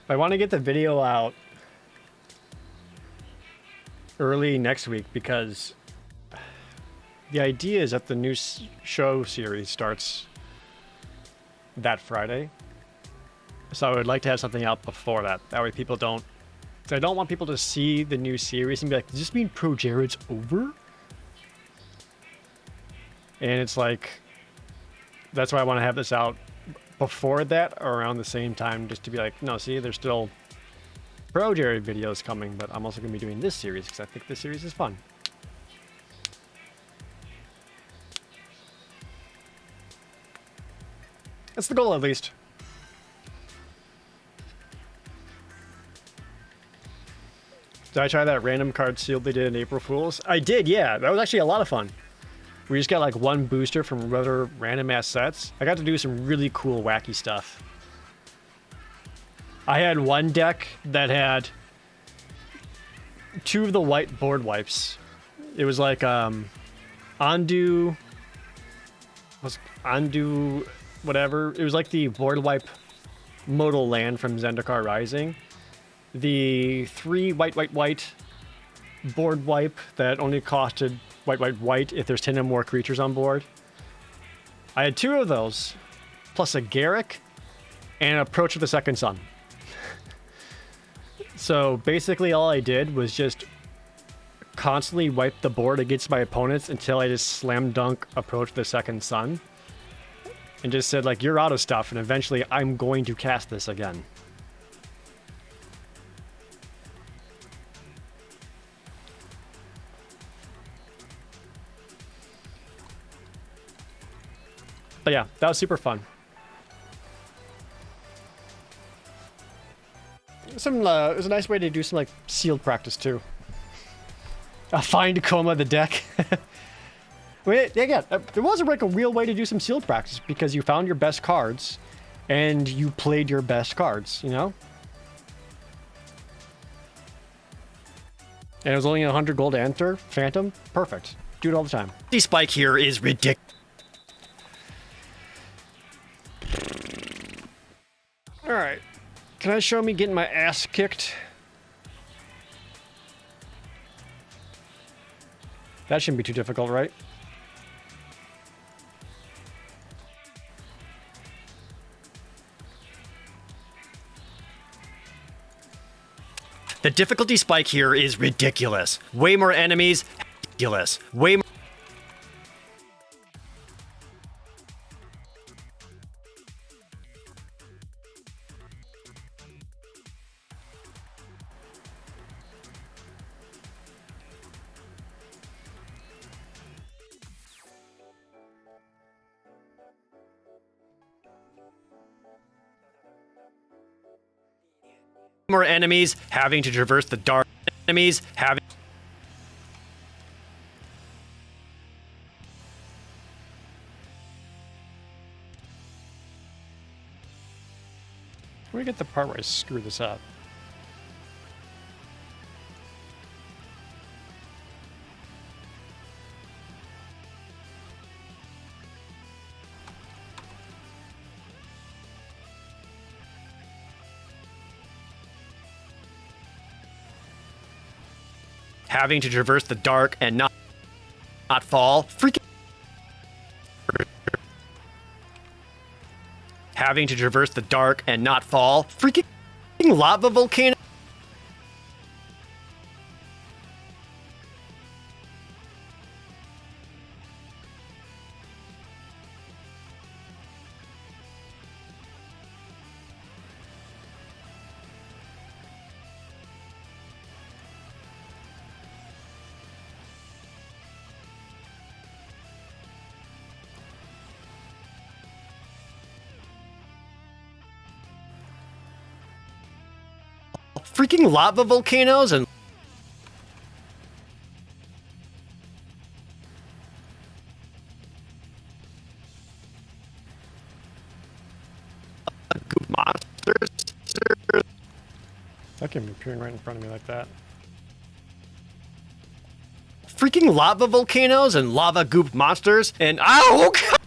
I want to get the video out early next week because the idea is that the new show series starts that Friday. So I would like to have something out before that. That way people don't... I don't want people to see the new series and be like, does this mean Pro Jared's over? And it's like... That's why I want to have this out before that or around the same time, just to be like, no, see, there's still Pro Jared videos coming, but I'm also going to be doing this series because I think this series is fun. That's the goal, at least. Did I try that random card seal they did in April Fools? I did, yeah. That was actually a lot of fun. We just got like one booster from other random ass sets. I got to do some really cool, wacky stuff. I had one deck that had 2 of the white board wipes. It was like Undo whatever. It was like the board wipe modal land from Zendikar Rising. The 3 white board wipe that only costed white if there's 10 or more creatures on board. I had 2 of those, plus a Garrick and Approach of the Second Sun. So basically all I did was just constantly wipe the board against my opponents until I just slam dunk Approach of the Second Sun. And just said, like, you're out of stuff, and eventually I'm going to cast this again. But yeah, that was super fun. It was a nice way to do some like sealed practice too. Find Coma the deck. Wait, yeah, there was like a real way to do some sealed practice because you found your best cards, and you played your best cards. You know. And it was only 100 gold to enter. Phantom, perfect. Do it all the time. The spike here is ridiculous. All right. Can I show me getting my ass kicked? That shouldn't be too difficult, right? The difficulty spike here is ridiculous. Way more enemies. Ridiculous. Way more. More enemies having to traverse the dark. Enemies having. Where do we get the part where I screw this up? Having to traverse the dark and not fall. Freaking. Having to traverse the dark and not fall. Freaking lava volcano. Freaking lava volcanoes and goop monsters. That can be appearing right in front of me like that. Freaking lava volcanoes and lava goop monsters and ow! God.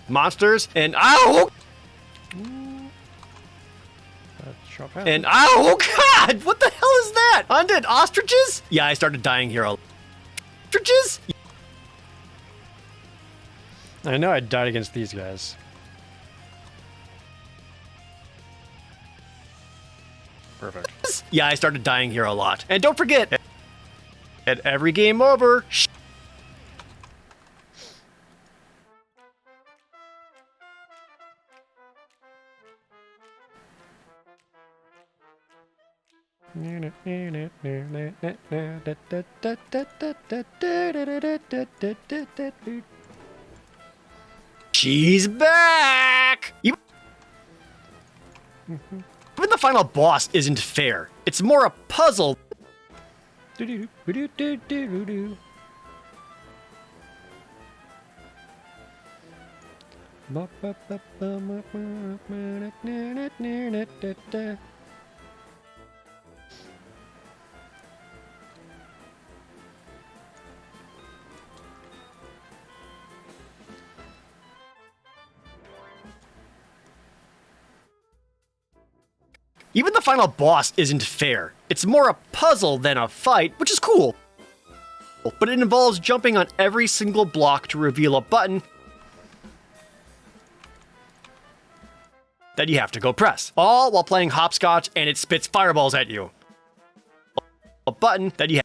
Monsters and ow! And oh god, what the hell is that? Undead ostriches? Yeah, I started dying here. Ostriches? I know I died against these guys. Perfect. Yeah, I started dying here a lot. And don't forget, At every game over, she's back! Even the final boss isn't fair. It's more a puzzle. Even the final boss isn't fair. It's more a puzzle than a fight, which is cool. But it involves jumping on every single block to reveal a button that you have to go press. All while playing hopscotch, and it spits fireballs at you. A button that you have.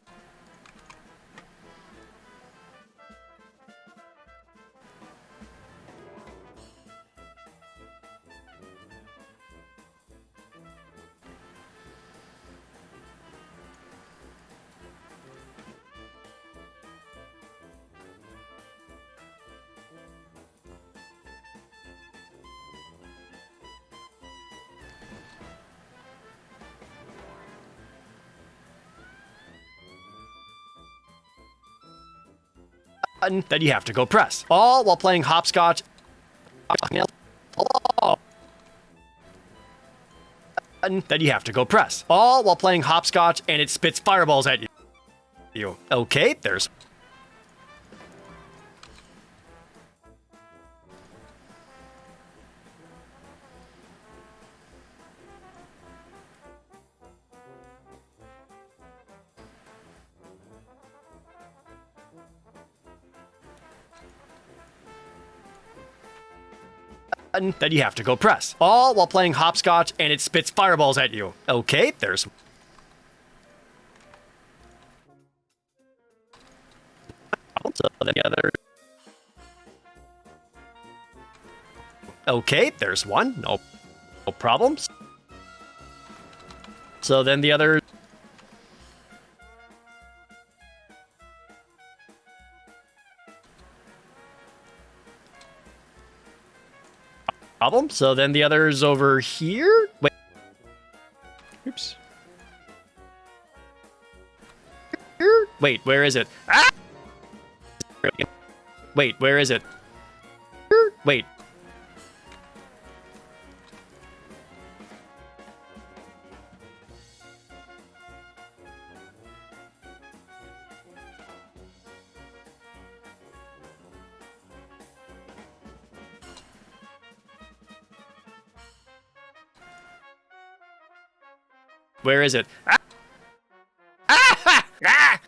Button that you have to go press. All while playing hopscotch. Button that you have to go press. All while playing hopscotch, and it spits fireballs at you. Okay, there's. Button that you have to go press. All while playing hopscotch, and it spits fireballs at you. Okay, there's. Okay, there's one. No problems. So then the other. Problem. So then the other's over here. Wait. Oops. Here? Wait, where is it? Ah! Wait, where is it? Here? Wait. Where is it? Ah! Ah! Ah!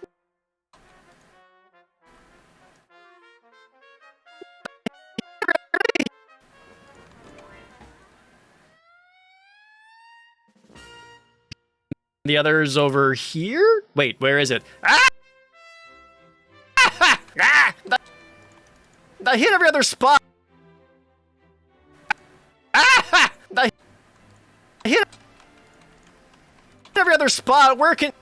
The other's over here? Wait, where is it? Ah! Ah! Ah! I hit every other spot. Ah! I hit every other spot. Where can...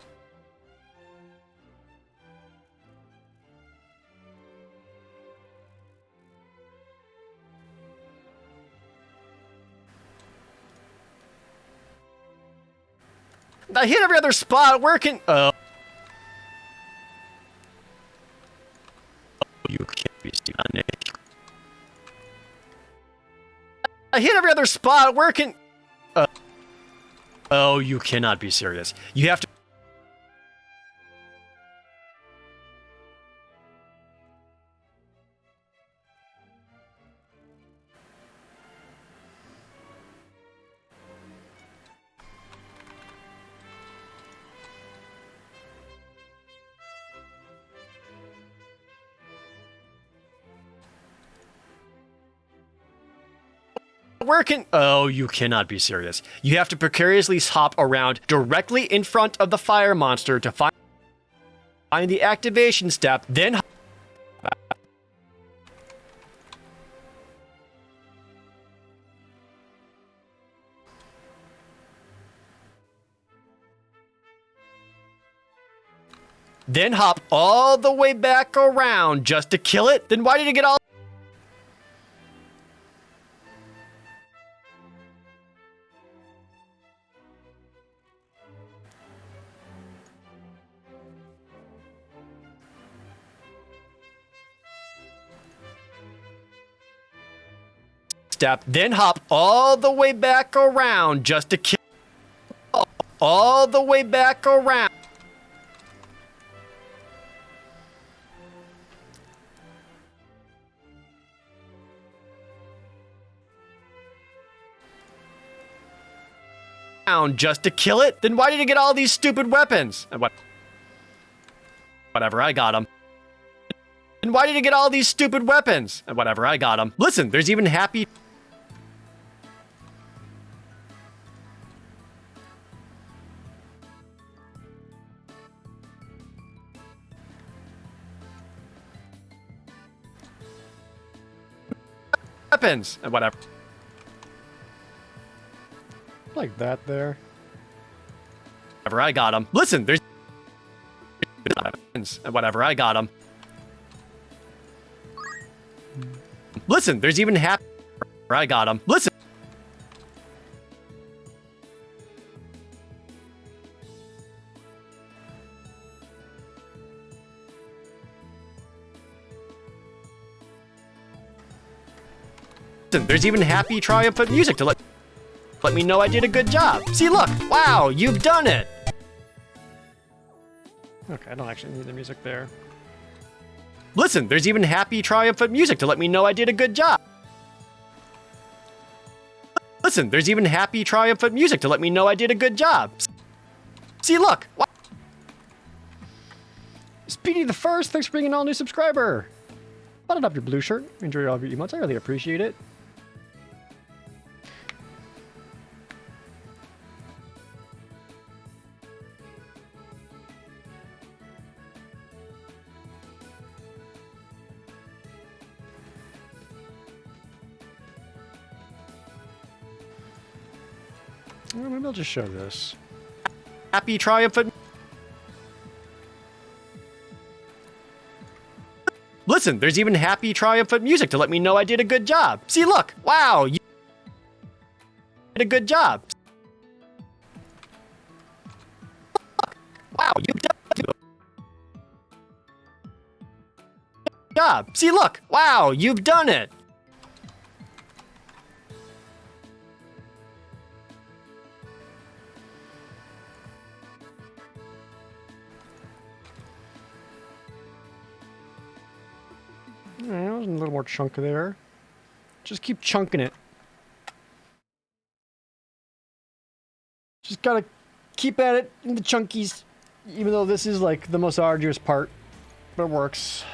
I hit every other spot. Where can... Oh. You can't be Sonic. I hit every other spot. Where can... Oh, you cannot be serious. You have to... Where can... Oh, you cannot be serious. You have to precariously hop around directly in front of the fire monster to find Find the activation step, then hop all the way back around just to kill it. Then why did it get all... step, then hop all the way back around just to kill... all the way back around. Just to kill it? Then why did it get all these stupid weapons? Whatever, I got them. And why did it get all these stupid weapons? Whatever, I got them. Listen, there's even happy... weapons. Whatever. Like that there. Whatever, I got them. Listen, there's... whatever, I got them. Listen, there's even happy... I got them. Listen. There's even happy triumphant music to let me know I did a good job. See, look. Wow, you've done it. Okay, I don't actually need the music there. Listen, there's even happy triumphant music to let me know I did a good job. Listen, there's even happy triumphant music to let me know I did a good job. See, look. Speedy the First, thanks for being an all-new subscriber. Button up your blue shirt. Enjoy all of your emotes. I really appreciate it. Well, maybe I'll just show this. Happy triumphant... Listen, there's even happy triumphant music to let me know I did a good job. See, look. Wow, you did a good job. Wow, you've done a good job. See, look. Wow, you've done it. There's a little more chunk there. Just keep chunking it. Just gotta keep at it in the chunkies. Even though this is like the most arduous part. But it works.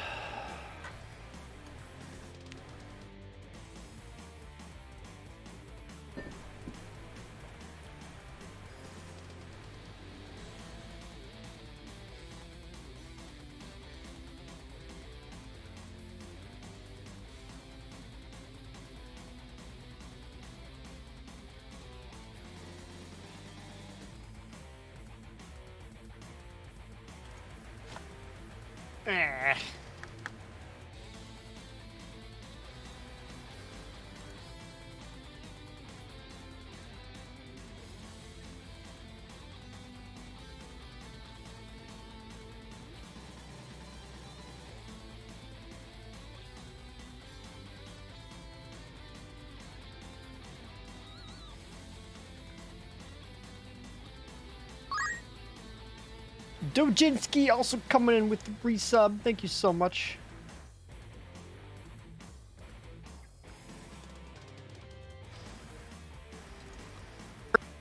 Dojinski also coming in with the resub. Thank you so much.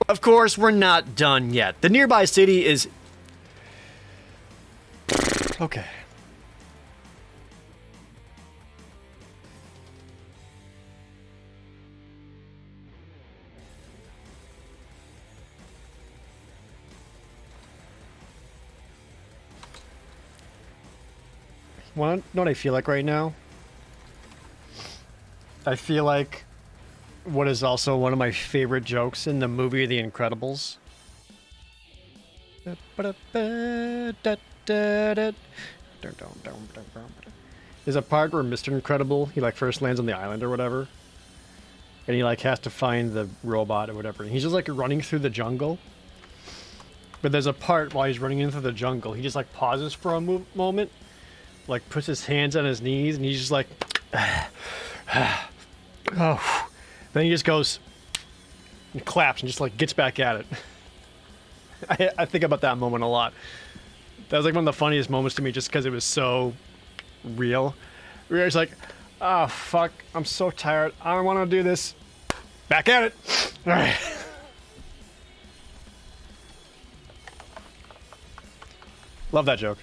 Of course, we're not done yet. The nearby city is... Okay. know what I feel like right now? I feel like what is also one of my favorite jokes in the movie The Incredibles. There's a part where Mr. Incredible, he like first lands on the island or whatever, and he like has to find the robot or whatever. And he's just like running through the jungle. But there's a part while he's running into the jungle, he just like pauses for a moment, like puts his hands on his knees, and he's just like, oh. Then he just goes and claps and just like gets back at it. I think about that moment a lot. That was like one of the funniest moments to me just because it was so real. We were just like, oh fuck, I'm so tired. I don't want to do this. Back at it. All right. Love that joke.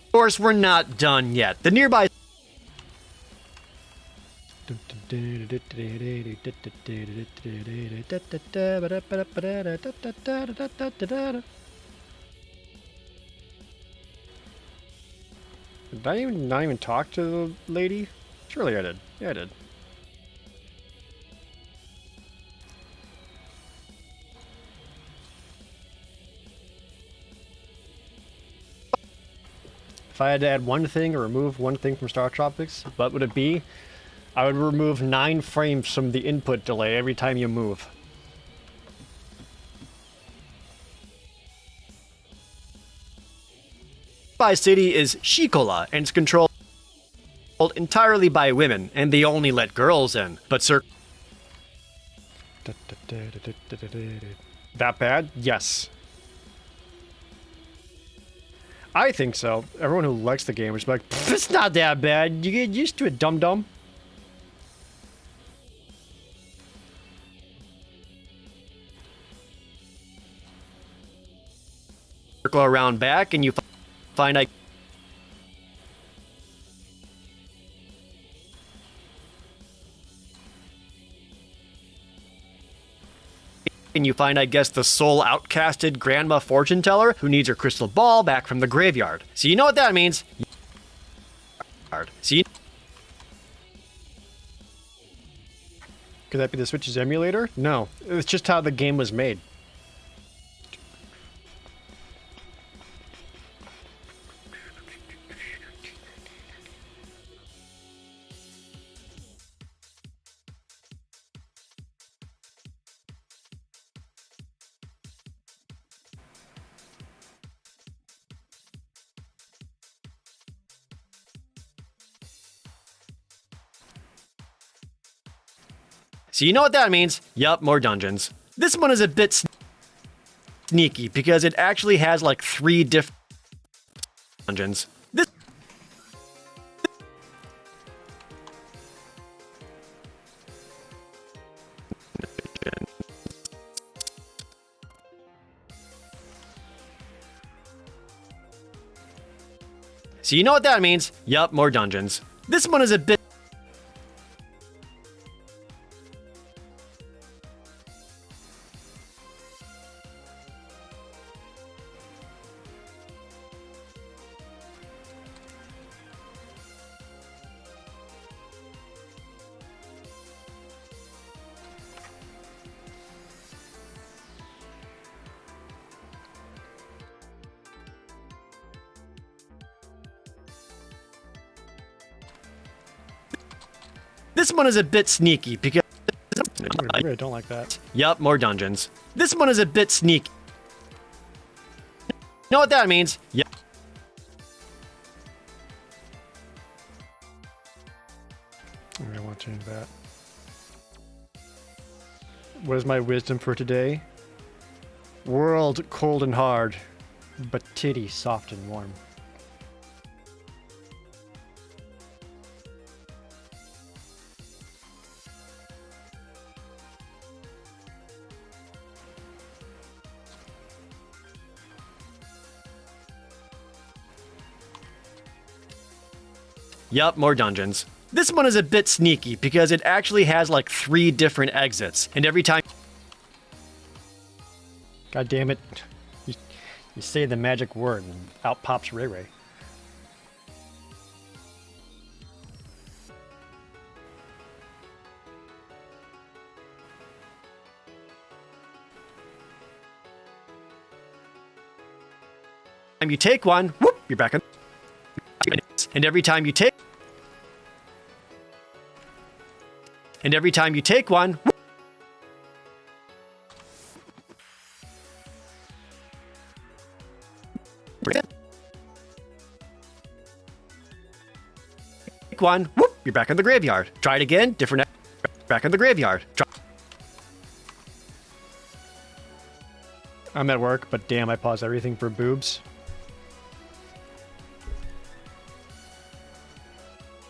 Of course, we're not done yet. The nearby Did I not even talk to the lady? Surely I did. Yeah, I did. If I had to add one thing or remove one thing from Star Tropics, what would it be? I would remove 9 frames from the input delay every time you move. city is Shikola, and it's controlled entirely by women, and they only let girls in. But That bad? Yes. I think so. Everyone who likes the game is like, it's not that bad. You get used to it, dum-dum. circle around back, and you find I guess, the soul outcasted grandma fortune teller who needs her crystal ball back from the graveyard. So you know what that means. So you Could that be the Switch's emulator? No. It's just how the game was made. So you know what that means? Yup, more dungeons. This one is a bit sneaky because it actually has like 3 different dungeons. This So you know what that means? Yup, more dungeons. This one is a bit sneaky because I really don't like that. Yup, more dungeons. This one is a bit sneaky. You know what that means? Yup. I want to change that. What is my wisdom for today? World cold and hard, but titty soft and warm. Yup, more dungeons. This one is a bit sneaky because it actually has like 3 different exits, and every time God damn it. You say the magic word and out pops Ray Ray. time you take one, whoop, you're back on. And every time you take one, whoop, take one, whoop, you're back in the graveyard. Try it again, different, back in the graveyard. I'm at work, but damn, I pause everything for boobs.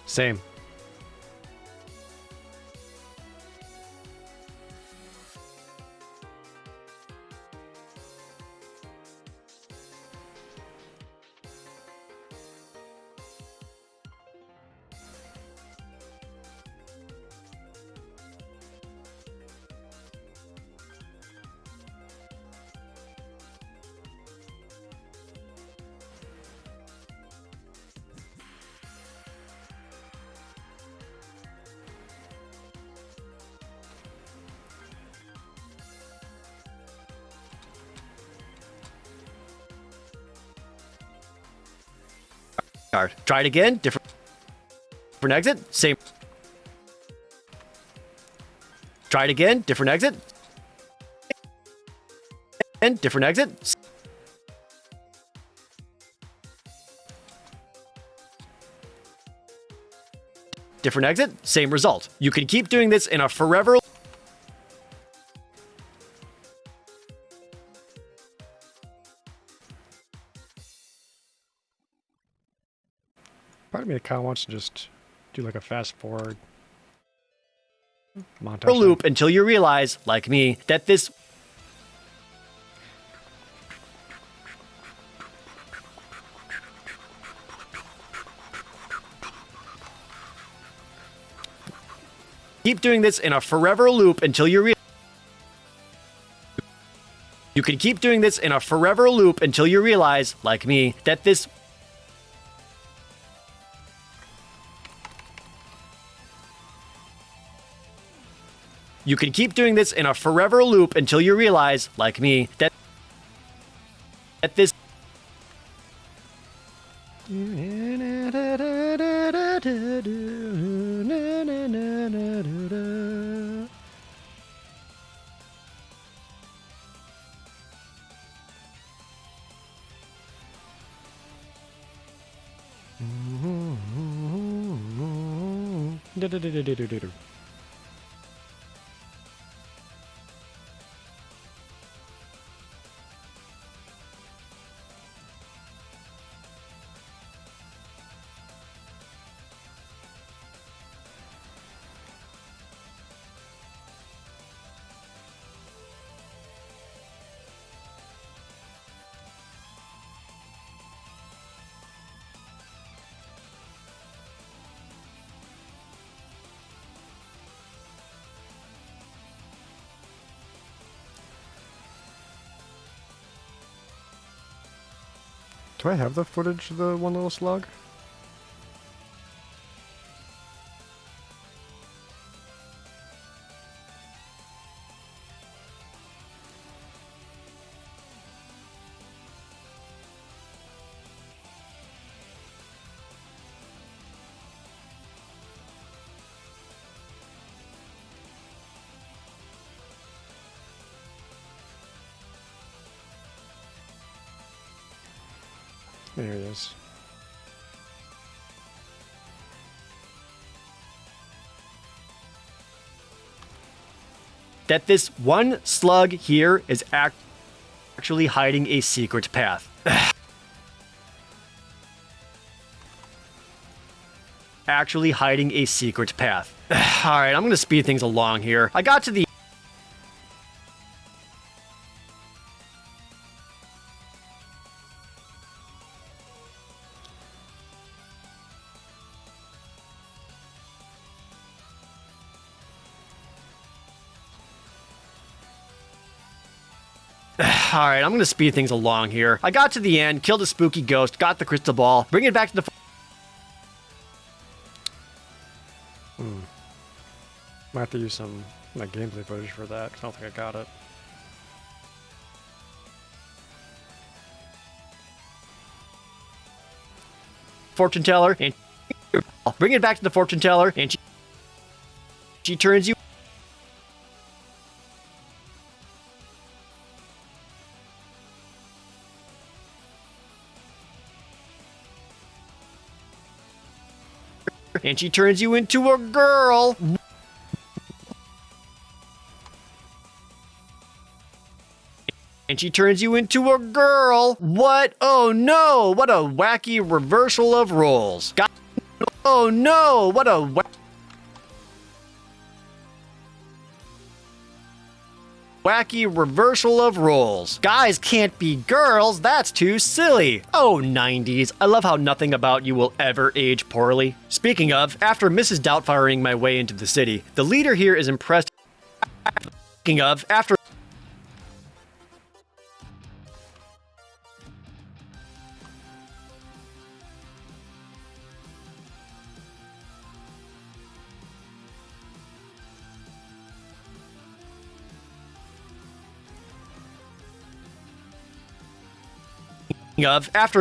Same. Try it again, different exit, same. Try it again, different exit. And different exit. Different exit, same result. You can keep doing this in a forever. Part of me that kind of wants to just do like a fast forward montage Loop until you realize, like me, that this keep doing this in a forever loop until you realize. You can keep doing this in a forever loop until you realize, like me, that this You can keep doing this in a forever loop until you realize, like me, that this Do I have the footage of the one little slug? There it is. that this one slug here is actually hiding a secret path. Actually hiding a secret path. Alright, I'm gonna speed things along here. I got to the Alright, I'm gonna speed things along here. I got to the end, killed a spooky ghost, got the crystal ball, bring it back to the... Might have to use some like gameplay footage for that. 'Cause I don't think I got it. fortune teller, and bring it back to the fortune teller, and she turns you. And she turns you into a girl. And she turns you into a girl. What? Oh no! What a wacky reversal of roles. Oh no! What a wacky reversal of roles. Guys can't be girls, that's too silly. Oh, 90s, I love how nothing about you will ever age poorly. Speaking of, after Mrs. Doubtfiring my way into the city, the leader here is impressed. Speaking of, after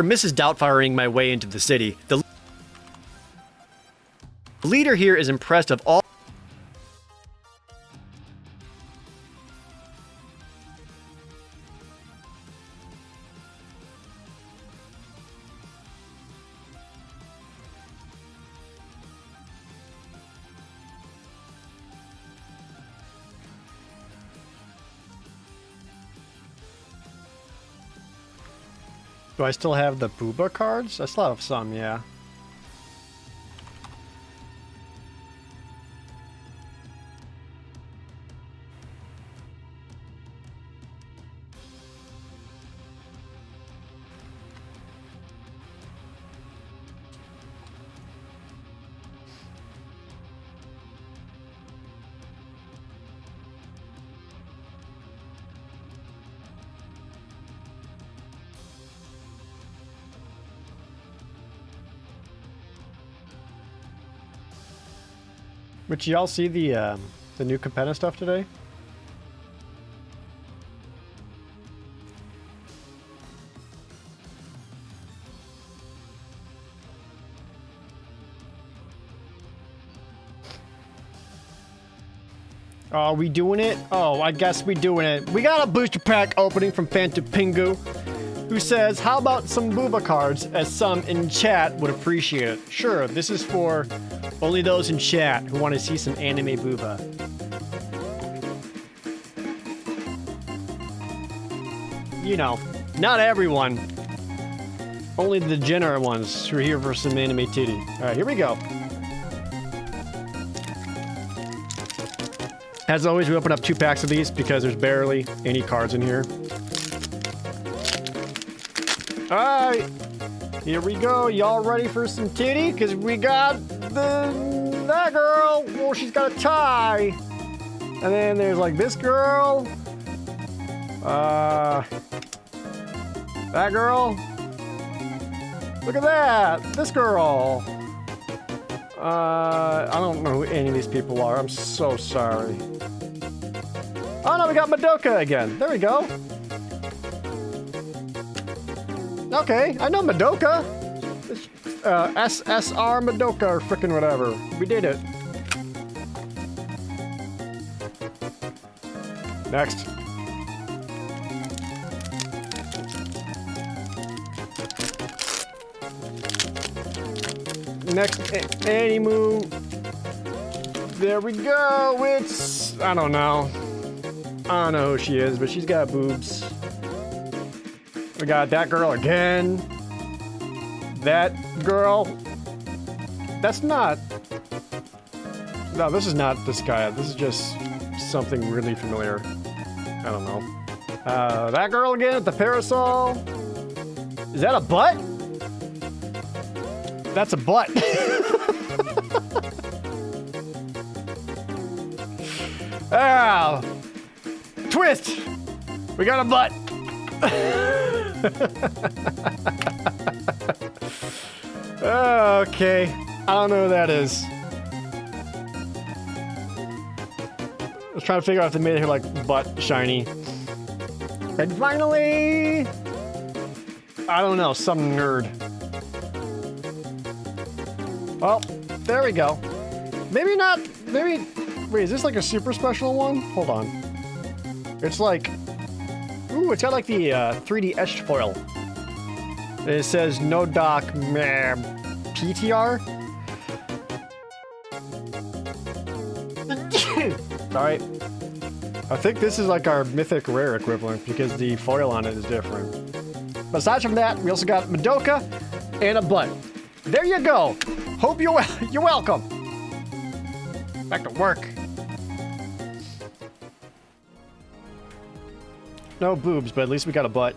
Mrs. Doubtfiring my way into the city, the leader here is impressed of all. Do I still have the Booba cards? I still have some, yeah. But y'all see the new Capenna stuff today? Are we doing it? Oh, I guess we doing it. We got a booster pack opening from Phantom Pingu, who says, how about some Booba cards, as some in chat would appreciate it. Sure, this is for only those in chat who want to see some anime Booba. You know, not everyone. Only the degenerate ones who are here for some anime titty. Alright, here we go. As always, we open up 2 packs of these because there's barely any cards in here. Alright, here we go. Y'all ready for some titty? Because we got that girl. Well, she's got a tie. And then there's like this girl. That girl. Look at that. This girl. I don't know who any of these people are. I'm so sorry. Oh no, we got Madoka again. There we go. Okay, I know Madoka. SSR Madoka or frickin' whatever. We did it. Next. Next, Animu. There we go. It's, I don't know. I don't know who she is, but she's got boobs. We got that girl again. That girl. That's not. No, this is not this guy. This is just something really familiar. I don't know. That girl again with the parasol. Is that a butt? That's a butt. Ah, twist. We got a butt. Okay, I don't know who that is. I was trying to figure out if they made her like butt shiny. And finally, I don't know, some nerd. Well, there we go. Maybe not, maybe, wait, is this like a super special one? Hold on. It's like, ooh, it's got like the 3D etched foil. And it says no doc meh, PTR. Sorry. I think this is like our mythic rare equivalent because the foil on it is different. But aside from that, we also got Madoka and a butt. There you go. Hope you're welcome. Back to work. No boobs, but at least we got a butt.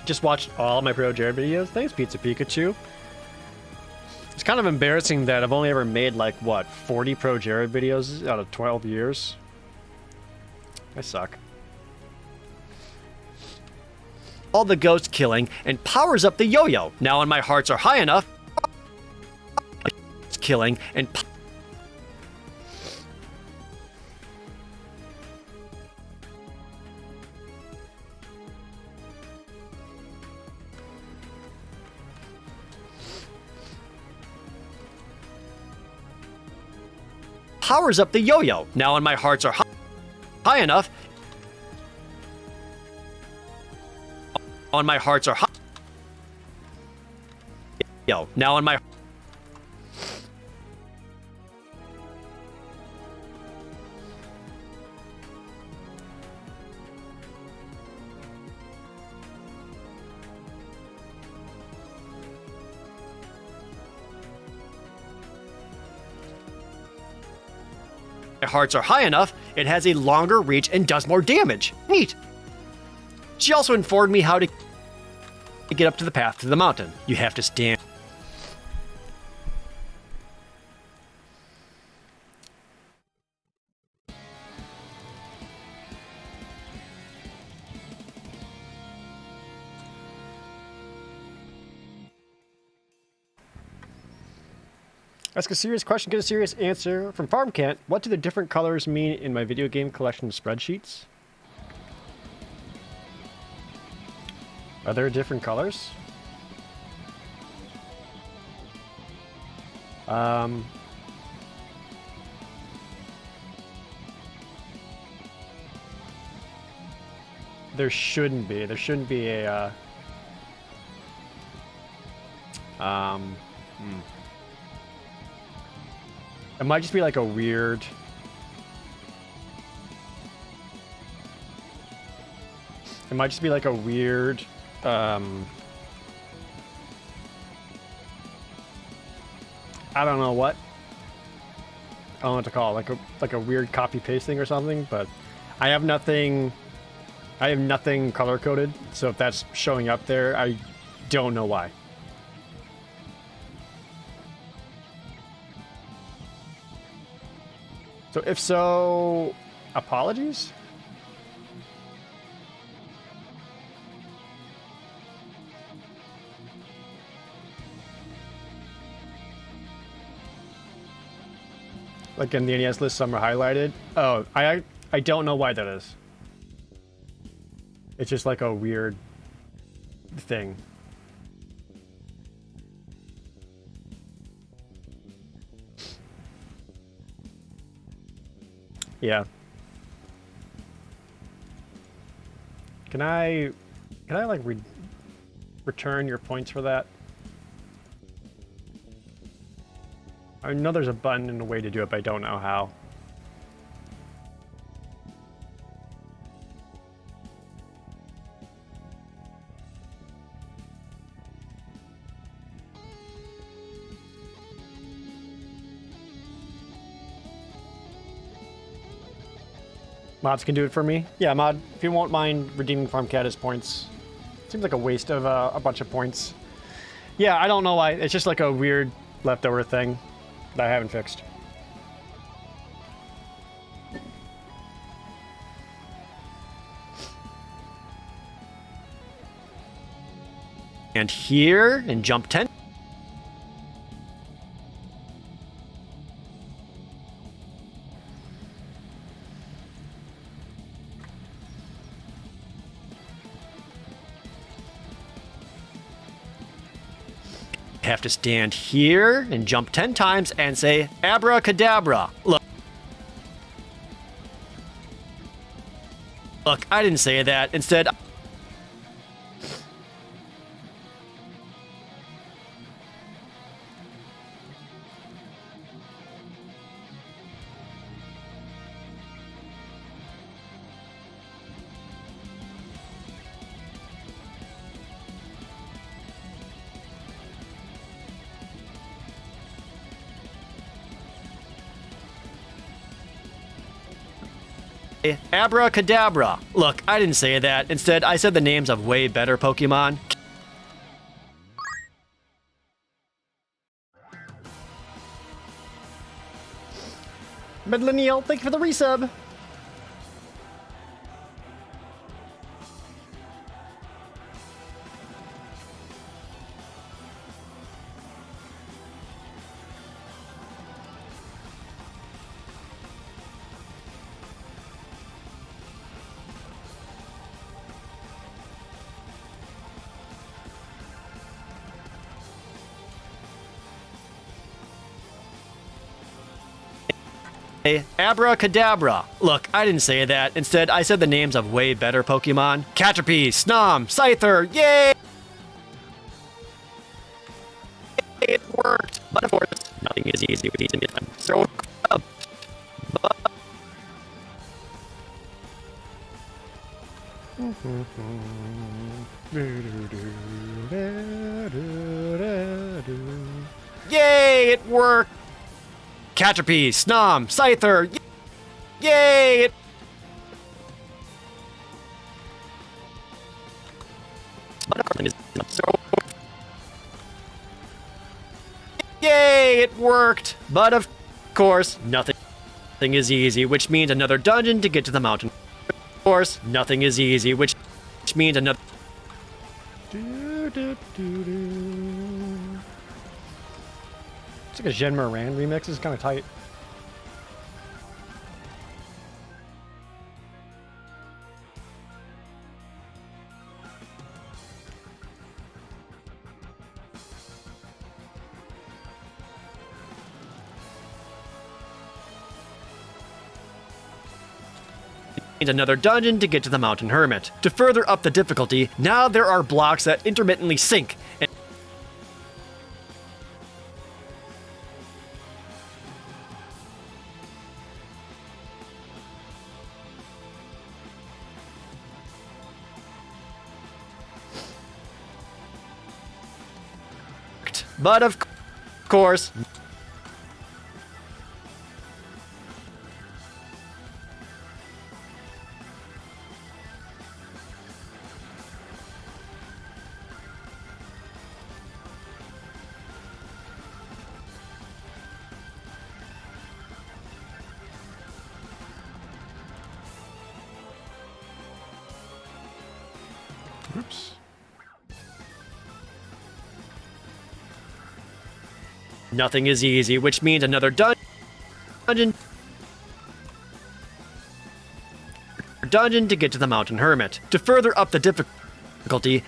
Just watched all my Pro Jared videos. Thanks, Pizza Pikachu. It's kind of embarrassing that I've only ever made like, what, 40 Pro Jared videos out of 12 years? I suck. All the ghost killing and powers up the yo-yo. Now when my hearts are high enough, killing and powers up the yo-yo. Now when my hearts are high enough, on my hearts are high. Yo, now on my hearts are high enough, it has a longer reach and does more damage. Neat. She also informed me how to get up to the path to the mountain. You have to stand. Ask a serious question, get a serious answer. From FarmCant, what do the different colors mean in my video game collection spreadsheets? Are there different colors? There shouldn't be. There shouldn't be a, It might just be like a weird... It might just be like a weird... I don't know what. I don't know what to call it. Like a weird copy pasting or something, but I have nothing color coded, so if that's showing up there, I don't know why. So if so, apologies? Like in the NES list, some are highlighted. Oh, I don't know why that is. It's just like a weird thing. Yeah. Can I like return your points for that? I know there's a button and a way to do it, but I don't know how. Mods can do it for me. Yeah, Mod, if you won't mind redeeming FarmCat as points. Seems like a waste of a bunch of points. Yeah, I don't know why. It's just like a weird leftover thing that I haven't fixed. And here, and jump 10. have to stand here and jump 10 times and say abracadabra. Look, I didn't say that. Instead, abracadabra. Look, I didn't say that. Instead, I said the names of way better Pokemon. Medlineal, thank you for the resub. Abracadabra. Look, I didn't say that. Instead, I said the names of way better Pokemon. Caterpie, Snom, Scyther, yay! It worked! But of course, nothing is easy with these Indian. So, yay! It worked! Caterpie, Snom, Scyther, yay! Yay! It worked! But of course, nothing is easy, which means another dungeon to get to the mountain. Of course, nothing is easy, which means another. It's like a Jen Moran remix. It's kind of tight. Another dungeon to get to the Mountain Hermit. To further up the difficulty, now there are blocks that intermittently sink. And but of course, Oops. nothing is easy, which means another dungeon to get to the Mountain Hermit. To further up the difficulty,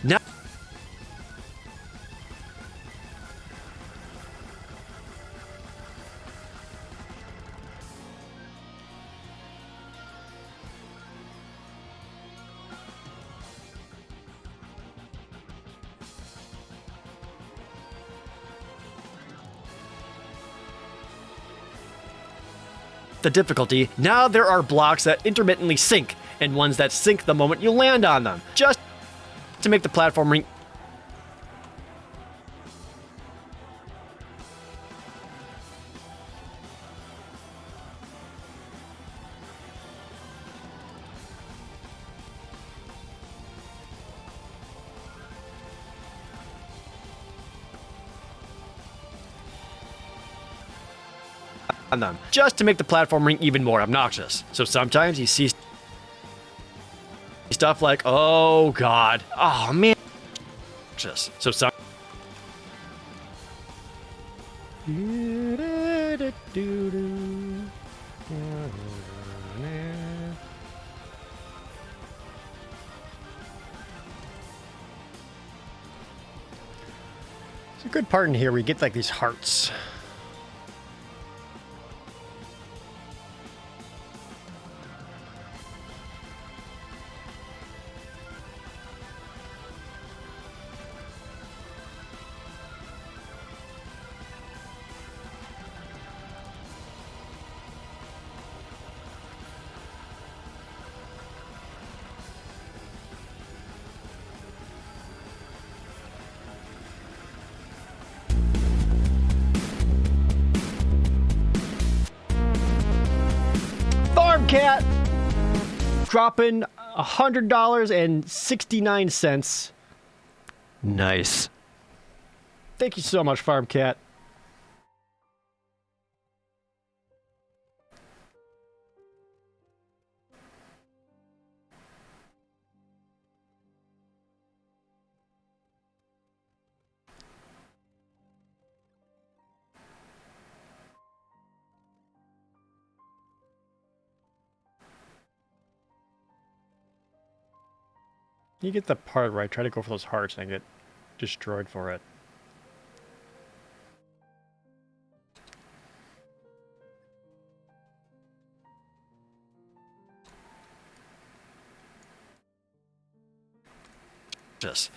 now there are blocks that intermittently sink, and ones that sink the moment you land on them, just to make the platforming on them, just to make the platforming even more obnoxious. So sometimes you see stuff like, oh god, oh man, so some. There's a good part in here where you get like these hearts. Farm Cat dropping $100.69. Nice. Thank you so much, Farm Cat. You get the part where I try to go for those hearts and I get destroyed for it.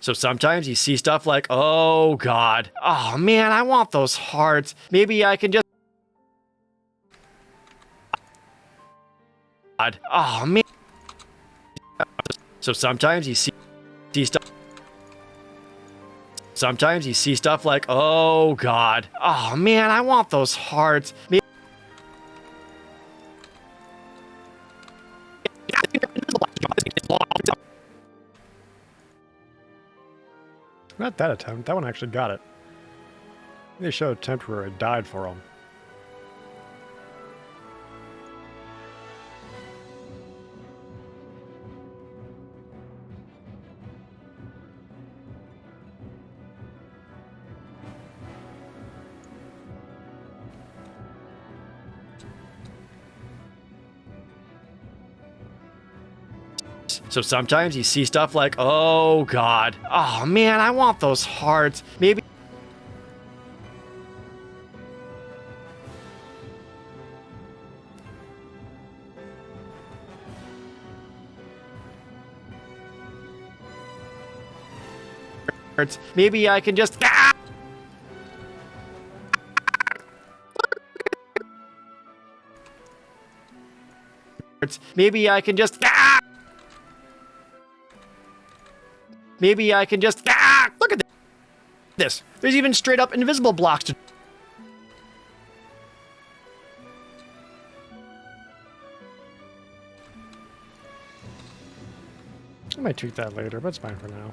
So sometimes you see stuff like, oh god, oh man, I want those hearts. Maybe I can just... Oh man. So sometimes you see stuff. Sometimes you see stuff like, oh god, oh man, I want those hearts. Not that attempt. That one actually got it. They showed a attempt where it died for him. So sometimes you see stuff like, oh god, oh man, I want those hearts. Maybe... Maybe I can just... Maybe I can just... Maybe I can just... Look at this. There's even straight up invisible blocks to... I might tweak that later, but it's fine for now.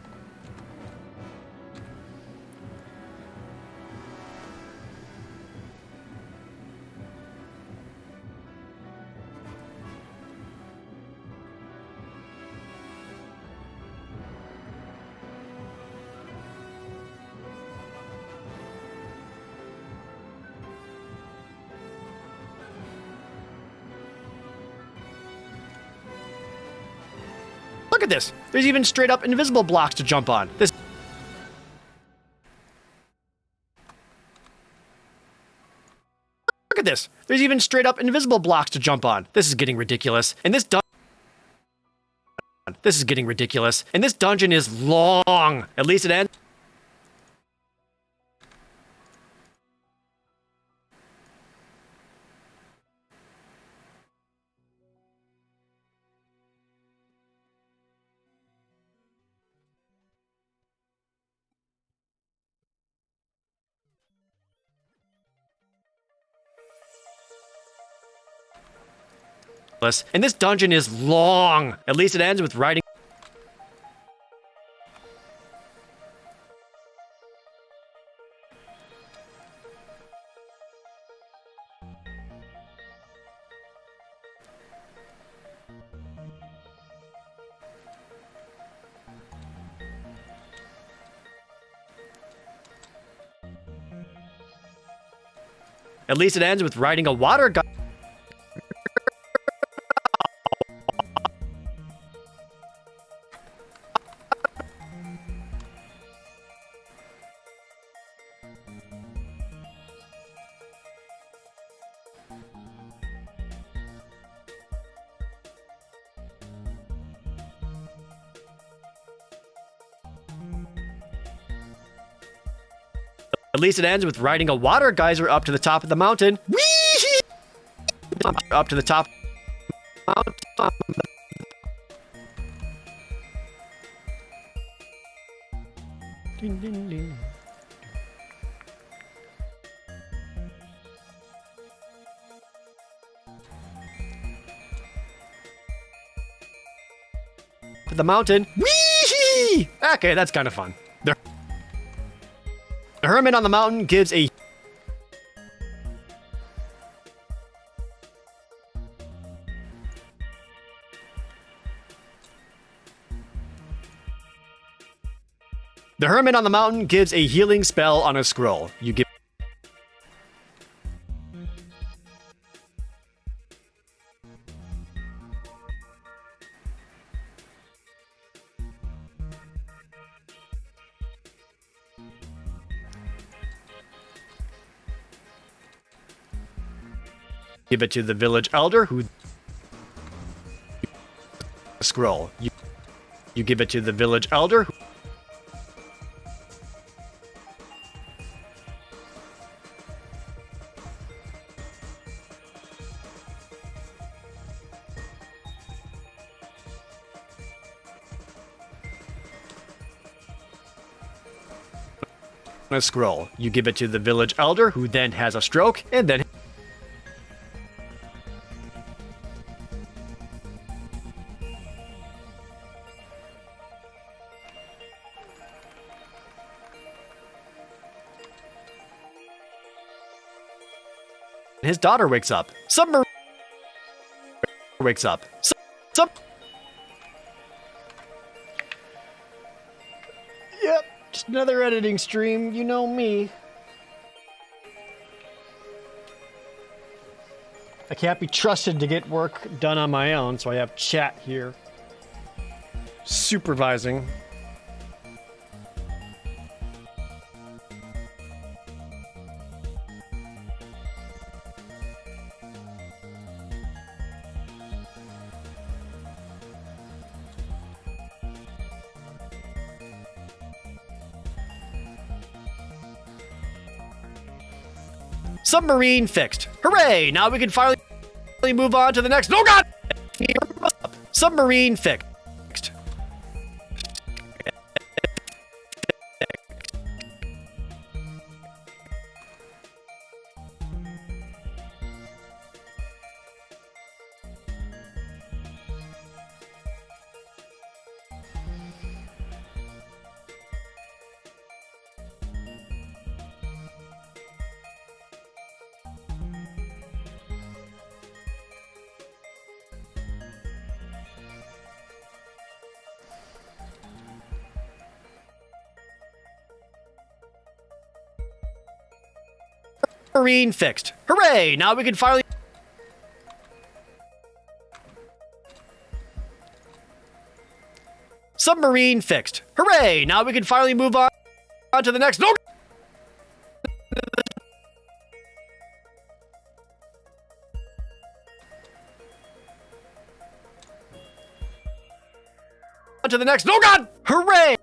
Look at this. There's even straight up invisible blocks to jump on. This... Look at this. There's even straight up invisible blocks to jump on. This is getting ridiculous. And this is getting ridiculous. And this dungeon is long. At least it ends. And this dungeon is long. At least it ends with writing. At least it ends with writing a water gun. At least it ends with riding a water geyser up to the top of the mountain. Whee! Up to the top. Ding, ding, ding. The mountain. Whee! Okay, that's kind of fun. The hermit on the mountain gives a The hermit on the mountain gives a healing spell on a scroll. You give Give it to the village elder who scroll. You give it to the village elder who a scroll. You give it to the village elder who then has a stroke and then his daughter wakes up. Submarine wakes up. Yep, just another editing stream. You know me. I can't be trusted to get work done on my own, so I have chat here supervising. Submarine fixed. Hooray! Now we can finally move on to the next. Oh God! Submarine fixed. Submarine fixed. Hooray! Now we can finally. Submarine fixed. Hooray! Now we can finally move on to the next. No! To the next. Oh God! Hooray!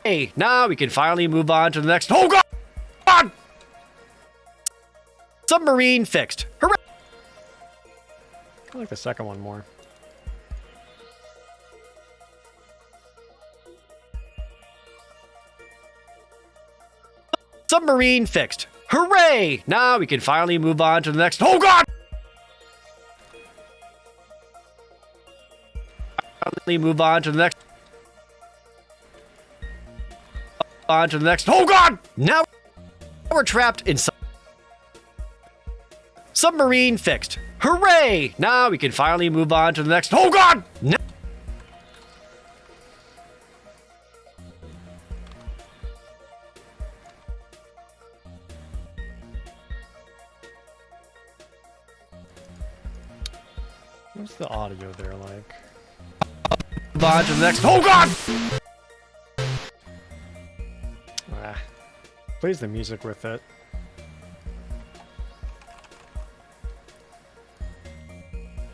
Hey, now we can finally move on to the next. Oh God! Submarine fixed. Hooray! I like the second one more. Submarine fixed. Hooray! Now we can finally move on to the next. Oh God! Finally move on to the next. On to the next. Oh God! Now we're trapped in. Submarine fixed. Hooray! Now we can finally move on to the next. Oh God! No. What's the audio there like? Move on to the next. Oh God! Ah, plays the music with it.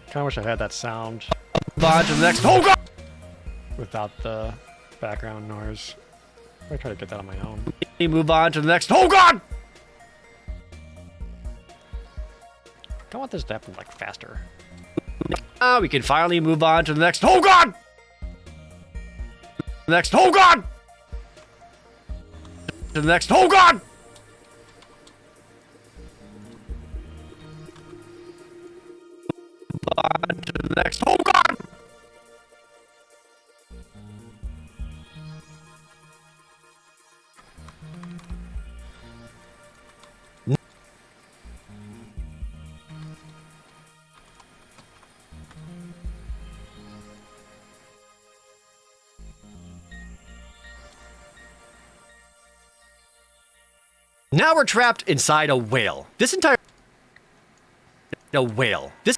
Kinda wish I had that sound Move on to the next. Oh God! without the background noise. I try to get that on my own. We move on to the next. Oh God! Don't want this to happen like faster. We can finally move on to the next. Oh God! Next. Oh God! To the next. Oh God! On to the next. Oh God! Now we're trapped inside a whale. This entire whale. This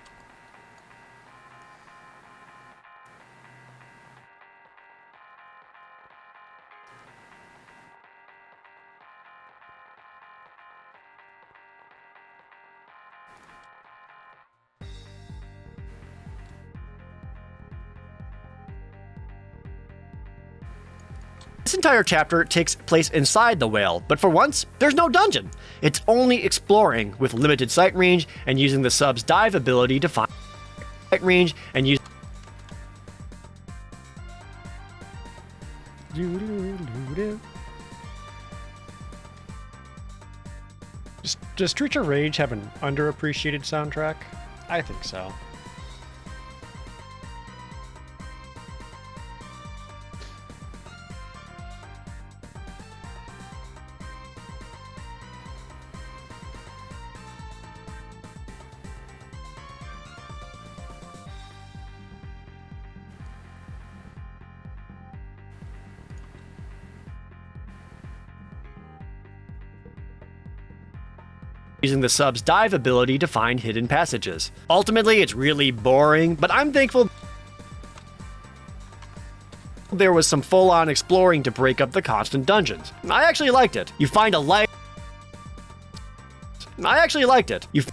entire chapter takes place inside the whale, but for once, there's no dungeon. It's only exploring with limited sight range and using the sub's dive ability to find sight range and use. Does Streets of Rage have an underappreciated soundtrack? I think so. Using the sub's dive ability to find hidden passages. Ultimately, it's really boring, but I'm thankful there was some full-on exploring to break up the constant dungeons. I actually liked it. You find a light. I actually liked it. You.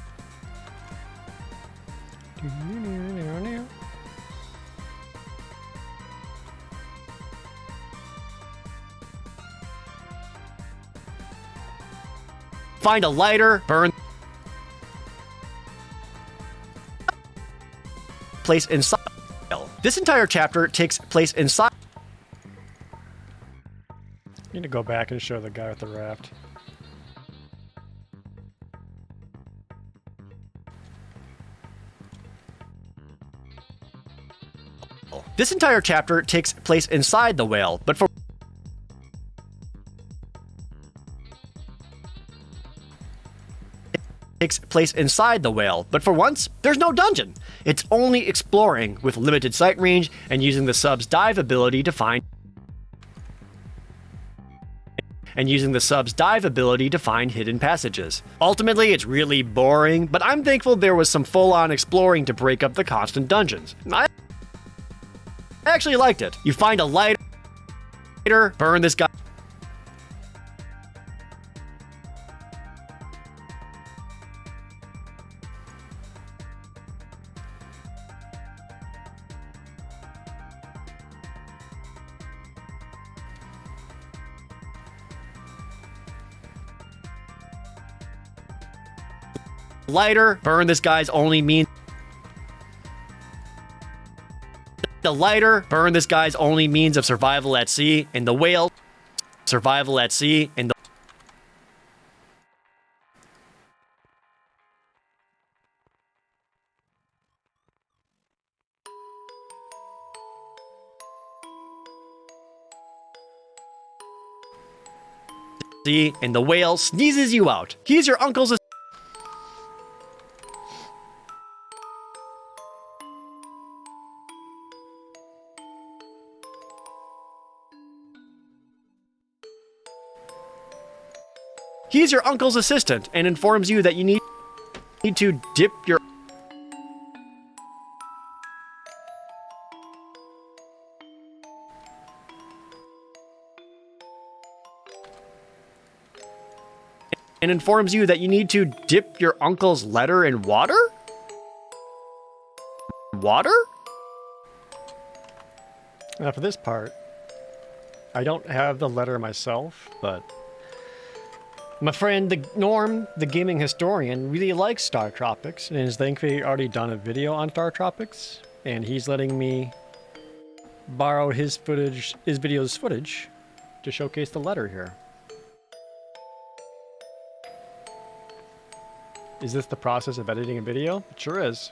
Find a lighter, burn. Place inside. This entire chapter takes place inside. You need to go back and show the guy with the raft. This entire chapter takes place inside the whale, but for takes place inside the whale, but for once, there's no dungeon. It's only exploring with limited sight range and using the sub's dive ability to find hidden passages. Ultimately, it's really boring, but I'm thankful there was some full-on exploring to break up the constant dungeons. I actually liked it. You find a lighter, burn this guy. Lighter, burn this guy's only means. The lighter, burn this guy's only means of survival at sea, and the whale, survival at sea, and the sea, and the whale sneezes you out. He's your uncle's. He's your uncle's assistant and informs you that you need to dip your uncle's letter in water? Water? Now for this part, I don't have the letter myself, but my friend Norm, the gaming historian, really likes Star Tropics and has thankfully already done a video on Star Tropics, and he's letting me borrow his video's footage to showcase the letter here. Is this the process of editing a video? It sure is.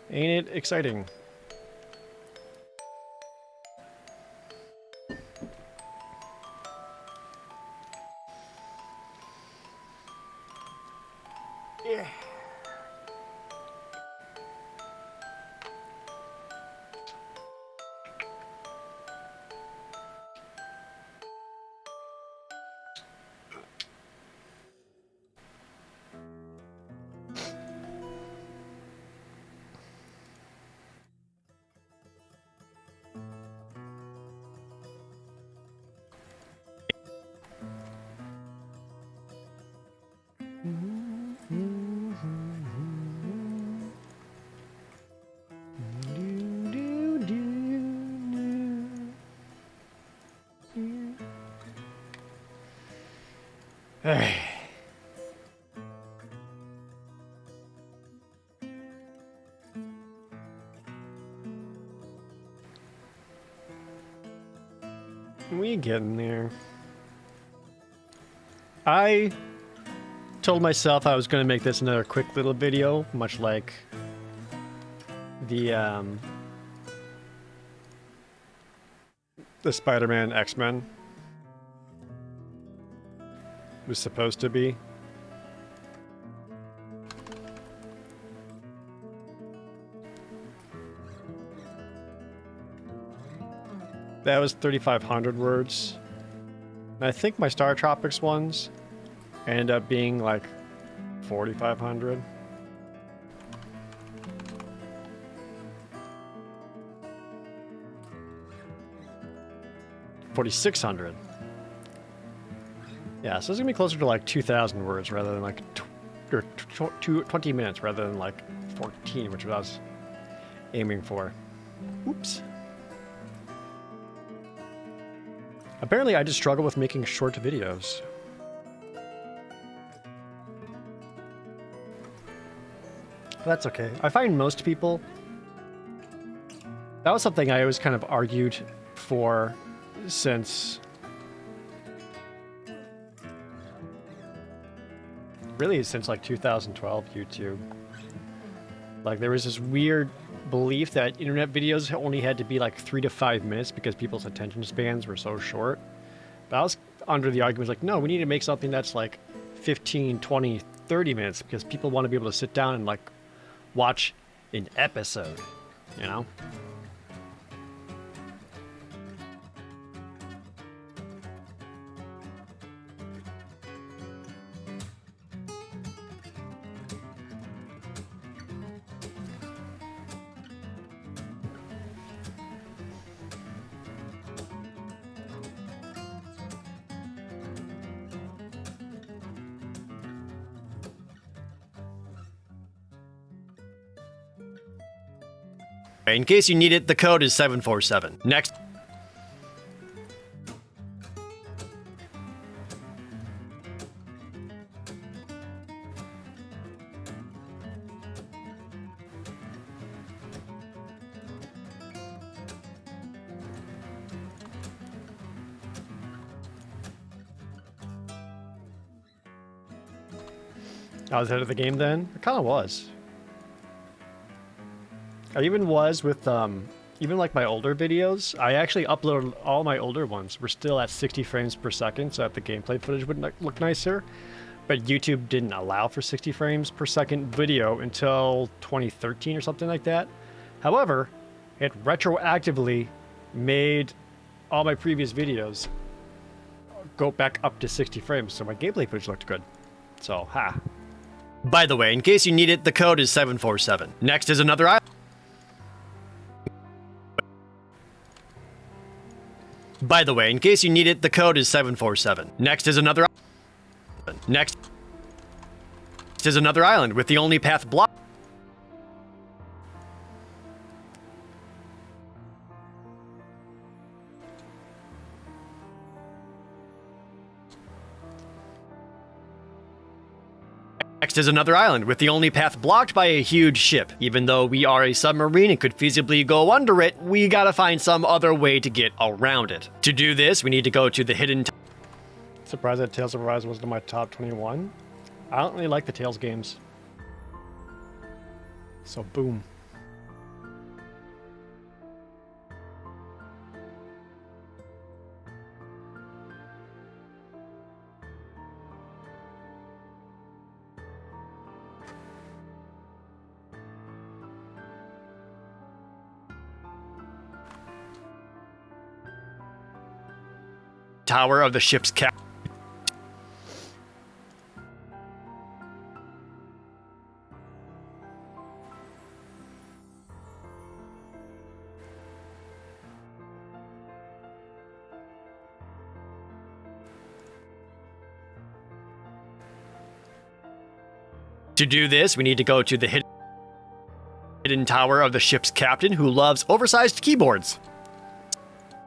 Ain't it exciting? Yeah. Hey. We getting there. I told myself I was going to make this another quick little video, much like the Spider-Man X-Men was supposed to be. That was 3,500 words. And I think my Star Tropics ones end up being like 4,500. $4,600. Yeah, so it's gonna be closer to like 2,000 words rather than like 20 minutes rather than like 14, which I was aiming for. Oops. Apparently, I just struggle with making short videos. That's okay. I find most people... That was something I always kind of argued for since... Really, since like 2012 YouTube. Like, there was this weird belief that internet videos only had to be like 3 to 5 minutes because people's attention spans were so short. But I was under the argument like, no, we need to make something that's like 15, 20, 30 minutes because people want to be able to sit down and like watch an episode, you know? In case you need it, the code is 747. Next. I was ahead of the game then? I kind of was. I even was with, even like my older videos. I actually uploaded all my older ones. We're still at 60 frames per second, so that the gameplay footage would look nicer. But YouTube didn't allow for 60 frames per second video until 2013 or something like that. However, it retroactively made all my previous videos go back up to 60 frames, so my gameplay footage looked good. So, ha. By the way, in case you need it, the code is 747. Next is another island. By the way, in case you need it, the code is 747. Next is another island. Next is another island with the only path blocked. Next is another island with the only path blocked by a huge ship. Even though we are a submarine and could feasibly go under it, we gotta find some other way to get around it. To do this, we need to go to the hidden Surprised that Tales of Arise wasn't in my top 21. I don't really like the Tales games. So boom. tower of the ship's captain. To do this, we need to go to the hidden tower of the ship's captain, who loves oversized keyboards.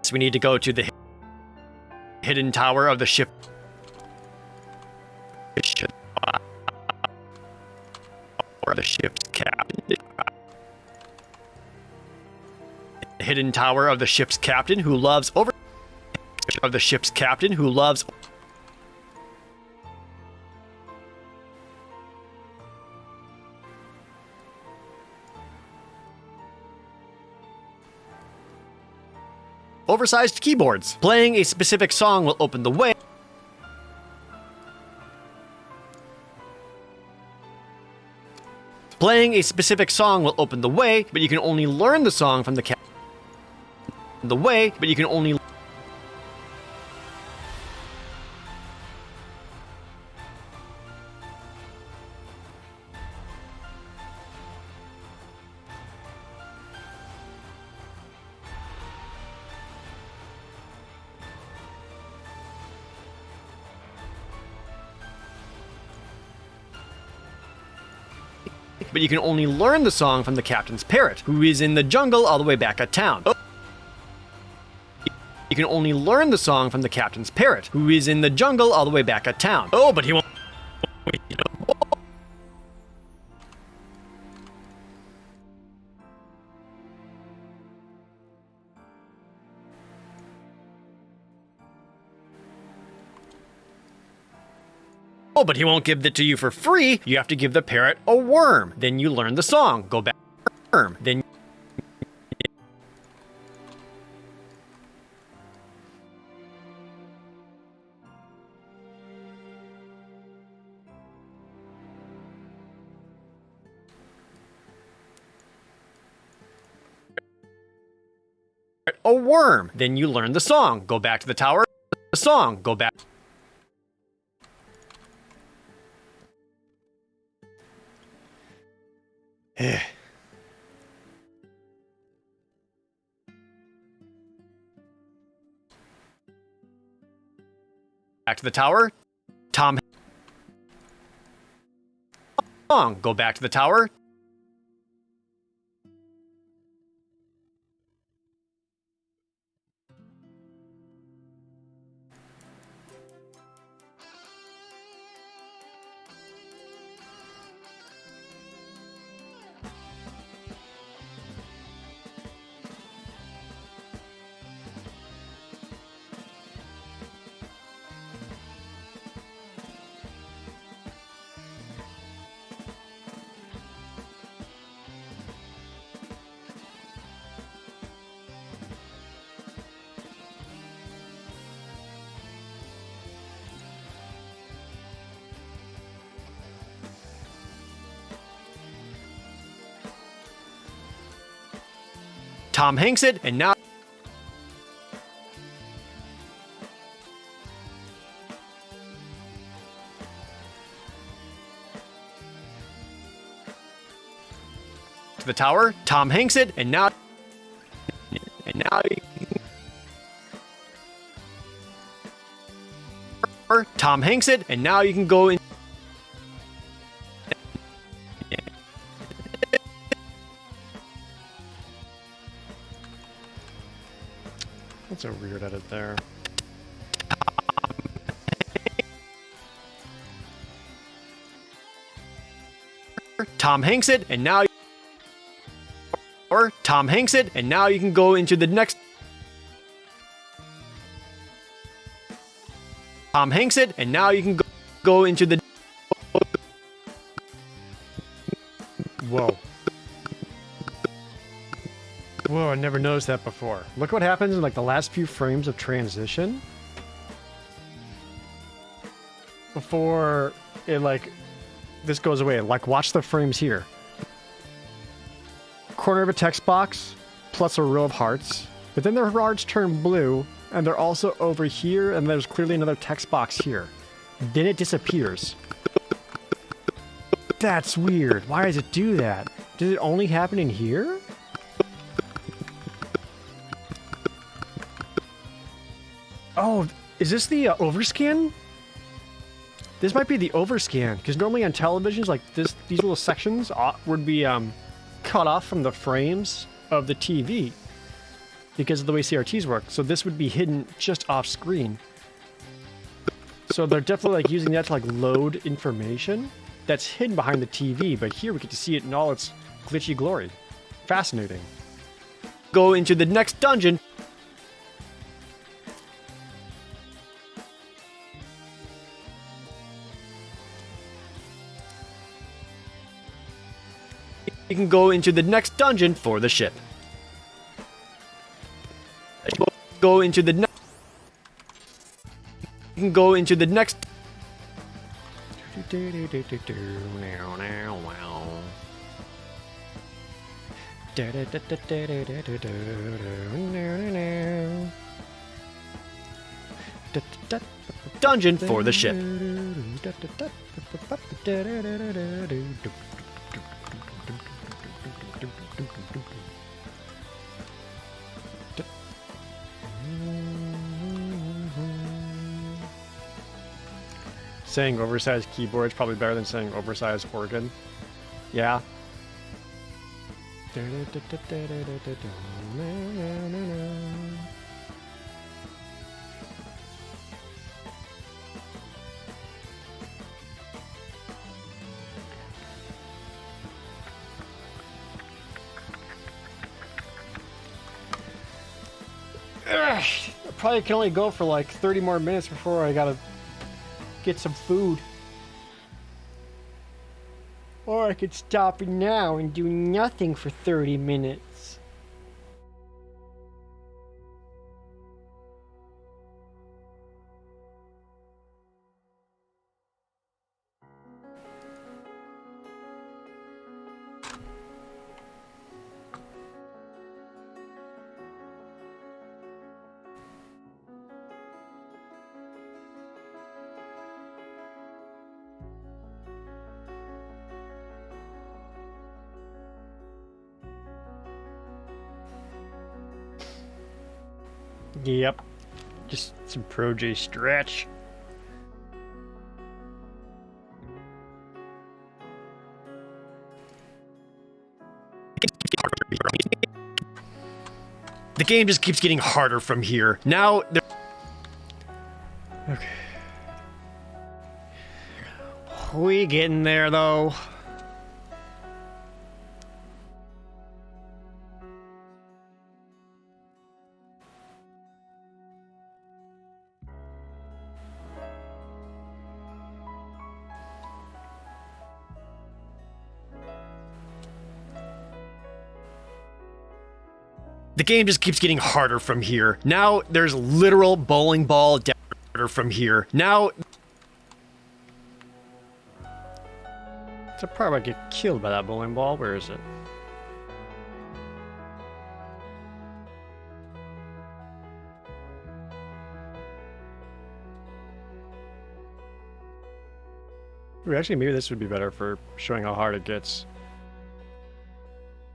So we need to go to the hidden tower of the ship. Or the ship's captain. The hidden tower of the ship's captain, who loves oversized keyboards. Playing a specific song will open the way. Playing a specific song will open the way, but you can only learn the song from the but you can only learn the song from the captain's parrot, who is in the jungle all the way back at town. You can only learn the song from the captain's parrot, who is in the jungle all the way back at town. Oh, but he won't. Oh, but he won't give it to you for free. You have to give the parrot a worm. Then you learn the song. Go back to the worm. Then a worm. Then you learn the song. Go back to the tower. The song. Go back. Back to the tower. Tom. Song. Go back to the tower. Tom Hanks it, and now to the tower. Tom Hanks it, and now Tom Hanks it, and now you can go in. That's a weird edit there. Tom Hanks it, and now or Tom Hanks it, and now you can go into the next Tom Hanks it, and now you can go into the Whoa. Whoa, I never noticed that before. Look what happens in like the last few frames of transition. Before it like, this goes away. Like watch the frames here. Corner of a text box, plus a row of hearts. But then the hearts turn blue, and they're also over here, and there's clearly another text box here. Then it disappears. That's weird. Why does it do that? Does it only happen in here? Oh, is this the overscan? This might be the overscan, because normally on televisions like this, these little sections would be cut off from the frames of the TV because of the way CRTs work. So this would be hidden just off screen. So they're definitely like using that to like load information that's hidden behind the TV, but here we get to see it in all its glitchy glory. Fascinating. go into the next dungeon. You can go into the next dungeon for the ship. Go into the next. You can go into the next. Dungeon for the ship. Saying oversized keyboard is probably better than saying oversized organ. Yeah. I probably can only go for like 30 more minutes before I gotta get some food. Or I could stop now and do nothing for 30 minutes. Yep. Just some Pro J stretch. The game just keeps getting harder from here. Now, Okay. We getting there though. the game just keeps getting harder from here. Now, there's literal bowling ball down from here. Now, So probably might get killed by that bowling ball. Where is it? Ooh, actually, maybe this would be better for showing how hard it gets.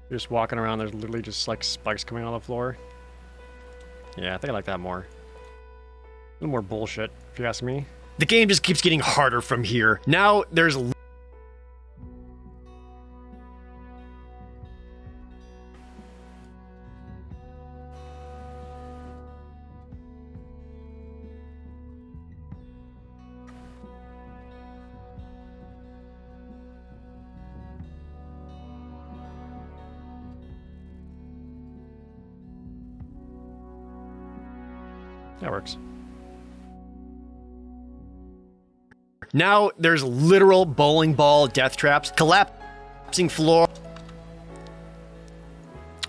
You're just walking around, there's literally just like spikes coming on the floor. Yeah, I think I like that more. A little more bullshit, if you ask me. the game just keeps getting harder from here. Now, there's That works. Now there's literal bowling ball death traps, collapsing floor.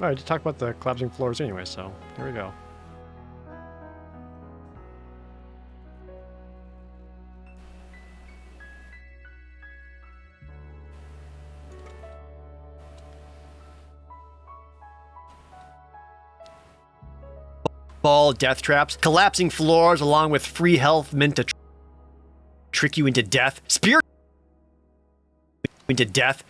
All right, to talk about the collapsing floors anyway, so here we go. Ball death traps, collapsing floors along with free health meant to trick you into death. Spear into death.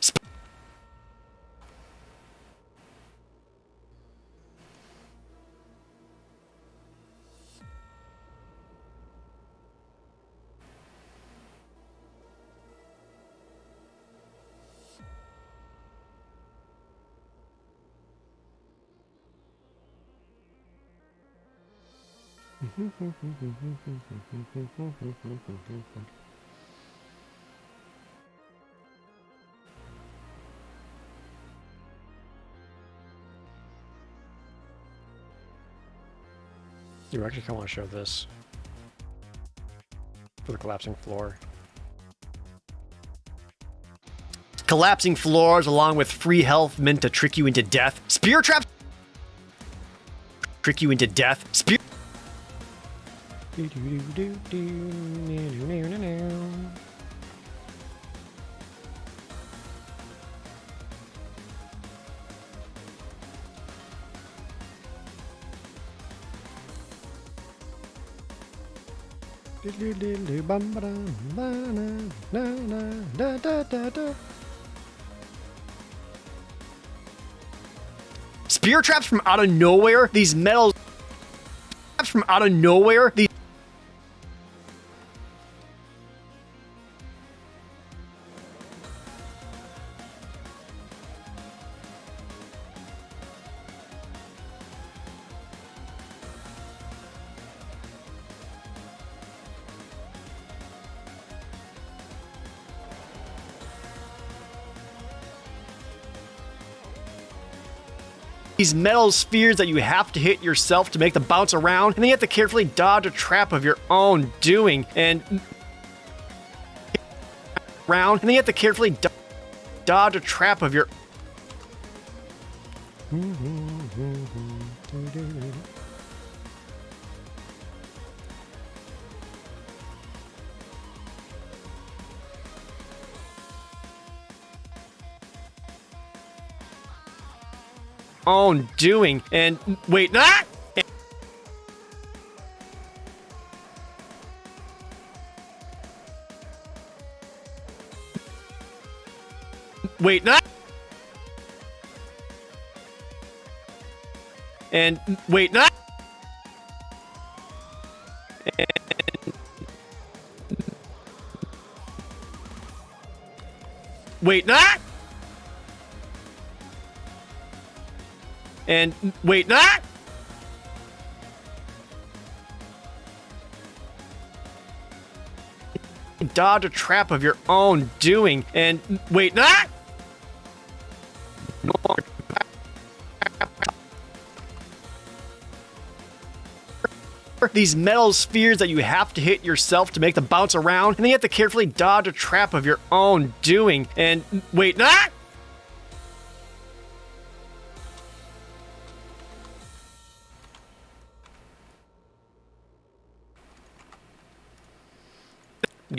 You actually kind of want to show this for the collapsing floor. Collapsing floors along with free health meant to trick you into death. Spear traps trick you into death. Spear Spear traps from out of nowhere. These metals traps from out of nowhere. These metal spheres that you have to hit yourself to make them bounce around, and then you have to carefully dodge a trap of your own doing, and then you have to carefully dodge a trap of your own doing, and wait, wait, and wait, wait, and wait, dodge a trap of your own doing, and wait, these metal spheres that you have to hit yourself to make them bounce around, and then you have to carefully dodge a trap of your own doing, and wait,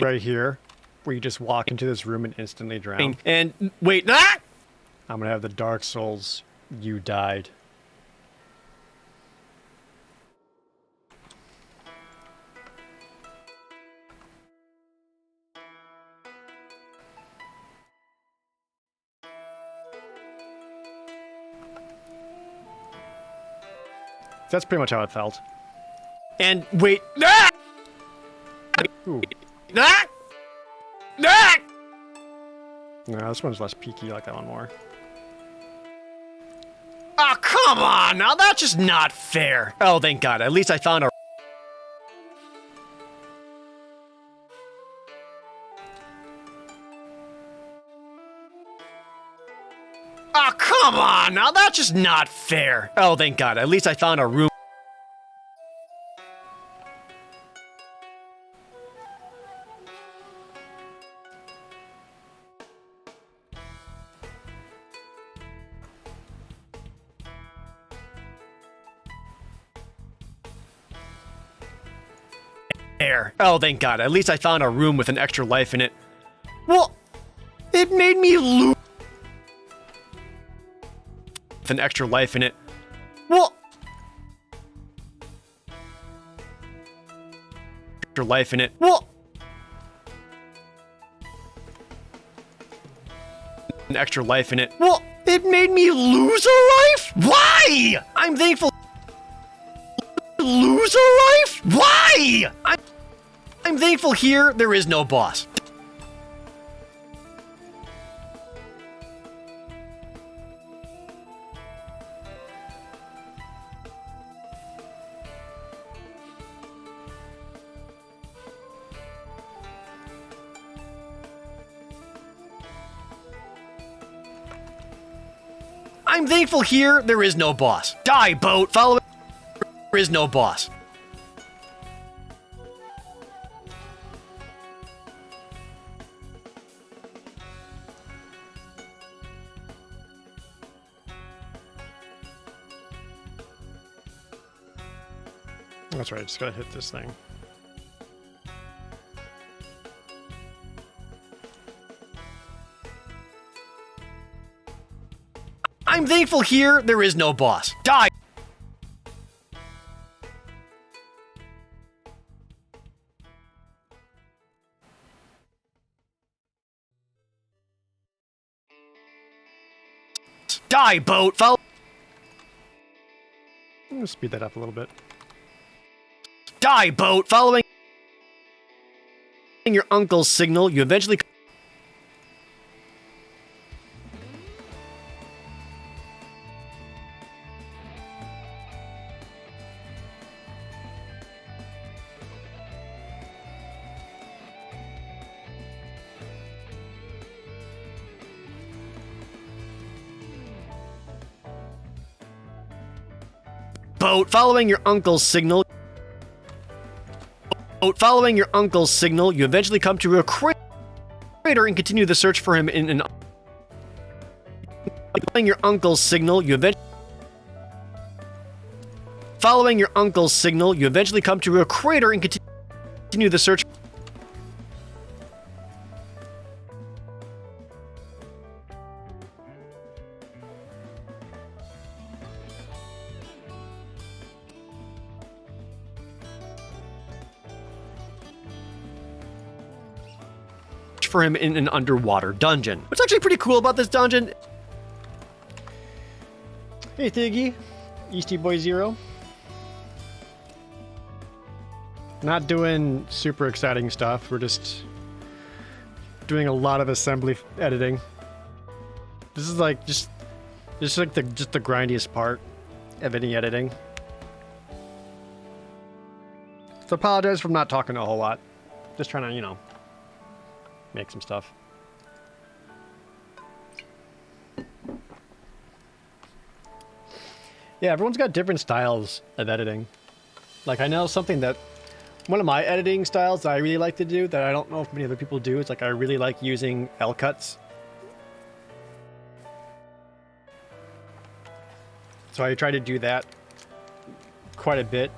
Right here, where you just walk into this room and instantly drown. and wait, I'm gonna have the Dark Souls, you died. That's pretty much how it felt. and wait, Ooh. nah! No, this one's less peaky. I like that one more. Oh, come on now, that's just not fair. Oh, thank God, at least I found a Oh, come on now, that's just not fair. Oh, thank God, at least I found a room. there. Oh, thank God. At least I found a room with an extra life in it. Well, it made me lose with an extra life in it. Well, extra life in it. Well, an extra life in it. Well, it made me lose a life? Why? I'm thankful. Lose a life? Why? I'm thankful here there is no boss. I'm thankful here there is no boss. Die, boat. Follow. There is no boss. That's right, just gotta hit this thing. I'm thankful here there is no boss. Die. Die, boat. Follow. I'm gonna speed that up a little bit. Die, boat. Following your uncle's signal, you eventually. Boat. Following your uncle's signal. Following your uncle's signal, you eventually come to a crater and continue the search for him in an. Following your uncle's signal, you eventually. Following your uncle's signal, you eventually come to a crater and continue the search. For him in an underwater dungeon. What's actually pretty cool about this dungeon? Hey Thiggy, Easty Boy Zero. Not doing super exciting stuff, we're just doing a lot of assembly editing. This is like just like the grindiest part of any editing. So apologize for not talking a whole lot. Just trying to, you know, make some stuff. Yeah, everyone's got different styles of editing. Like, I know something that one of my editing styles that I really like to do that I don't know if many other people do is like I really like using L cuts. So I try to do that quite a bit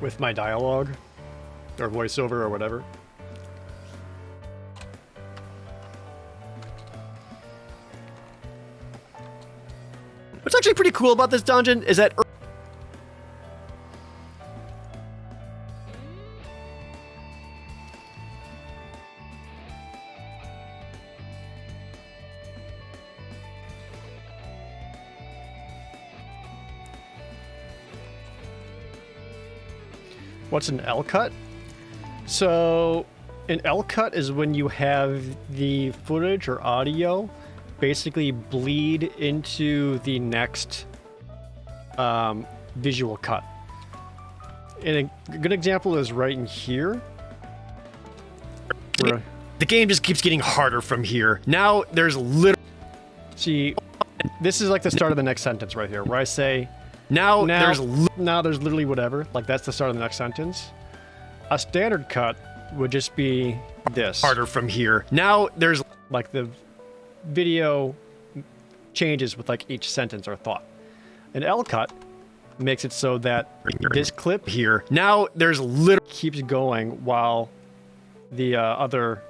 with my dialogue or voiceover or whatever. What's actually pretty cool about this dungeon is that What's an L cut? So an L cut is when you have the footage or audio basically bleed into the next visual cut. And a good example is right in here. the game just keeps getting harder from here. Now there's literally. See, this is like the start of the next sentence right here, where I say, Now there's literally whatever. Like that's the start of the next sentence. A standard cut would just be this. harder from here. Now there's Like the video changes with like each sentence or thought. An L cut makes it so that this clip Here. Now there's literally keeps going while the other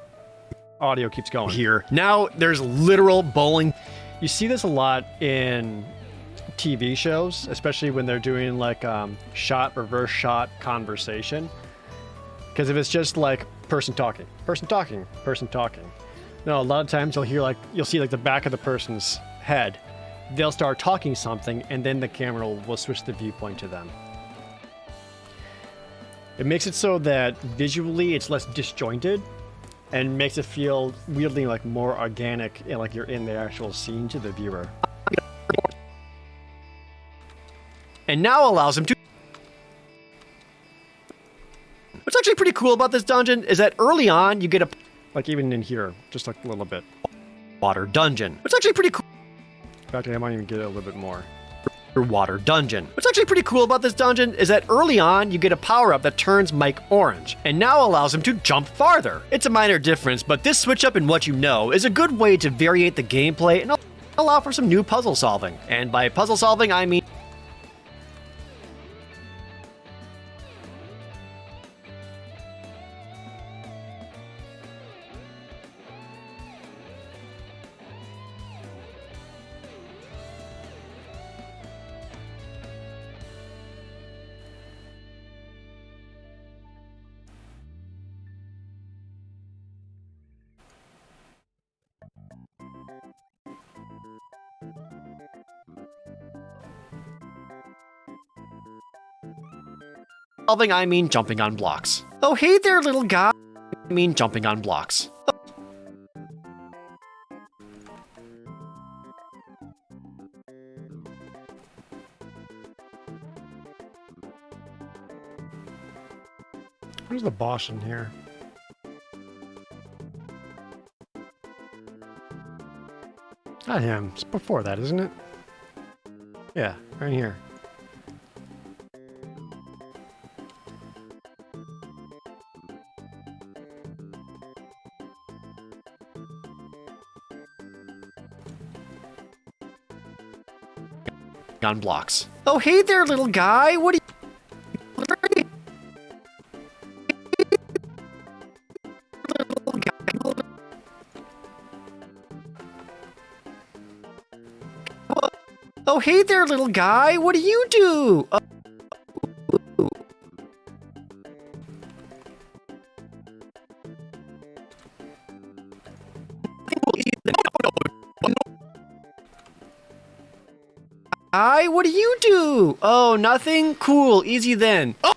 audio keeps going. here. Now there's literal bowling. You see this a lot in TV shows, especially when they're doing like shot, reverse shot conversation. Because if it's just like person talking, person talking, person talking. No, a lot of times you'll see like the back of the person's head. They'll start talking something and then the camera will switch the viewpoint to them. It makes it so that visually it's less disjointed and makes it feel weirdly like more organic and like you're in the actual scene to the viewer. And now allows him to. What's actually pretty cool about this dungeon is that early on you get a Like even in here, just like a little bit. water dungeon. What's actually pretty cool. In fact, I might even get it a little bit more. Water dungeon. What's actually pretty cool about this dungeon is that early on you get a power-up that turns Mike orange, and now allows him to jump farther. It's a minor difference, but this switch up in what you know is a good way to variate the gameplay and allow for some new puzzle solving. And by puzzle solving, I mean solving, I mean jumping on blocks. Oh, hey there, little guy. I mean jumping on blocks. Where's the boss in here? Not him. It's before that, isn't it? Yeah, right here. On blocks. Oh, hey there, little guy. What are you? Oh, hey there, little guy. What do you do? What do you do? Oh, nothing? Cool. Easy then. Oh!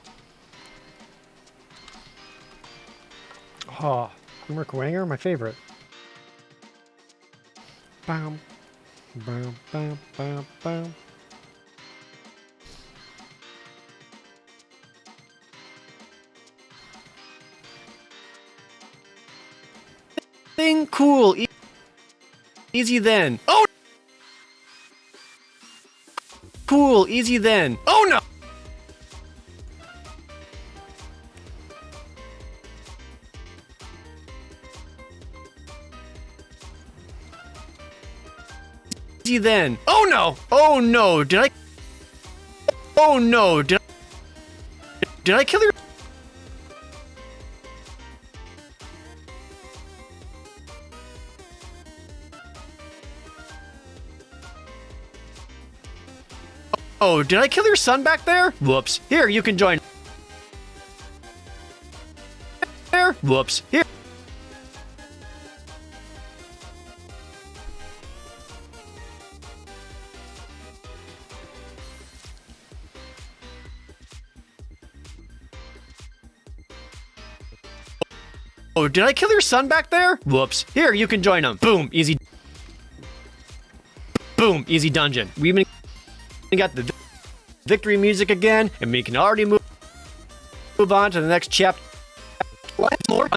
Oh, Merc Wanger, my favorite. Bam, bam, bam, bam, bam. Thing cool. Easy then. Oh! Cool. Easy then. Oh no! Easy then. Oh no! Oh no! Did I? Oh no! Did I kill your? Oh, did I kill your son back there? Whoops. Here, you can join. There. Whoops. Here. Oh, did I kill your son back there? Whoops. Here, you can join him. Boom. Easy. Boom. Easy dungeon. We even got the victory music again, and we can already move on to the next chapter. What? More?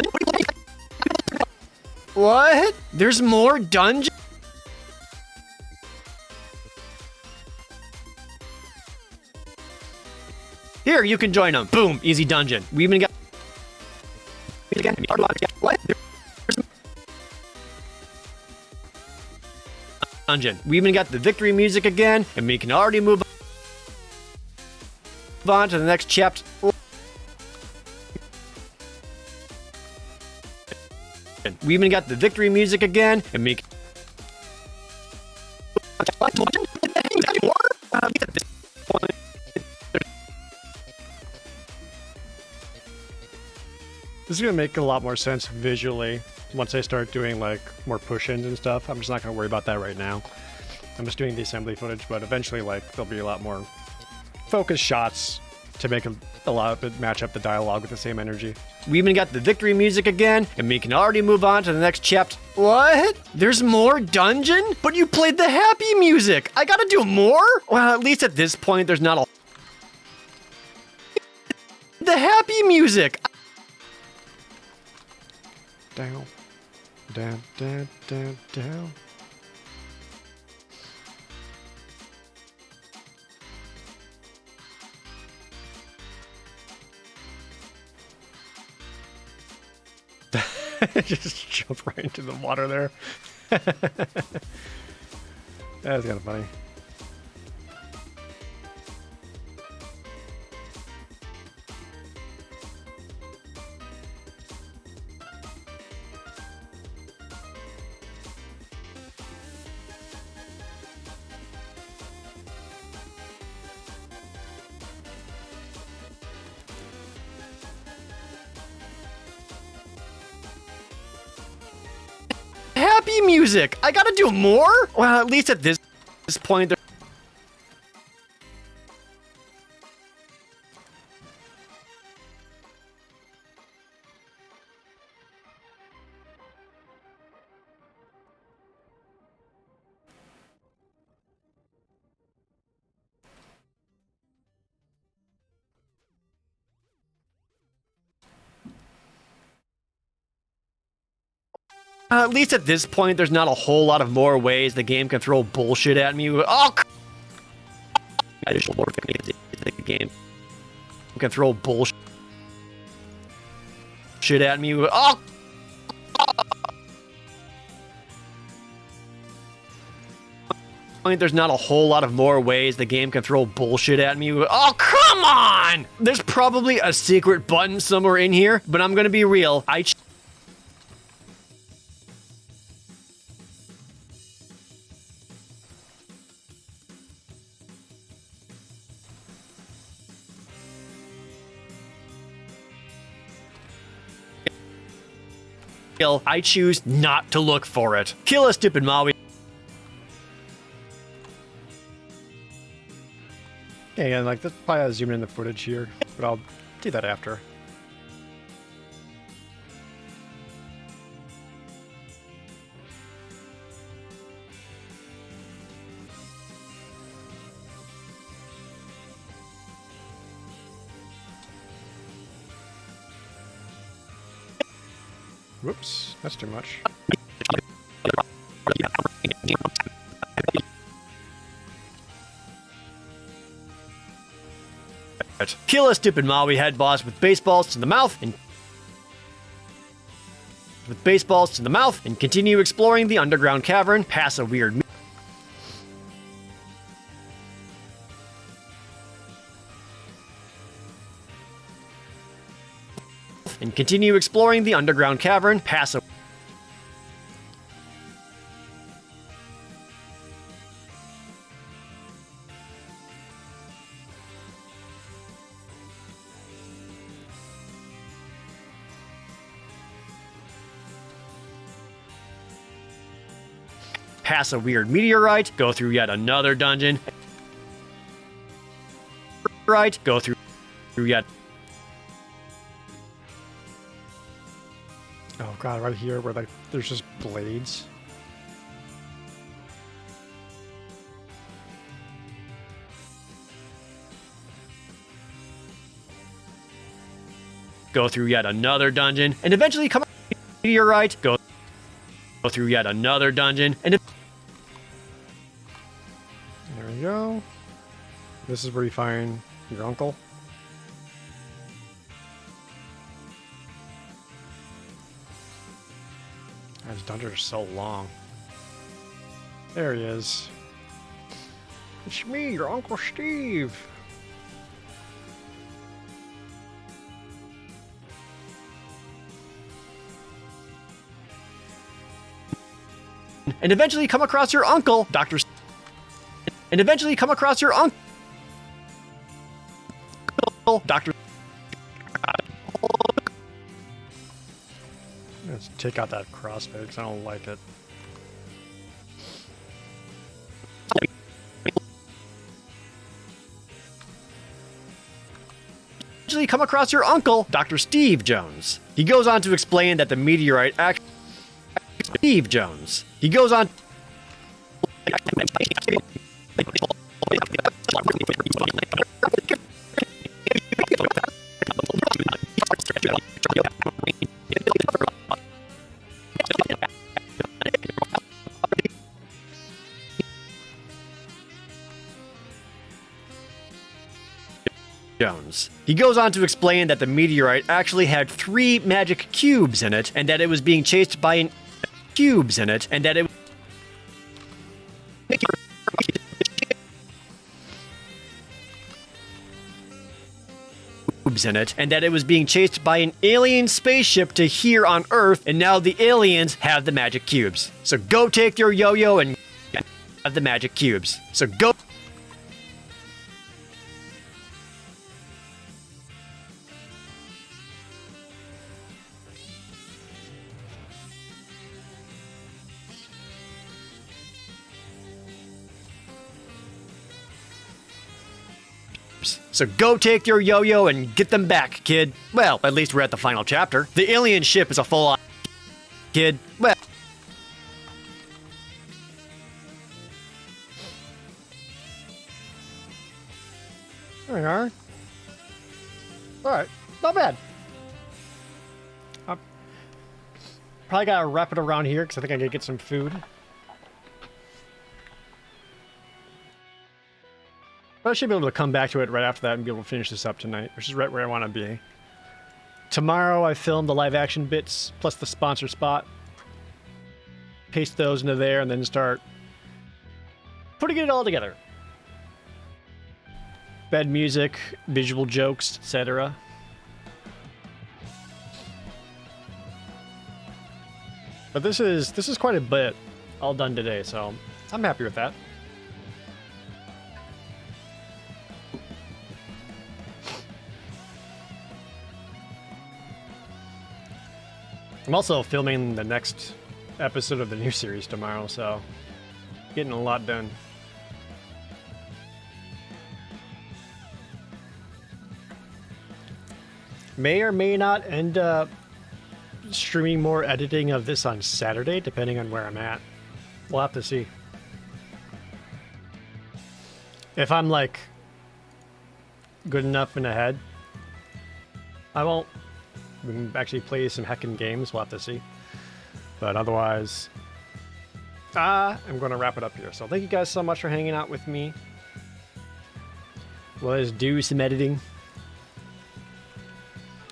What? There's more dungeon? Here, you can join them. Boom. Easy dungeon. We even got... What? Dungeon. We even got the victory music again, and we can already move on to the next chapter. We even got the victory music again, and me. This is gonna make a lot more sense visually once I start doing like more push-ins and stuff. I'm just not gonna worry about that right now. I'm just doing the assembly footage, but eventually like there'll be a lot more focused shots to make a lot of it match up the dialogue with the same energy. We even got the victory music again, and we can already move on to the next chapter. What? There's more dungeon? But you played the happy music. I gotta do more? Well, at least at this point, there's not a... The happy music. Down, down, down, down, down. Just jump right into the water there. That's kind of funny. Happy music. I gotta do more? Well, at least at this point, there's not a whole lot of more ways the game can throw bullshit at me. Oh, additional more the game can throw bullshit at me. Oh, there's not a whole lot of more ways the game can throw bullshit at me. Oh, come on! There's probably a secret button somewhere in here, but I'm gonna be real. I choose not to look for it. Kill a stupid Maui. Yeah, and like that's probably how I zoom in the footage here, but I'll do that after. Whoops, that's too much. Kill a stupid Maui head boss with baseballs to the mouth and continue exploring the underground cavern, pass a weird meteorite, go through yet another dungeon. Go through yet. Oh god, right here where like there's just blades. Go through yet another dungeon, and eventually come meteorite. Go through yet another dungeon, and There we go. This is where you find your uncle. These dungeons are so long. There he is. It's me, your Uncle Steve. and eventually come across your uncle, and eventually come across your uncle, Dr. Let's take out that crossfade because I don't like it. Eventually come across your uncle, Dr. Steve Jones. He goes on to explain that the meteorite actually Steve Jones. He goes on Jones. He goes on to explain that the meteorite actually had 3 magic cubes in it, and that it was being chased by an cubes in it, and that it in it, and that it was being chased by an alien spaceship to here on Earth, and now the aliens have the magic cubes. So go take your yo-yo and have the magic cubes. So go. So go take your yo-yo and get them back, kid. Well, at least we're at the final chapter. The alien ship is a full-on kid. Well, There we are. Alright, not bad. Probably gotta wrap it around here because I think I gotta get some food. But I should be able to come back to it right after that and be able to finish this up tonight, which is right where I want to be. Tomorrow I film the live action bits plus the sponsor spot. Paste those into there and then start putting it all together. Bed music, visual jokes, etc. But this is quite a bit all done today, so I'm happy with that. I'm also filming the next episode of the new series tomorrow, so getting a lot done. May or may not end up streaming more editing of this on Saturday, depending on where I'm at. We'll have to see. If I'm, like, good enough and ahead, I won't. We can actually play some heckin' games. We'll have to see. But otherwise, I'm going to wrap it up here. So thank you guys so much for hanging out with me. Let's do some editing.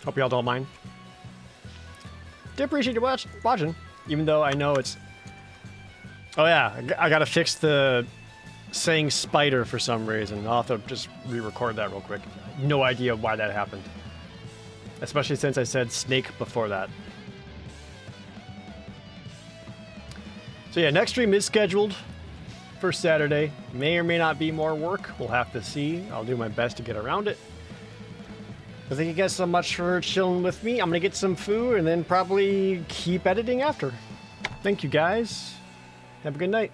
Hope y'all don't mind. Do appreciate you watching, even though I know it's... Oh yeah, I gotta fix the saying spider for some reason. I'll have to just re-record that real quick. No idea why that happened. Especially since I said snake before that. So yeah, next stream is scheduled for Saturday. May or may not be more work. We'll have to see. I'll do my best to get around it. But thank you guys so much for chilling with me. I'm going to get some food and then probably keep editing after. Thank you guys. Have a good night.